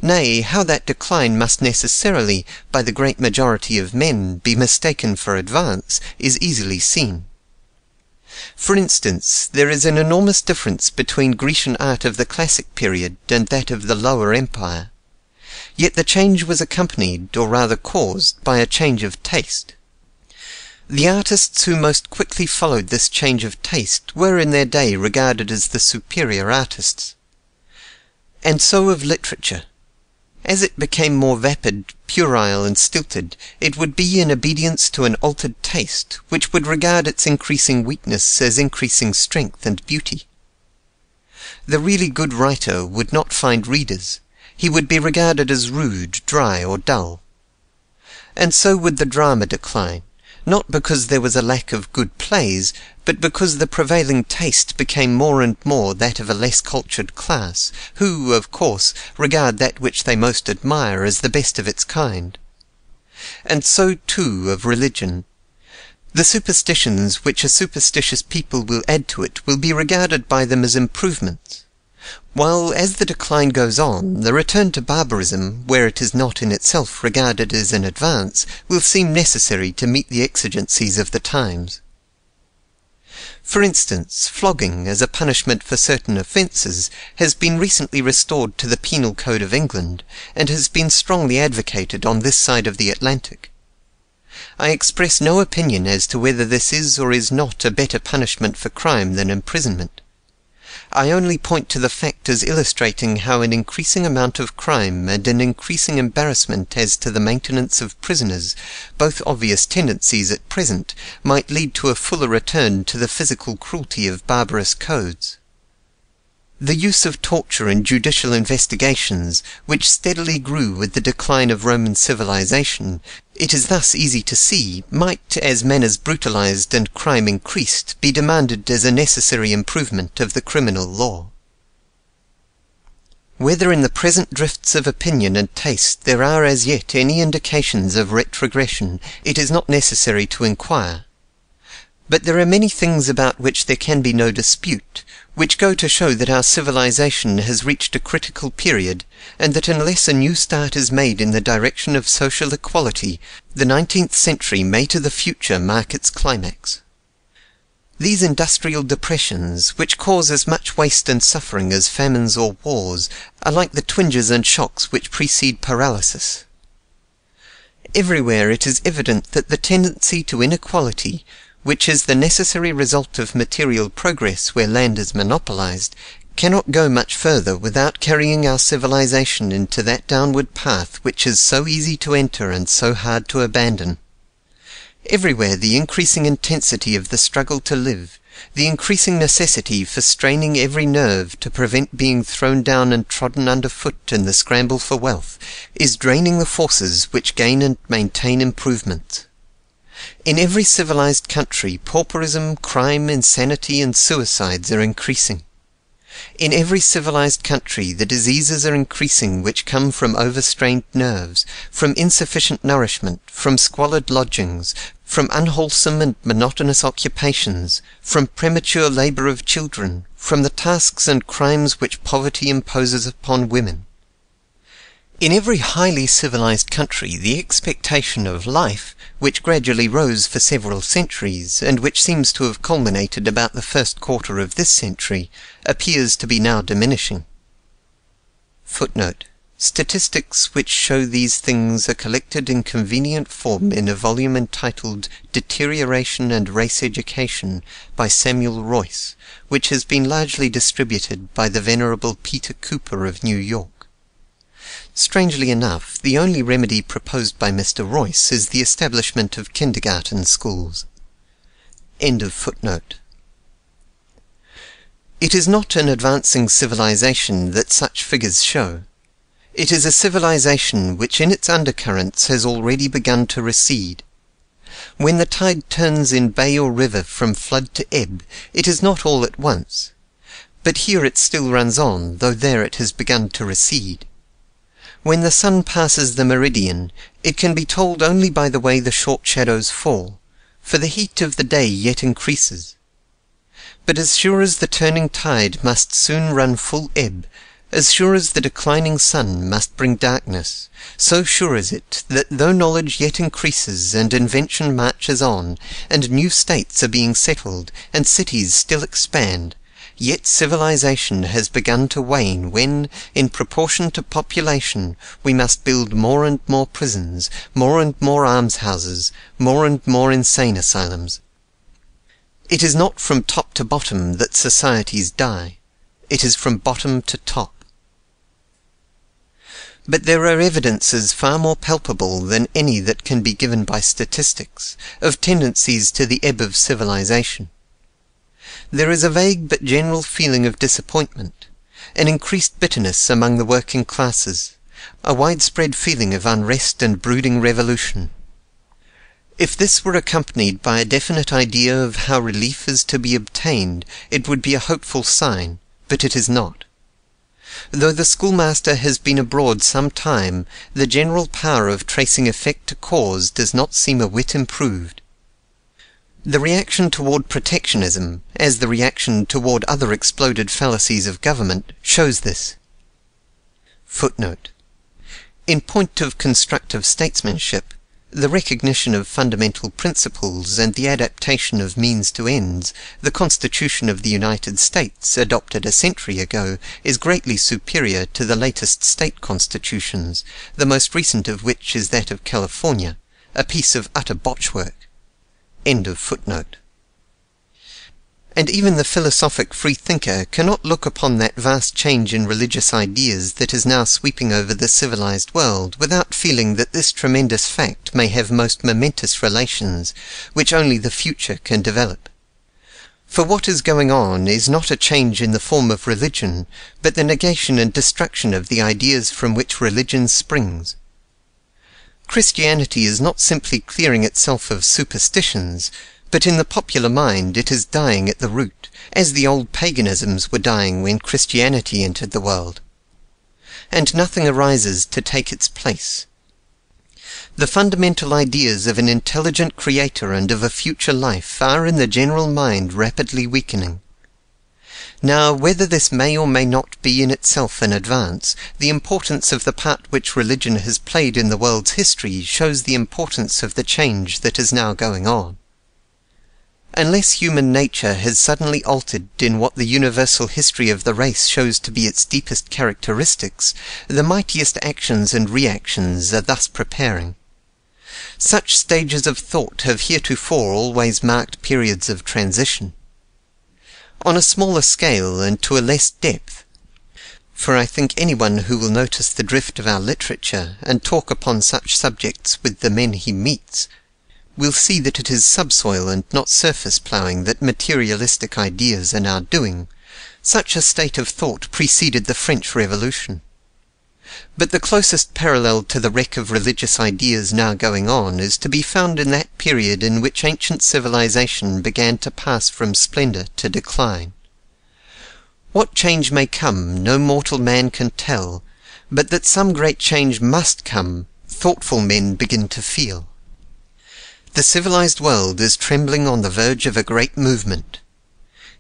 nay, how that decline must necessarily, by the great majority of men, be mistaken for advance, is easily seen. For instance, there is an enormous difference between Grecian art of the classic period and that of the Lower Empire. Yet the change was accompanied, or rather caused, by a change of taste. The artists who most quickly followed this change of taste were in their day regarded as the superior artists. And so of literature. As it became more vapid, puerile, and stilted, it would be in obedience to an altered taste, which would regard its increasing weakness as increasing strength and beauty. The really good writer would not find readers. He would be regarded as rude, dry, or dull. And so would the drama decline, not because there was a lack of good plays, but because the prevailing taste became more and more that of a less cultured class, who, of course, regard that which they most admire as the best of its kind. And so, too, of religion. The superstitions which a superstitious people will add to it will be regarded by them as improvements, while, as the decline goes on, the return to barbarism, where it is not in itself regarded as an advance, will seem necessary to meet the exigencies of the times. For instance, flogging as a punishment for certain offences has been recently restored to the Penal Code of England, and has been strongly advocated on this side of the Atlantic. I express no opinion as to whether this is or is not a better punishment for crime than imprisonment. I only point to the fact as illustrating how an increasing amount of crime and an increasing embarrassment as to the maintenance of prisoners, both obvious tendencies at present, might lead to a fuller return to the physical cruelty of barbarous codes. The use of torture in judicial investigations, which steadily grew with the decline of Roman civilization, it is thus easy to see, might, as manners brutalized and crime increased, be demanded as a necessary improvement of the criminal law. Whether in the present drifts of opinion and taste there are as yet any indications of retrogression, it is not necessary to inquire. But there are many things about which there can be no dispute, which go to show that our civilization has reached a critical period, and that unless a new start is made in the direction of social equality, the 19th century may to the future mark its climax. These industrial depressions, which cause as much waste and suffering as famines or wars, are like the twinges and shocks which precede paralysis. Everywhere it is evident that the tendency to inequality, which is the necessary result of material progress where land is monopolized, cannot go much further without carrying our civilization into that downward path which is so easy to enter and so hard to abandon. Everywhere the increasing intensity of the struggle to live, the increasing necessity for straining every nerve to prevent being thrown down and trodden underfoot in the scramble for wealth, is draining the forces which gain and maintain improvement. In every civilized country, pauperism, crime, insanity, and suicides are increasing. In every civilized country, the diseases are increasing which come from overstrained nerves, from insufficient nourishment, from squalid lodgings, from unwholesome and monotonous occupations, from premature labor of children, from the tasks and crimes which poverty imposes upon women. In every highly civilized country, the expectation of life, which gradually rose for several centuries, and which seems to have culminated about the first quarter of this century, appears to be now diminishing. Footnote: Statistics which show these things are collected in convenient form in a volume entitled Deterioration and Race Education by Samuel Royce, which has been largely distributed by the Venerable Peter Cooper of New York. Strangely enough, the only remedy proposed by Mr. Royce is the establishment of kindergarten schools. End of footnote. It is not an advancing civilization that such figures show. It is a civilization which in its undercurrents has already begun to recede. When the tide turns in bay or river from flood to ebb, it is not all at once. But here it still runs on, though there it has begun to recede. When the sun passes the meridian, it can be told only by the way the short shadows fall, for the heat of the day yet increases. But as sure as the turning tide must soon run full ebb, as sure as the declining sun must bring darkness, so sure is it that though knowledge yet increases and invention marches on, and new states are being settled, and cities still expand, yet civilization has begun to wane when, in proportion to population, we must build more and more prisons, more and more almshouses, more and more insane asylums. It is not from top to bottom that societies die. It is from bottom to top. But there are evidences far more palpable than any that can be given by statistics, of tendencies to the ebb of civilization. There is a vague but general feeling of disappointment, an increased bitterness among the working classes, a widespread feeling of unrest and brooding revolution. If this were accompanied by a definite idea of how relief is to be obtained, it would be a hopeful sign, but it is not. Though the schoolmaster has been abroad some time, the general power of tracing effect to cause does not seem a whit improved. The reaction toward protectionism, as the reaction toward other exploded fallacies of government, shows this. Footnote: In point of constructive statesmanship, the recognition of fundamental principles and the adaptation of means to ends, the Constitution of the United States, adopted a century ago, is greatly superior to the latest state constitutions, the most recent of which is that of California, a piece of utter botchwork. End of footnote. And even the philosophic freethinker cannot look upon that vast change in religious ideas that is now sweeping over the civilized world without feeling that this tremendous fact may have most momentous relations, which only the future can develop. For what is going on is not a change in the form of religion, but the negation and destruction of the ideas from which religion springs. Christianity is not simply clearing itself of superstitions, but in the popular mind it is dying at the root, as the old paganisms were dying when Christianity entered the world. And nothing arises to take its place. The fundamental ideas of an intelligent creator and of a future life are in the general mind rapidly weakening. Now, whether this may or may not be in itself an advance, the importance of the part which religion has played in the world's history shows the importance of the change that is now going on. Unless human nature has suddenly altered in what the universal history of the race shows to be its deepest characteristics, the mightiest actions and reactions are thus preparing. Such stages of thought have heretofore always marked periods of transition. On a smaller scale and to a less depth, for I think anyone who will notice the drift of our literature and talk upon such subjects with the men he meets, will see that it is subsoil and not surface ploughing that materialistic ideas are now doing. Such a state of thought preceded the French Revolution. But the closest parallel to the wreck of religious ideas now going on is to be found in that period in which ancient civilization began to pass from splendor to decline. What change may come, no mortal man can tell, but that some great change must come, thoughtful men begin to feel. The civilized world is trembling on the verge of a great movement.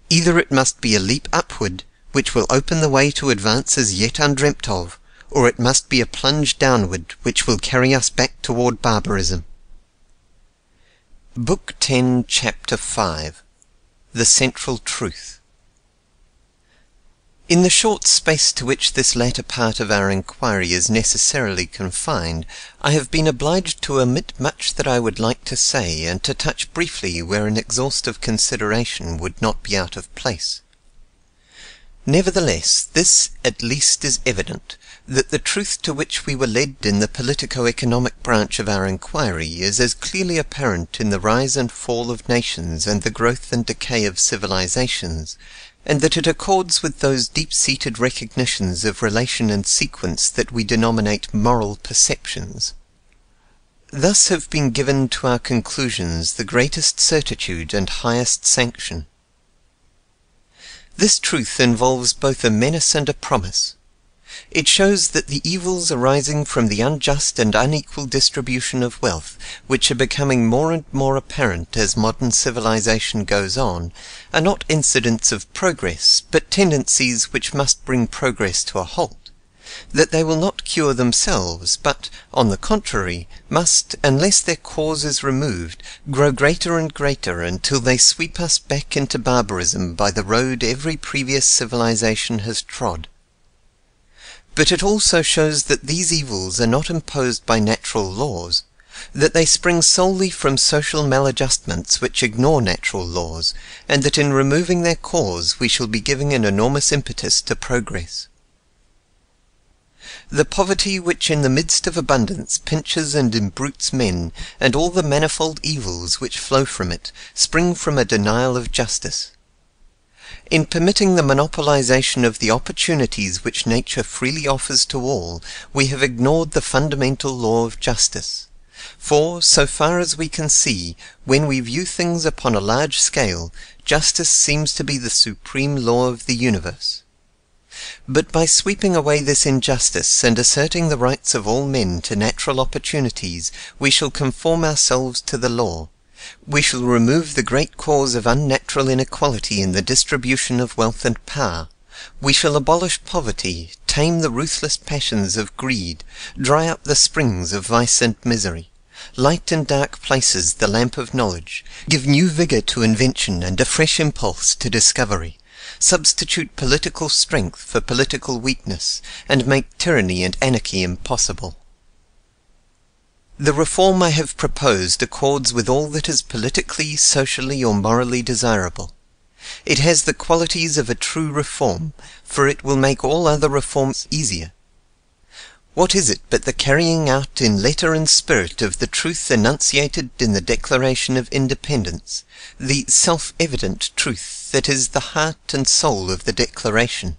Either it must be a leap upward, which will open the way to advances yet undreamt of, or it must be a plunge downward which will carry us back toward barbarism. Book 10, Chapter 5. The Central Truth. In the short space to which this latter part of our inquiry is necessarily confined, I have been obliged to omit much that I would like to say, and to touch briefly where an exhaustive consideration would not be out of place. Nevertheless, this at least is evident, that the truth to which we were led in the politico-economic branch of our inquiry is as clearly apparent in the rise and fall of nations and the growth and decay of civilizations, and that it accords with those deep-seated recognitions of relation and sequence that we denominate moral perceptions. Thus have been given to our conclusions the greatest certitude and highest sanction. This truth involves both a menace and a promise. It shows that the evils arising from the unjust and unequal distribution of wealth, which are becoming more and more apparent as modern civilization goes on, are not incidents of progress, but tendencies which must bring progress to a halt; that they will not cure themselves, but, on the contrary, must, unless their cause is removed, grow greater and greater until they sweep us back into barbarism by the road every previous civilization has trod. But it also shows that these evils are not imposed by natural laws, that they spring solely from social maladjustments which ignore natural laws, and that in removing their cause we shall be giving an enormous impetus to progress. The poverty which in the midst of abundance pinches and imbrutes men, and all the manifold evils which flow from it, spring from a denial of justice. In permitting the monopolization of the opportunities which nature freely offers to all, we have ignored the fundamental law of justice. For, so far as we can see, when we view things upon a large scale, justice seems to be the supreme law of the universe. But by sweeping away this injustice and asserting the rights of all men to natural opportunities, we shall conform ourselves to the law. We shall remove the great cause of unnatural inequality in the distribution of wealth and power. We shall abolish poverty, tame the ruthless passions of greed, dry up the springs of vice and misery, light in dark places the lamp of knowledge, give new vigor to invention and a fresh impulse to discovery, substitute political strength for political weakness, and make tyranny and anarchy impossible. The reform I have proposed accords with all that is politically, socially, or morally desirable. It has the qualities of a true reform, for it will make all other reforms easier. What is it but the carrying out in letter and spirit of the truth enunciated in the Declaration of Independence, the self-evident truth that is the heart and soul of the Declaration,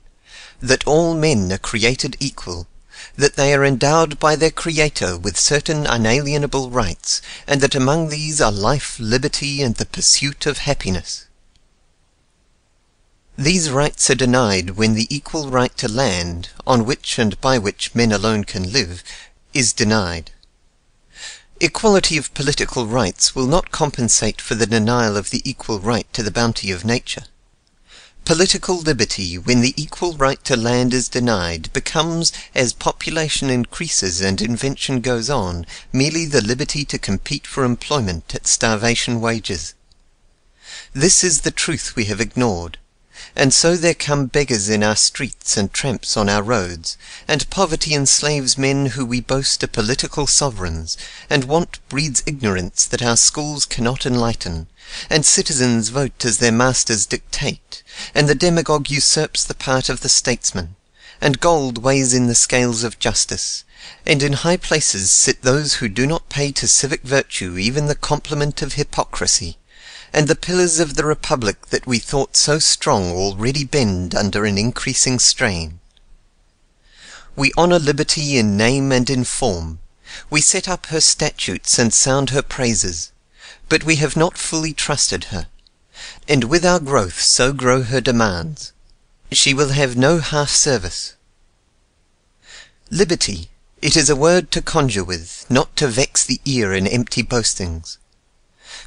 that all men are created equal, that they are endowed by their Creator with certain unalienable rights, and that among these are life, liberty, and the pursuit of happiness. These rights are denied when the equal right to land, on which and by which men alone can live, is denied. Equality of political rights will not compensate for the denial of the equal right to the bounty of nature. Political liberty, when the equal right to land is denied, becomes, as population increases and invention goes on, merely the liberty to compete for employment at starvation wages. This is the truth we have ignored, and so there come beggars in our streets and tramps on our roads, and poverty enslaves men who we boast are political sovereigns, and want breeds ignorance that our schools cannot enlighten, and citizens vote as their masters dictate, and the demagogue usurps the part of the statesman, and gold weighs in the scales of justice, and in high places sit those who do not pay to civic virtue even the compliment of hypocrisy, and the pillars of the republic that we thought so strong already bend under an increasing strain. We honour liberty in name and in form, we set up her statutes and sound her praises, but we have not fully trusted her, and with our growth so grow her demands. She will have no half service. Liberty, it is a word to conjure with, not to vex the ear in empty boastings.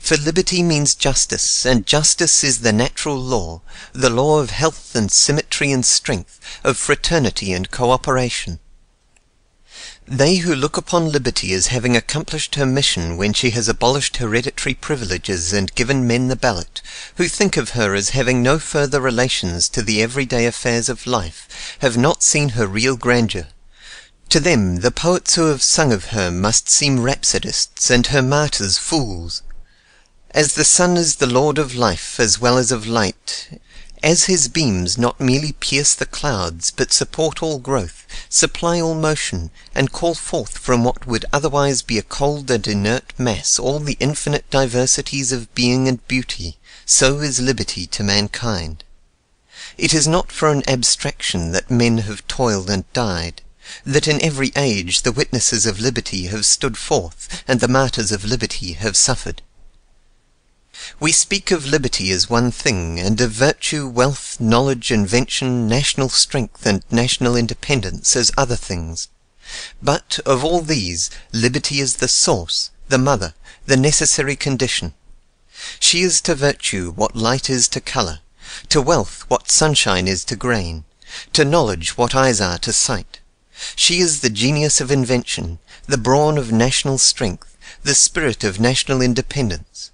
For liberty means justice, and justice is the natural law, the law of health and symmetry and strength, of fraternity and cooperation. They who look upon liberty as having accomplished her mission when she has abolished hereditary privileges and given men the ballot, who think of her as having no further relations to the everyday affairs of life, have not seen her real grandeur. To them, the poets who have sung of her must seem rhapsodists, and her martyrs fools. As the sun is the lord of life as well as of light, as his beams not merely pierce the clouds, but support all growth, supply all motion, and call forth from what would otherwise be a cold and inert mass all the infinite diversities of being and beauty, so is liberty to mankind. It is not for an abstraction that men have toiled and died, that in every age the witnesses of liberty have stood forth, and the martyrs of liberty have suffered. We speak of liberty as one thing, and of virtue, wealth, knowledge, invention, national strength, and national independence as other things. But, of all these, liberty is the source, the mother, the necessary condition. She is to virtue what light is to colour, to wealth what sunshine is to grain, to knowledge what eyes are to sight. She is the genius of invention, the brawn of national strength, the spirit of national independence.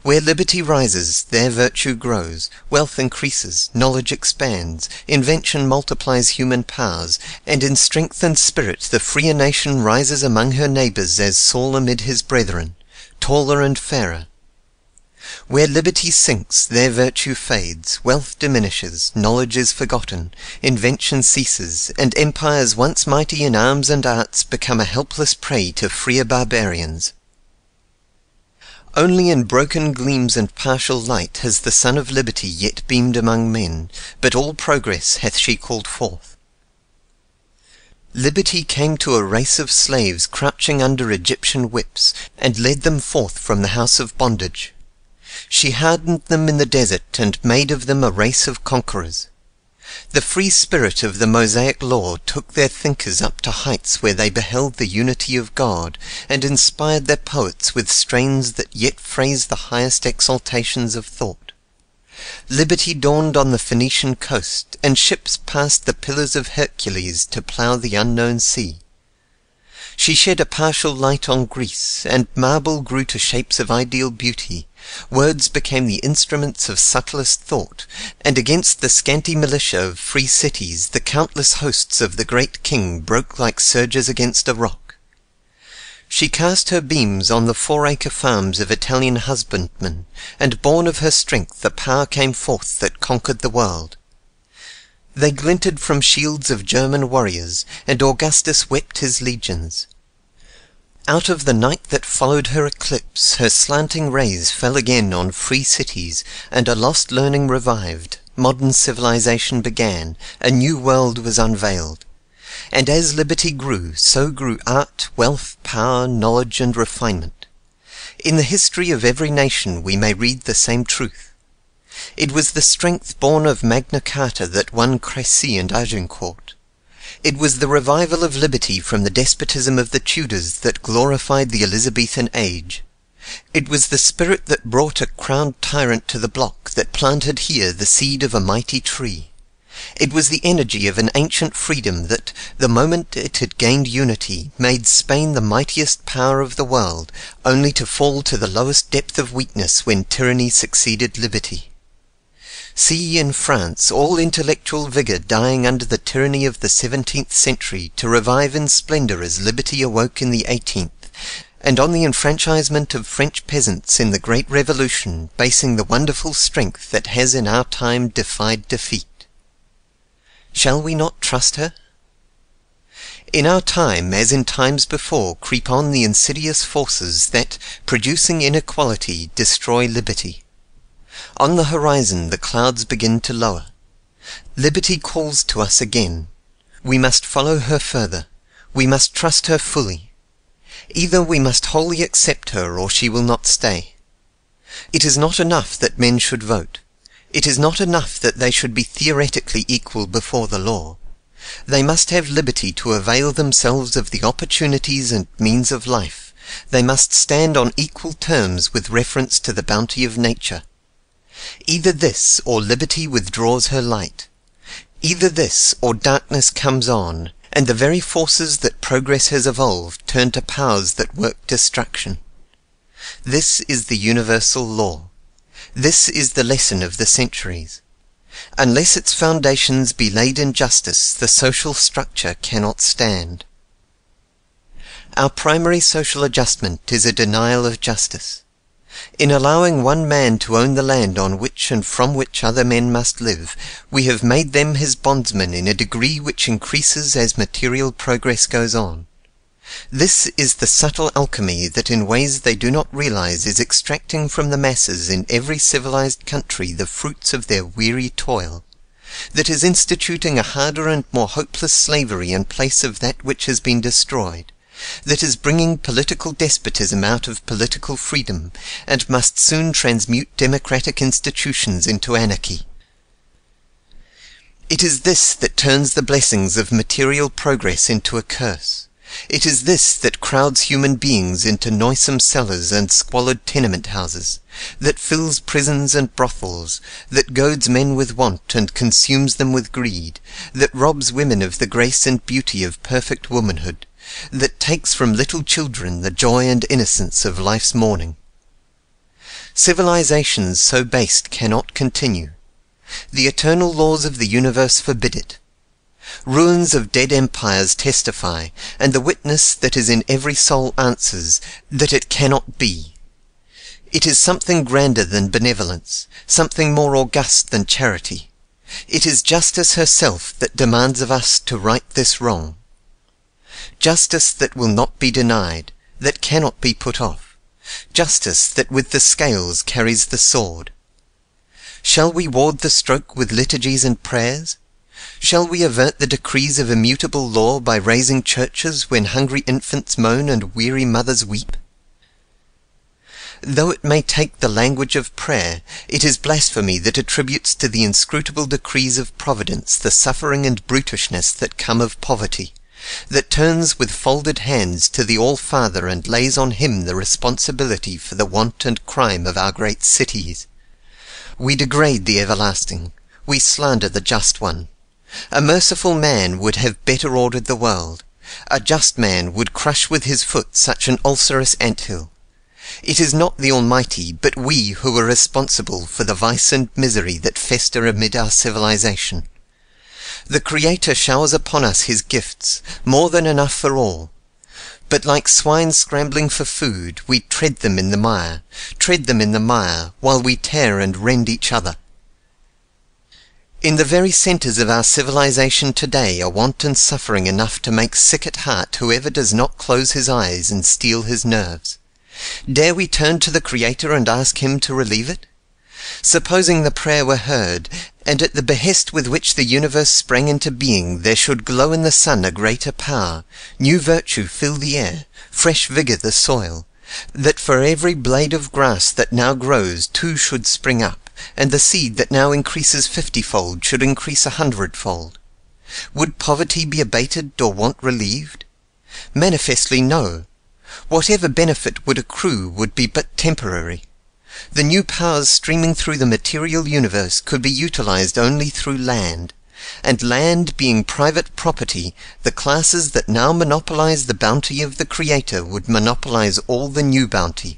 Where liberty rises, there virtue grows, wealth increases, knowledge expands, invention multiplies human powers, and in strength and spirit the freer nation rises among her neighbours as Saul amid his brethren, taller and fairer. Where liberty sinks, there virtue fades, wealth diminishes, knowledge is forgotten, invention ceases, and empires once mighty in arms and arts become a helpless prey to freer barbarians. Only in broken gleams and partial light has the sun of liberty yet beamed among men, but all progress hath she called forth. Liberty came to a race of slaves crouching under Egyptian whips, and led them forth from the house of bondage. She hardened them in the desert, and made of them a race of conquerors. The free spirit of the Mosaic law took their thinkers up to heights where they beheld the unity of God, and inspired their poets with strains that yet phrase the highest exaltations of thought. Liberty dawned on the Phoenician coast, and ships passed the Pillars of Hercules to plough the unknown sea. She shed a partial light on Greece, and marble grew to shapes of ideal beauty. Words became the instruments of subtlest thought, and against the scanty militia of free cities the countless hosts of the great king broke like surges against a rock. She cast her beams on the 4-acre farms of Italian husbandmen, and born of her strength the power came forth that conquered the world. They glinted from shields of German warriors, and Augustus wept his legions. Out of the night that followed her eclipse, her slanting rays fell again on free cities, and a lost learning revived, modern civilization began, a new world was unveiled. And as liberty grew, so grew art, wealth, power, knowledge, and refinement. In the history of every nation we may read the same truth. It was the strength born of Magna Carta that won Crécy and Agincourt. It was the revival of liberty from the despotism of the Tudors that glorified the Elizabethan age. It was the spirit that brought a crowned tyrant to the block that planted here the seed of a mighty tree. It was the energy of an ancient freedom that, the moment it had gained unity, made Spain the mightiest power of the world, only to fall to the lowest depth of weakness when tyranny succeeded liberty. See in France all intellectual vigour dying under the tyranny of the 17th century to revive in splendour as liberty awoke in the 18th, and on the enfranchisement of French peasants in the Great Revolution basing the wonderful strength that has in our time defied defeat. Shall we not trust her? In our time, as in times before, creep on the insidious forces that, producing inequality, destroy liberty. On the horizon the clouds begin to lower. Liberty calls to us again. We must follow her further. We must trust her fully. Either we must wholly accept her, or she will not stay. It is not enough that men should vote. It is not enough that they should be theoretically equal before the law. They must have liberty to avail themselves of the opportunities and means of life. They must stand on equal terms with reference to the bounty of nature. Either this, or liberty withdraws her light. Either this, or darkness comes on, and the very forces that progress has evolved turn to powers that work destruction. This is the universal law. This is the lesson of the centuries. Unless its foundations be laid in justice, the social structure cannot stand. Our primary social adjustment is a denial of justice. In allowing one man to own the land on which and from which other men must live, we have made them his bondsmen in a degree which increases as material progress goes on. This is the subtle alchemy that in ways they do not realize is extracting from the masses in every civilized country the fruits of their weary toil, that is instituting a harder and more hopeless slavery in place of that which has been destroyed, that is bringing political despotism out of political freedom, and must soon transmute democratic institutions into anarchy. It is this that turns the blessings of material progress into a curse. It is this that crowds human beings into noisome cellars and squalid tenement houses, that fills prisons and brothels, that goads men with want and consumes them with greed, that robs women of the grace and beauty of perfect womanhood, that takes from little children the joy and innocence of life's morning. Civilizations so based cannot continue. The eternal laws of the universe forbid it. Ruins of dead empires testify, and the witness that is in every soul answers, that it cannot be. It is something grander than benevolence, something more august than charity. It is justice herself that demands of us to right this wrong. Justice that will not be denied, that cannot be put off. Justice that with the scales carries the sword. Shall we ward the stroke with liturgies and prayers? Shall we avert the decrees of immutable law by raising churches when hungry infants moan and weary mothers weep? Though it may take the language of prayer, it is blasphemy that attributes to the inscrutable decrees of Providence the suffering and brutishness that come of poverty, that turns with folded hands to the All-Father and lays on him the responsibility for the want and crime of our great cities. We degrade the everlasting, we slander the just one. A merciful man would have better ordered the world. A just man would crush with his foot such an ulcerous ant-hill. It is not the Almighty, but we who are responsible for the vice and misery that fester amid our civilization. The Creator showers upon us his gifts, more than enough for all. But like swine scrambling for food, we tread them in the mire, while we tear and rend each other. In the very centres of our civilization today are want and suffering enough to make sick at heart whoever does not close his eyes and steel his nerves. Dare we turn to the Creator and ask him to relieve it? Supposing the prayer were heard, and at the behest with which the universe sprang into being there should glow in the sun a greater power, new virtue fill the air, fresh vigour the soil, that for every blade of grass that now grows two should spring up, and the seed that now increases 50-fold should increase 100-fold. Would poverty be abated or want relieved? Manifestly no. Whatever benefit would accrue would be but temporary. The new powers streaming through the material universe could be utilized only through land, and land being private property, the classes that now monopolize the bounty of the Creator would monopolize all the new bounty.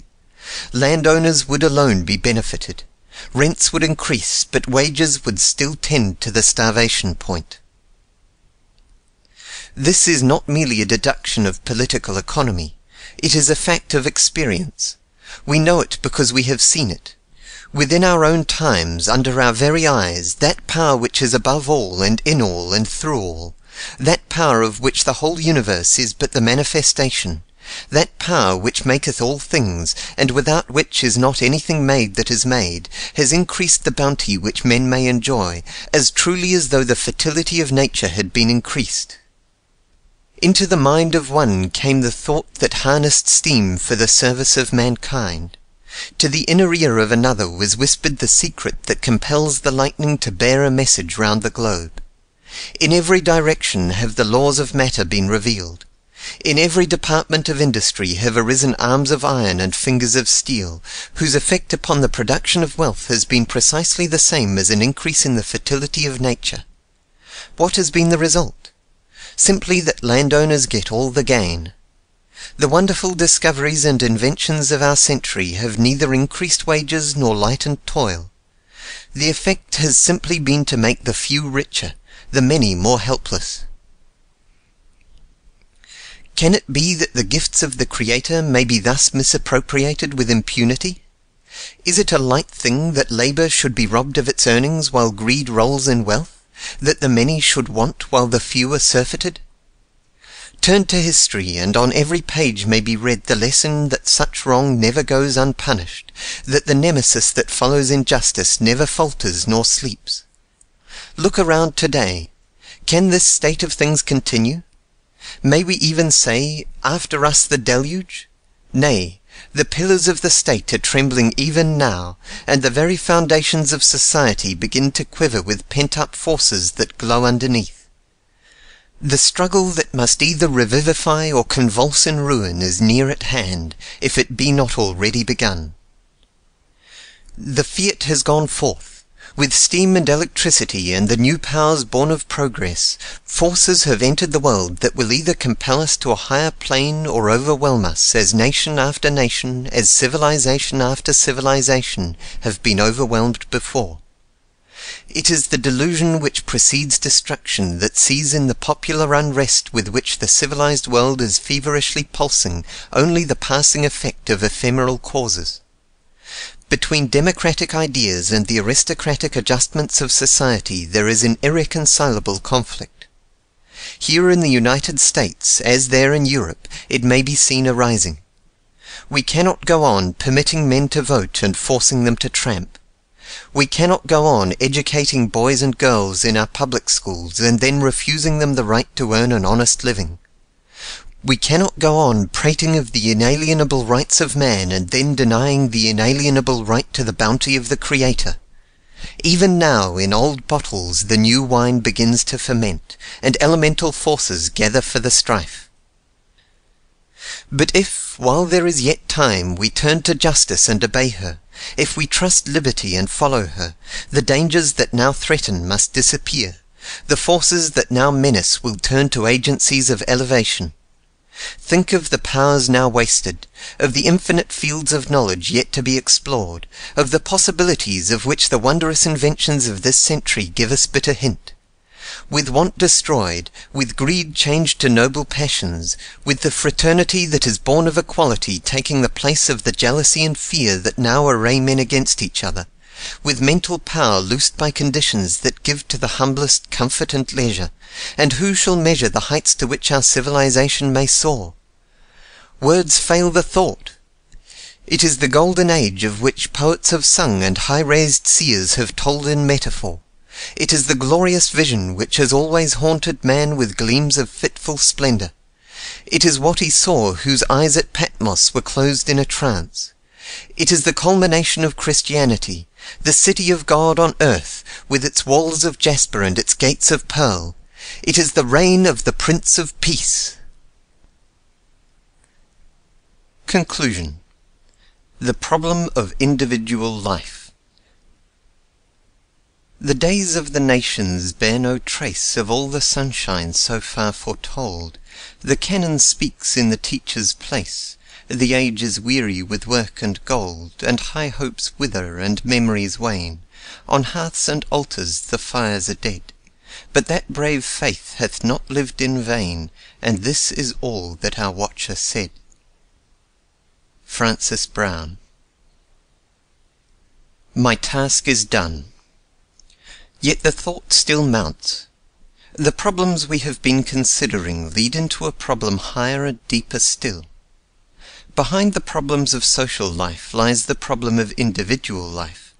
Landowners would alone be benefited. Rents would increase, but wages would still tend to the starvation point. This is not merely a deduction of political economy. It is a fact of experience. We know it because we have seen it. Within our own times, under our very eyes, that power which is above all and in all and through all, that power of which the whole universe is but the manifestation, that power which maketh all things, and without which is not anything made that is made, has increased the bounty which men may enjoy, as truly as though the fertility of nature had been increased. Into the mind of one came the thought that harnessed steam for the service of mankind. To the inner ear of another was whispered the secret that compels the lightning to bear a message round the globe. In every direction have the laws of matter been revealed. In every department of industry have arisen arms of iron and fingers of steel, whose effect upon the production of wealth has been precisely the same as an increase in the fertility of nature. What has been the result? simply that landowners get all the gain. The wonderful discoveries and inventions of our century have neither increased wages nor lightened toil. The effect has simply been to make the few richer, the many more helpless. Can it be that the gifts of the Creator may be thus misappropriated with impunity? Is it a light thing that labour should be robbed of its earnings while greed rolls in wealth, that the many should want while the few are surfeited? Turn to history, and on every page may be read the lesson that such wrong never goes unpunished, that the nemesis that follows injustice never falters nor sleeps. Look around today. Can this state of things continue? May we even say, after us the deluge? Nay, the pillars of the state are trembling even now, and the very foundations of society begin to quiver with pent-up forces that glow underneath. The struggle that must either revivify or convulse in ruin is near at hand, if it be not already begun. The fiat has gone forth. With steam and electricity and the new powers born of progress, forces have entered the world that will either compel us to a higher plane or overwhelm us, as nation after nation, as civilization after civilization, have been overwhelmed before. It is the delusion which precedes destruction that sees in the popular unrest with which the civilized world is feverishly pulsing only the passing effect of ephemeral causes. Between democratic ideas and the aristocratic adjustments of society there is an irreconcilable conflict. Here in the United States, as there in Europe, it may be seen arising. We cannot go on permitting men to vote and forcing them to tramp. We cannot go on educating boys and girls in our public schools and then refusing them the right to earn an honest living. We cannot go on prating of the inalienable rights of man and then denying the inalienable right to the bounty of the Creator. Even now in old bottles the new wine begins to ferment, and elemental forces gather for the strife. But if, while there is yet time, we turn to justice and obey her, if we trust liberty and follow her, the dangers that now threaten must disappear, the forces that now menace will turn to agencies of elevation. Think of the powers now wasted, of the infinite fields of knowledge yet to be explored, of the possibilities of which the wondrous inventions of this century give us but a hint. With want destroyed, with greed changed to noble passions, with the fraternity that is born of equality taking the place of the jealousy and fear that now array men against each other, with mental power loosed by conditions that give to the humblest comfort and leisure, and who shall measure the heights to which our civilization may soar? Words fail the thought. It is the golden age of which poets have sung and high-raised seers have told in metaphor. It is the glorious vision which has always haunted man with gleams of fitful splendor. It is what he saw whose eyes at Patmos were closed in a trance. It is the culmination of Christianity, the city of God on earth, with its walls of jasper and its gates of pearl. It is the reign of the Prince of Peace. Conclusion. The problem of individual life. The days of the nations bear no trace of all the sunshine so far foretold. The canon speaks in the teacher's place. The age is weary with work and gold, and high hopes wither and memories wane. On hearths and altars the fires are dead. But that brave faith hath not lived in vain, and this is all that our watcher said. Francis Brown. My task is done. Yet the thought still mounts. The problems we have been considering lead into a problem higher and deeper still. Behind the problems of social life lies the problem of individual life.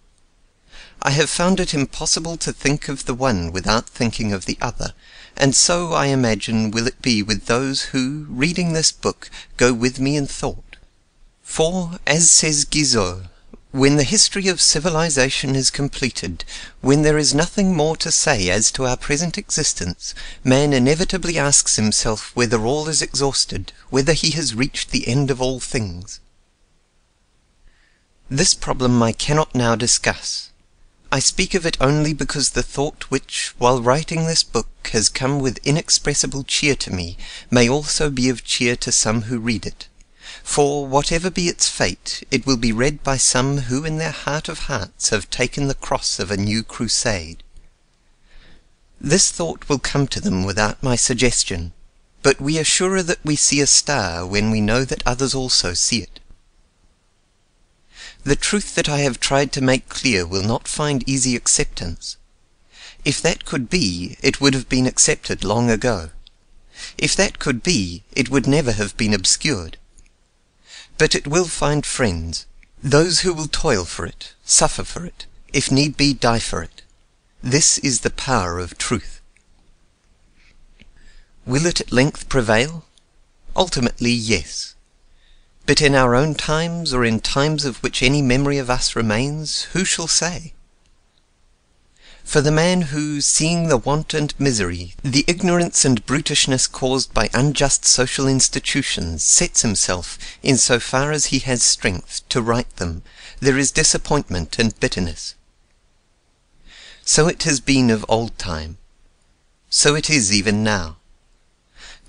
I have found it impossible to think of the one without thinking of the other, and so I imagine will it be with those who, reading this book, go with me in thought. For, as says Guizot, when the history of civilization is completed, when there is nothing more to say as to our present existence, man inevitably asks himself whether all is exhausted, whether he has reached the end of all things. This problem I cannot now discuss. I speak of it only because the thought which, while writing this book, has come with inexpressible cheer to me, may also be of cheer to some who read it. For, whatever be its fate, it will be read by some who in their heart of hearts have taken the cross of a new crusade. This thought will come to them without my suggestion, but we are surer that we see a star when we know that others also see it. The truth that I have tried to make clear will not find easy acceptance. If that could be, it would have been accepted long ago. If that could be, it would never have been obscured. But it will find friends, those who will toil for it, suffer for it, if need be die for it. This is the power of truth. Will it at length prevail? Ultimately, yes. But in our own times, or in times of which any memory of us remains, who shall say? For the man who, seeing the want and misery, the ignorance and brutishness caused by unjust social institutions, sets himself, in so far as he has strength, to right them, there is disappointment and bitterness. So it has been of old time. So it is even now.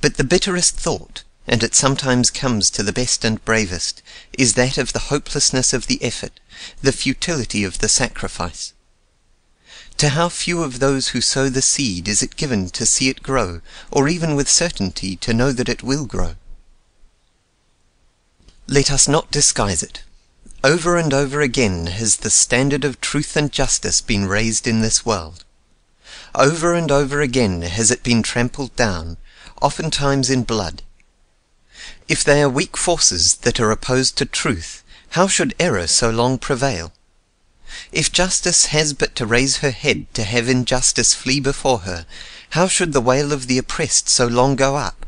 But the bitterest thought, and it sometimes comes to the best and bravest, is that of the hopelessness of the effort, the futility of the sacrifice. To how few of those who sow the seed is it given to see it grow, or even with certainty to know that it will grow? Let us not disguise it. Over and over again has the standard of truth and justice been raised in this world. Over and over again has it been trampled down, oftentimes in blood. If they are weak forces that are opposed to truth, how should error so long prevail? If justice has but to raise her head to have injustice flee before her, how should the wail of the oppressed so long go up?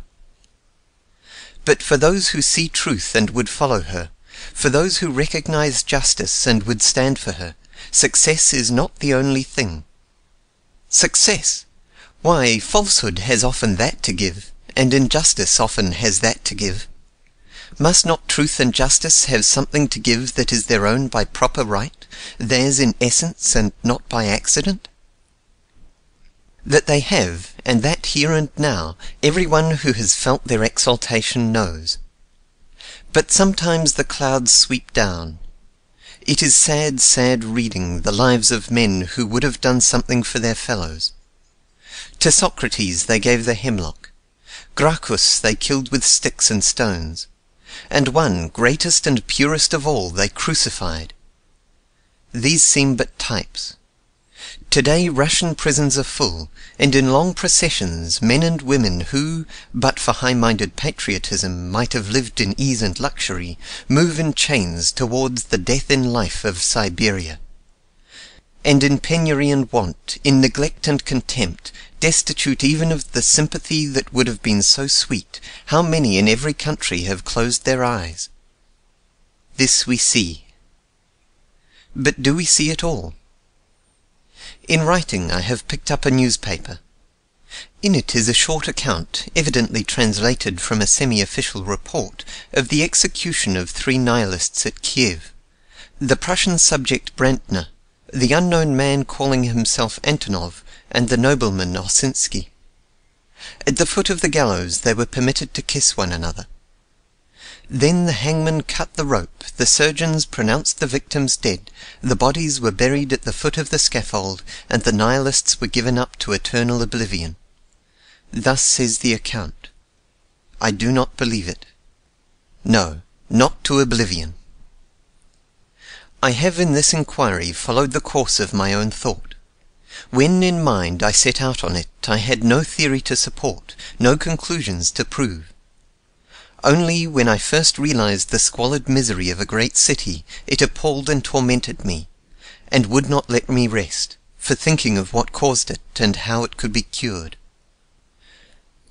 But for those who see truth and would follow her, for those who recognize justice and would stand for her, success is not the only thing. Success! Why, falsehood has often that to give, and injustice often has that to give. Must not truth and justice have something to give that is their own by proper right, theirs in essence and not by accident? That they have, and that here and now, everyone who has felt their exaltation knows. But sometimes the clouds sweep down. It is sad, sad reading the lives of men who would have done something for their fellows. To Socrates they gave the hemlock. Gracchus they killed with sticks and stones. And one, greatest and purest of all, they crucified. These seem but types. Today Russian prisons are full, and in long processions men and women who, but for high-minded patriotism, might have lived in ease and luxury, move in chains towards the death in life of Siberia. And in penury and want, in neglect and contempt, destitute even of the sympathy that would have been so sweet, how many in every country have closed their eyes? This we see. But do we see it all? In writing I have picked up a newspaper. In it is a short account, evidently translated from a semi-official report, of the execution of 3 nihilists at Kiev. The Prussian subject Brandner, the unknown man calling himself Antonov, and the nobleman Osinski. At the foot of the gallows they were permitted to kiss one another. Then the hangman cut the rope, the surgeons pronounced the victims dead, the bodies were buried at the foot of the scaffold, and the nihilists were given up to eternal oblivion. Thus says the account. I do not believe it. No, not to oblivion. I have in this inquiry followed the course of my own thought. When in mind I set out on it, I had no theory to support, no conclusions to prove. Only when I first realized the squalid misery of a great city, it appalled and tormented me, and would not let me rest, for thinking of what caused it, and how it could be cured.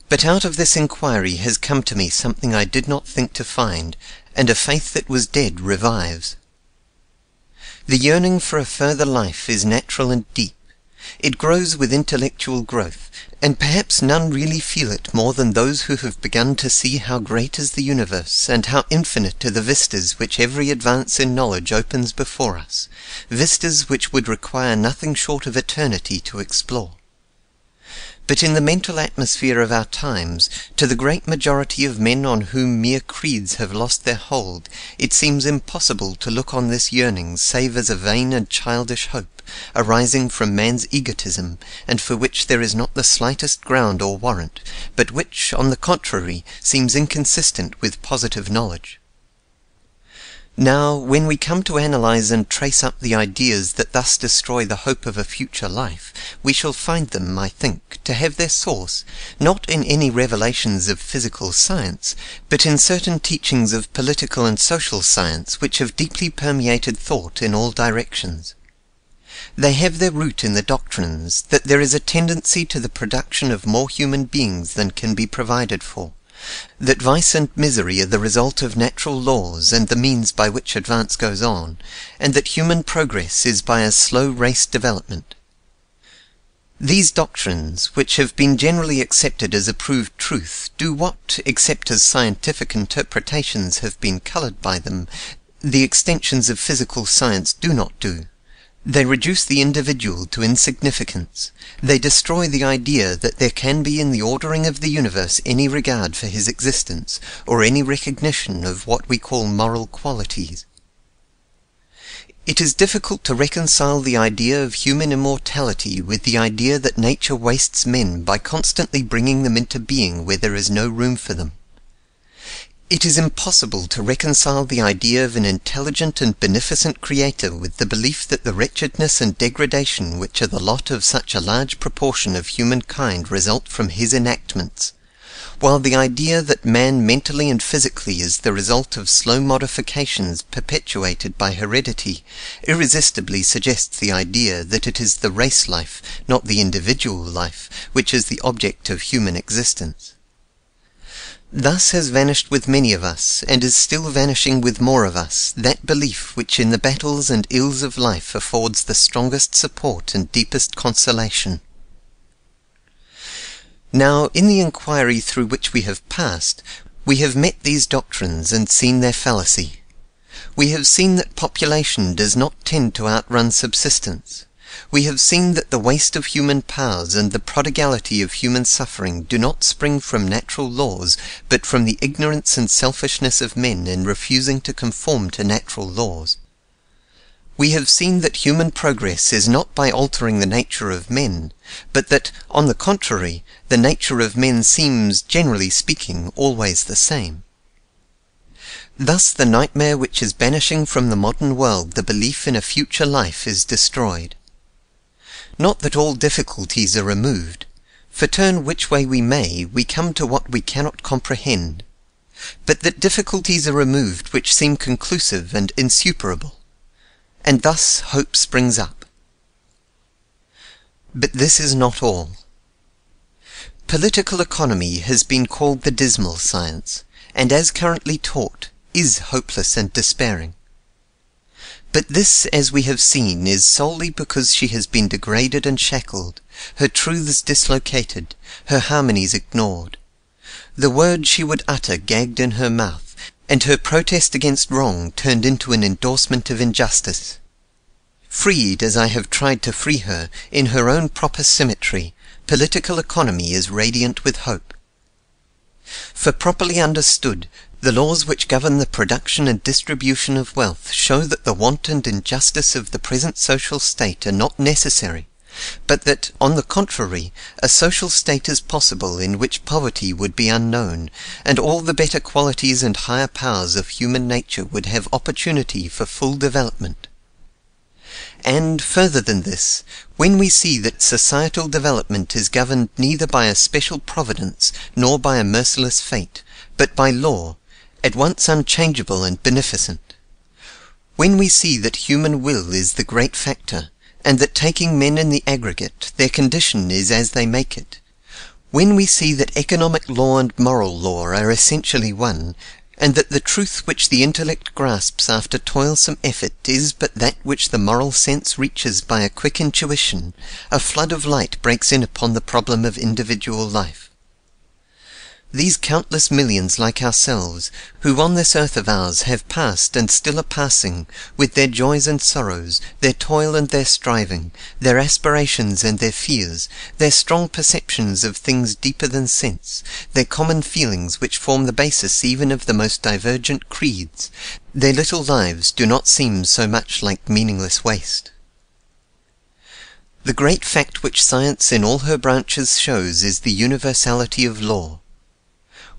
But out of this inquiry has come to me something I did not think to find, and a faith that was dead revives. The yearning for a further life is natural and deep. It grows with intellectual growth, and perhaps none really feel it more than those who have begun to see how great is the universe, and how infinite are the vistas which every advance in knowledge opens before us, vistas which would require nothing short of eternity to explore. But in the mental atmosphere of our times, to the great majority of men on whom mere creeds have lost their hold, it seems impossible to look on this yearning save as a vain and childish hope, arising from man's egotism, and for which there is not the slightest ground or warrant, but which, on the contrary, seems inconsistent with positive knowledge. Now, when we come to analyze and trace up the ideas that thus destroy the hope of a future life, we shall find them, I think, to have their source, not in any revelations of physical science, but in certain teachings of political and social science which have deeply permeated thought in all directions. They have their root in the doctrines that there is a tendency to the production of more human beings than can be provided for, that vice and misery are the result of natural laws and the means by which advance goes on, and that human progress is by a slow race development. These doctrines, which have been generally accepted as approved truth, do what, except as scientific interpretations have been coloured by them, the extensions of physical science do not do. They reduce the individual to insignificance. They destroy the idea that there can be in the ordering of the universe any regard for his existence, or any recognition of what we call moral qualities. It is difficult to reconcile the idea of human immortality with the idea that nature wastes men by constantly bringing them into being where there is no room for them. It is impossible to reconcile the idea of an intelligent and beneficent Creator with the belief that the wretchedness and degradation which are the lot of such a large proportion of humankind result from His enactments, while the idea that man mentally and physically is the result of slow modifications perpetuated by heredity irresistibly suggests the idea that it is the race life, not the individual life, which is the object of human existence. Thus has vanished with many of us, and is still vanishing with more of us, that belief which in the battles and ills of life affords the strongest support and deepest consolation. Now, in the inquiry through which we have passed, we have met these doctrines and seen their fallacy. We have seen that population does not tend to outrun subsistence. We have seen that the waste of human powers and the prodigality of human suffering do not spring from natural laws, but from the ignorance and selfishness of men in refusing to conform to natural laws. We have seen that human progress is not by altering the nature of men, but that, on the contrary, the nature of men seems, generally speaking, always the same. Thus the nightmare which is banishing from the modern world the belief in a future life is destroyed. Not that all difficulties are removed, for turn which way we may, we come to what we cannot comprehend, but that difficulties are removed which seem conclusive and insuperable, and thus hope springs up. But this is not all. Political economy has been called the dismal science, and as currently taught, is hopeless and despairing. But this, as we have seen, is solely because she has been degraded and shackled, her truths dislocated, her harmonies ignored, the words she would utter gagged in her mouth, and her protest against wrong turned into an endorsement of injustice. Freed, as I have tried to free her, in her own proper symmetry, political economy is radiant with hope. For properly understood, the laws which govern the production and distribution of wealth show that the want and injustice of the present social state are not necessary, but that, on the contrary, a social state is possible in which poverty would be unknown, and all the better qualities and higher powers of human nature would have opportunity for full development. And, further than this, when we see that societal development is governed neither by a special providence nor by a merciless fate, but by law, at once unchangeable and beneficent, when we see that human will is the great factor, and that taking men in the aggregate, their condition is as they make it, when we see that economic law and moral law are essentially one, and that the truth which the intellect grasps after toilsome effort is but that which the moral sense reaches by a quick intuition, a flood of light breaks in upon the problem of individual life. These countless millions like ourselves, who on this earth of ours have passed and still are passing, with their joys and sorrows, their toil and their striving, their aspirations and their fears, their strong perceptions of things deeper than sense, their common feelings which form the basis even of the most divergent creeds, their little lives do not seem so much like meaningless waste. The great fact which science in all her branches shows is the universality of law.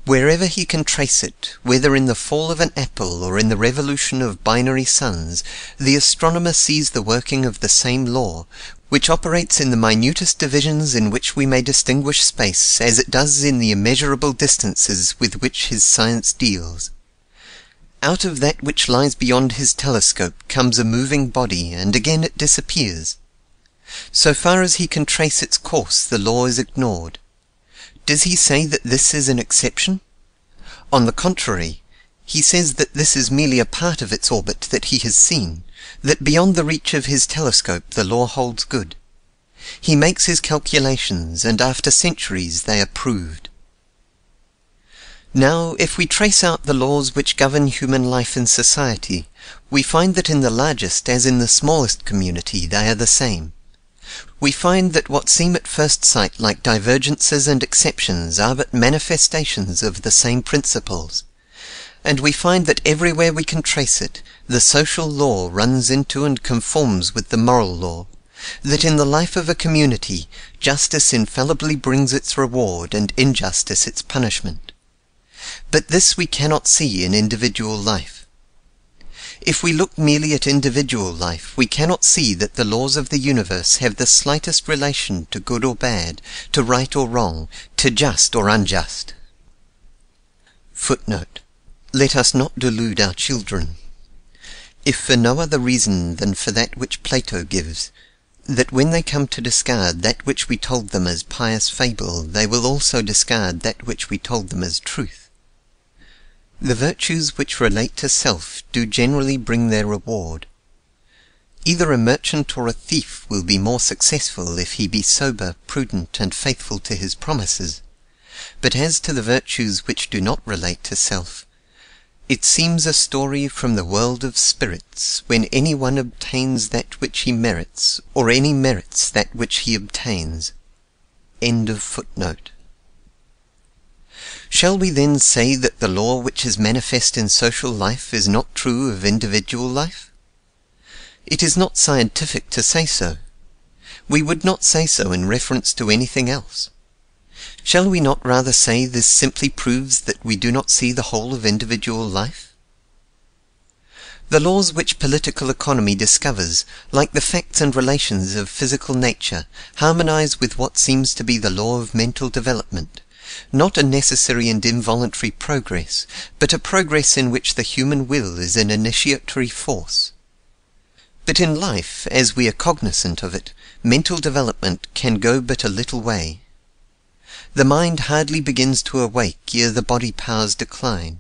Wherever he can trace it, whether in the fall of an apple or in the revolution of binary suns, the astronomer sees the working of the same law, which operates in the minutest divisions in which we may distinguish space, as it does in the immeasurable distances with which his science deals. Out of that which lies beyond his telescope comes a moving body, and again it disappears. So far as he can trace its course, the law is ignored. Does he say that this is an exception? On the contrary, he says that this is merely a part of its orbit that he has seen, that beyond the reach of his telescope the law holds good. He makes his calculations, and after centuries they are proved. Now, if we trace out the laws which govern human life in society, we find that in the largest as in the smallest community they are the same. We find that what seem at first sight like divergences and exceptions are but manifestations of the same principles. And we find that everywhere we can trace it, the social law runs into and conforms with the moral law, that in the life of a community, justice infallibly brings its reward and injustice its punishment. But this we cannot see in individual life. If we look merely at individual life, we cannot see that the laws of the universe have the slightest relation to good or bad, to right or wrong, to just or unjust. Footnote: let us not delude our children. If for no other reason than for that which Plato gives, that when they come to discard that which we told them as pious fable, they will also discard that which we told them as truth. The virtues which relate to self do generally bring their reward. Either a merchant or a thief will be more successful if he be sober, prudent, and faithful to his promises. But as to the virtues which do not relate to self, it seems a story from the world of spirits, when any one obtains that which he merits, or any merits that which he obtains. End of footnote. Shall we then say that the law which is manifest in social life is not true of individual life? It is not scientific to say so. We would not say so in reference to anything else. Shall we not rather say this simply proves that we do not see the whole of individual life? The laws which political economy discovers, like the facts and relations of physical nature, harmonize with what seems to be the law of mental development. Not a necessary and involuntary progress, but a progress in which the human will is an initiatory force. But in life, as we are cognizant of it, mental development can go but a little way. The mind hardly begins to awake ere the body powers decline.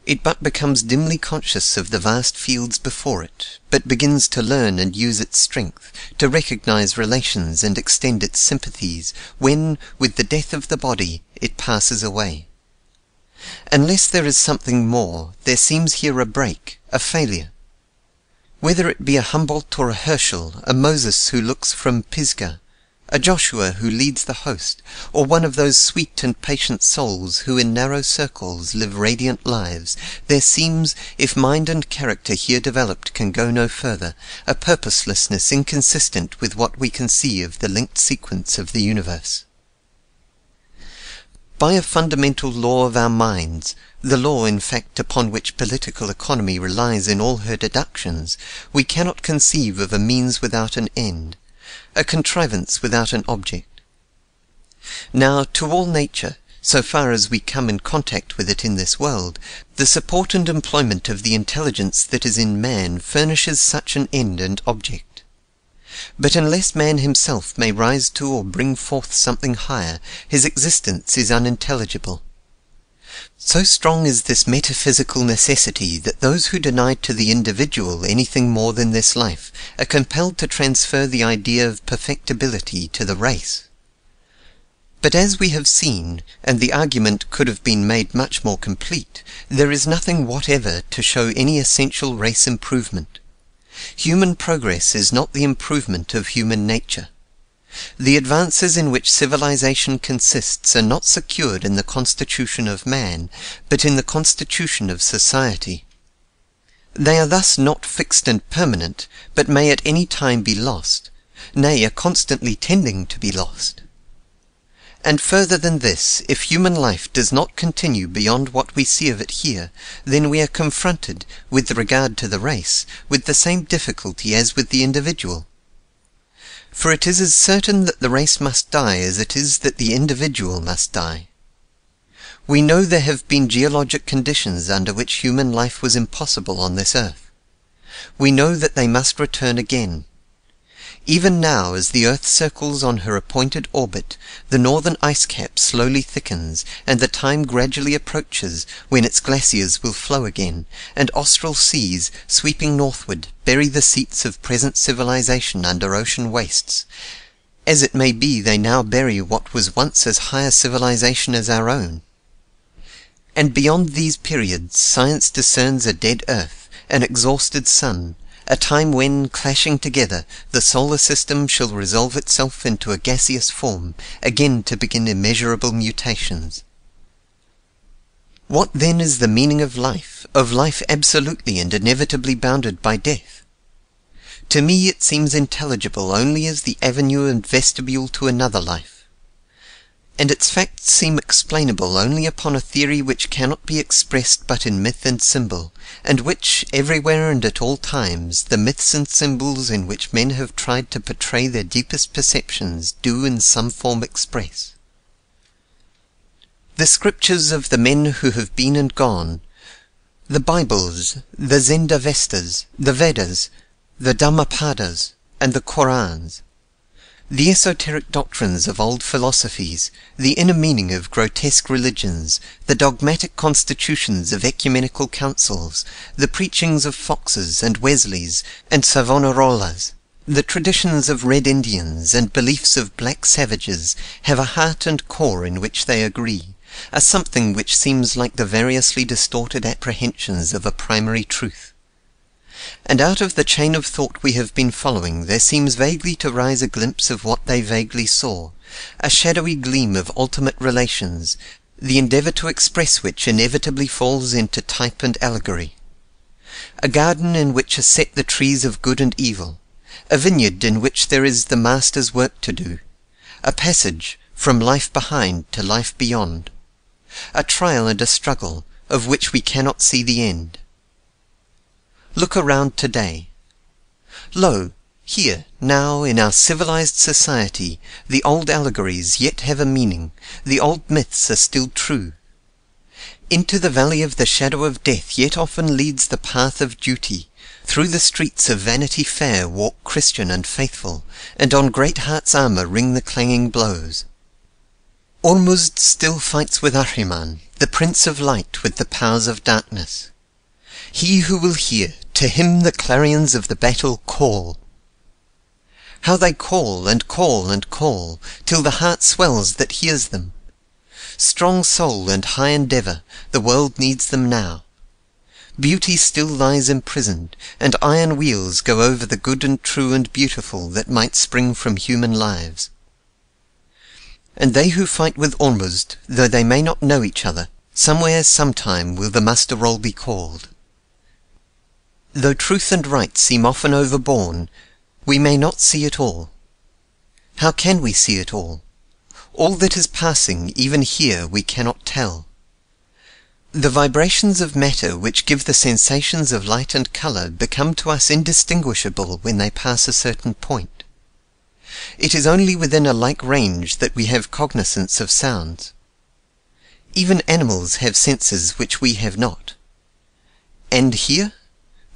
It but becomes dimly conscious of the vast fields before it, but begins to learn and use its strength, to recognize relations and extend its sympathies, when, with the death of the body, it passes away. Unless there is something more, there seems here a break, a failure. Whether it be a Humboldt or a Herschel, a Moses who looks from Pisgah, a Joshua who leads the host, or one of those sweet and patient souls who in narrow circles live radiant lives, there seems, if mind and character here developed can go no further, a purposelessness inconsistent with what we can see of the linked sequence of the universe. By a fundamental law of our minds, the law in fact upon which political economy relies in all her deductions, we cannot conceive of a means without an end, a contrivance without an object. Now, to all nature, so far as we come in contact with it in this world, the support and employment of the intelligence that is in man furnishes such an end and object. But unless man himself may rise to or bring forth something higher, his existence is unintelligible. So strong is this metaphysical necessity that those who deny to the individual anything more than this life are compelled to transfer the idea of perfectibility to the race. But as we have seen, and the argument could have been made much more complete, there is nothing whatever to show any essential race improvement. Human progress is not the improvement of human nature. The advances in which civilization consists are not secured in the constitution of man, but in the constitution of society. They are thus not fixed and permanent, but may at any time be lost, nay, are constantly tending to be lost. And further than this, if human life does not continue beyond what we see of it here, then we are confronted, with regard to the race, with the same difficulty as with the individual. For it is as certain that the race must die as it is that the individual must die. We know there have been geologic conditions under which human life was impossible on this earth. We know that they must return again. Even now, as the earth circles on her appointed orbit, the northern ice cap slowly thickens, and the time gradually approaches when its glaciers will flow again, and austral seas, sweeping northward, bury the seats of present civilization under ocean wastes. As it may be, they now bury what was once as high a civilization as our own. And beyond these periods, science discerns a dead earth, an exhausted sun, a time when, clashing together, the solar system shall resolve itself into a gaseous form, again to begin immeasurable mutations. What then is the meaning of life absolutely and inevitably bounded by death? To me it seems intelligible only as the avenue and vestibule to another life. And its facts seem explainable only upon a theory which cannot be expressed but in myth and symbol, and which, everywhere and at all times, the myths and symbols in which men have tried to portray their deepest perceptions do in some form express. The scriptures of the men who have been and gone, the Bibles, the Zendavestas, the Vedas, the Dhammapadas, and the Korans, the esoteric doctrines of old philosophies, the inner meaning of grotesque religions, the dogmatic constitutions of ecumenical councils, the preachings of Foxes and Wesleys and Savonarolas, the traditions of Red Indians and beliefs of black savages have a heart and core in which they agree, a something which seems like the variously distorted apprehensions of a primary truth. And out of the chain of thought we have been following there seems vaguely to rise a glimpse of what they vaguely saw, a shadowy gleam of ultimate relations, the endeavour to express which inevitably falls into type and allegory. A garden in which are set the trees of good and evil, a vineyard in which there is the master's work to do, a passage from life behind to life beyond, a trial and a struggle of which we cannot see the end. Look around today. Lo, here, now, in our civilized society, the old allegories yet have a meaning, the old myths are still true. Into the valley of the shadow of death yet often leads the path of duty. Through the streets of Vanity Fair walk Christian and faithful, and on Great Heart's armour ring the clanging blows. Ormuzd still fights with Ahriman, the Prince of Light with the powers of darkness. He who will hear, to him the clarions of the battle call. How they call and call and call, till the heart swells that hears them. Strong soul and high endeavour, the world needs them now. Beauty still lies imprisoned, and iron wheels go over the good and true and beautiful that might spring from human lives. And they who fight with Ormuzd, though they may not know each other, somewhere sometime will the muster roll be called. Though truth and right seem often overborne, we may not see it all. How can we see it all? All that is passing, even here, we cannot tell. The vibrations of matter which give the sensations of light and colour become to us indistinguishable when they pass a certain point. It is only within a like range that we have cognizance of sounds. Even animals have senses which we have not. And here?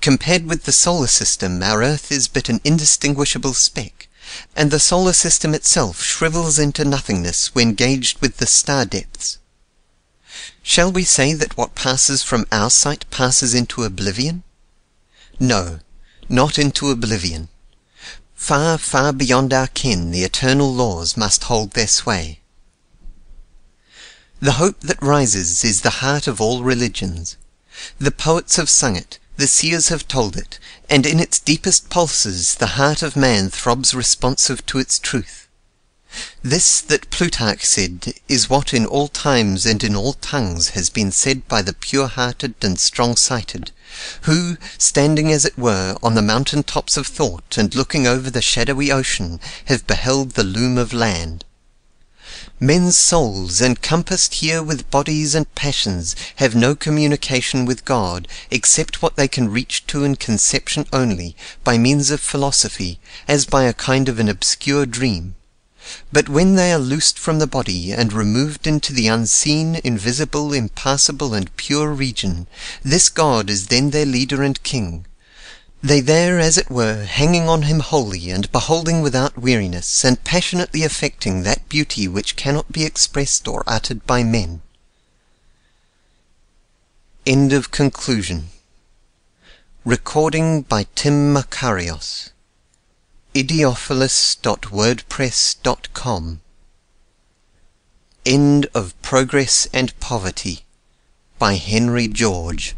Compared with the solar system, our Earth is but an indistinguishable speck, and the solar system itself shrivels into nothingness when gauged with the star depths. Shall we say that what passes from our sight passes into oblivion? No, not into oblivion. Far, far beyond our ken the eternal laws must hold their sway. The hope that rises is the heart of all religions. The poets have sung it, the seers have told it, and in its deepest pulses the heart of man throbs responsive to its truth. This that Plutarch said is what in all times and in all tongues has been said by the pure-hearted and strong-sighted, who, standing as it were on the mountain tops of thought and looking over the shadowy ocean, have beheld the loom of land. Men's souls, encompassed here with bodies and passions, have no communication with God, except what they can reach to in conception only, by means of philosophy, as by a kind of an obscure dream. But when they are loosed from the body, and removed into the unseen, invisible, impassable, and pure region, this God is then their leader and king. They there, as it were, hanging on him wholly, and beholding without weariness, and passionately affecting that beauty which cannot be expressed or uttered by men. End of conclusion. Recording by Tim Makarios. idiophilus.wordpress.com. End of Progress and Poverty by Henry George.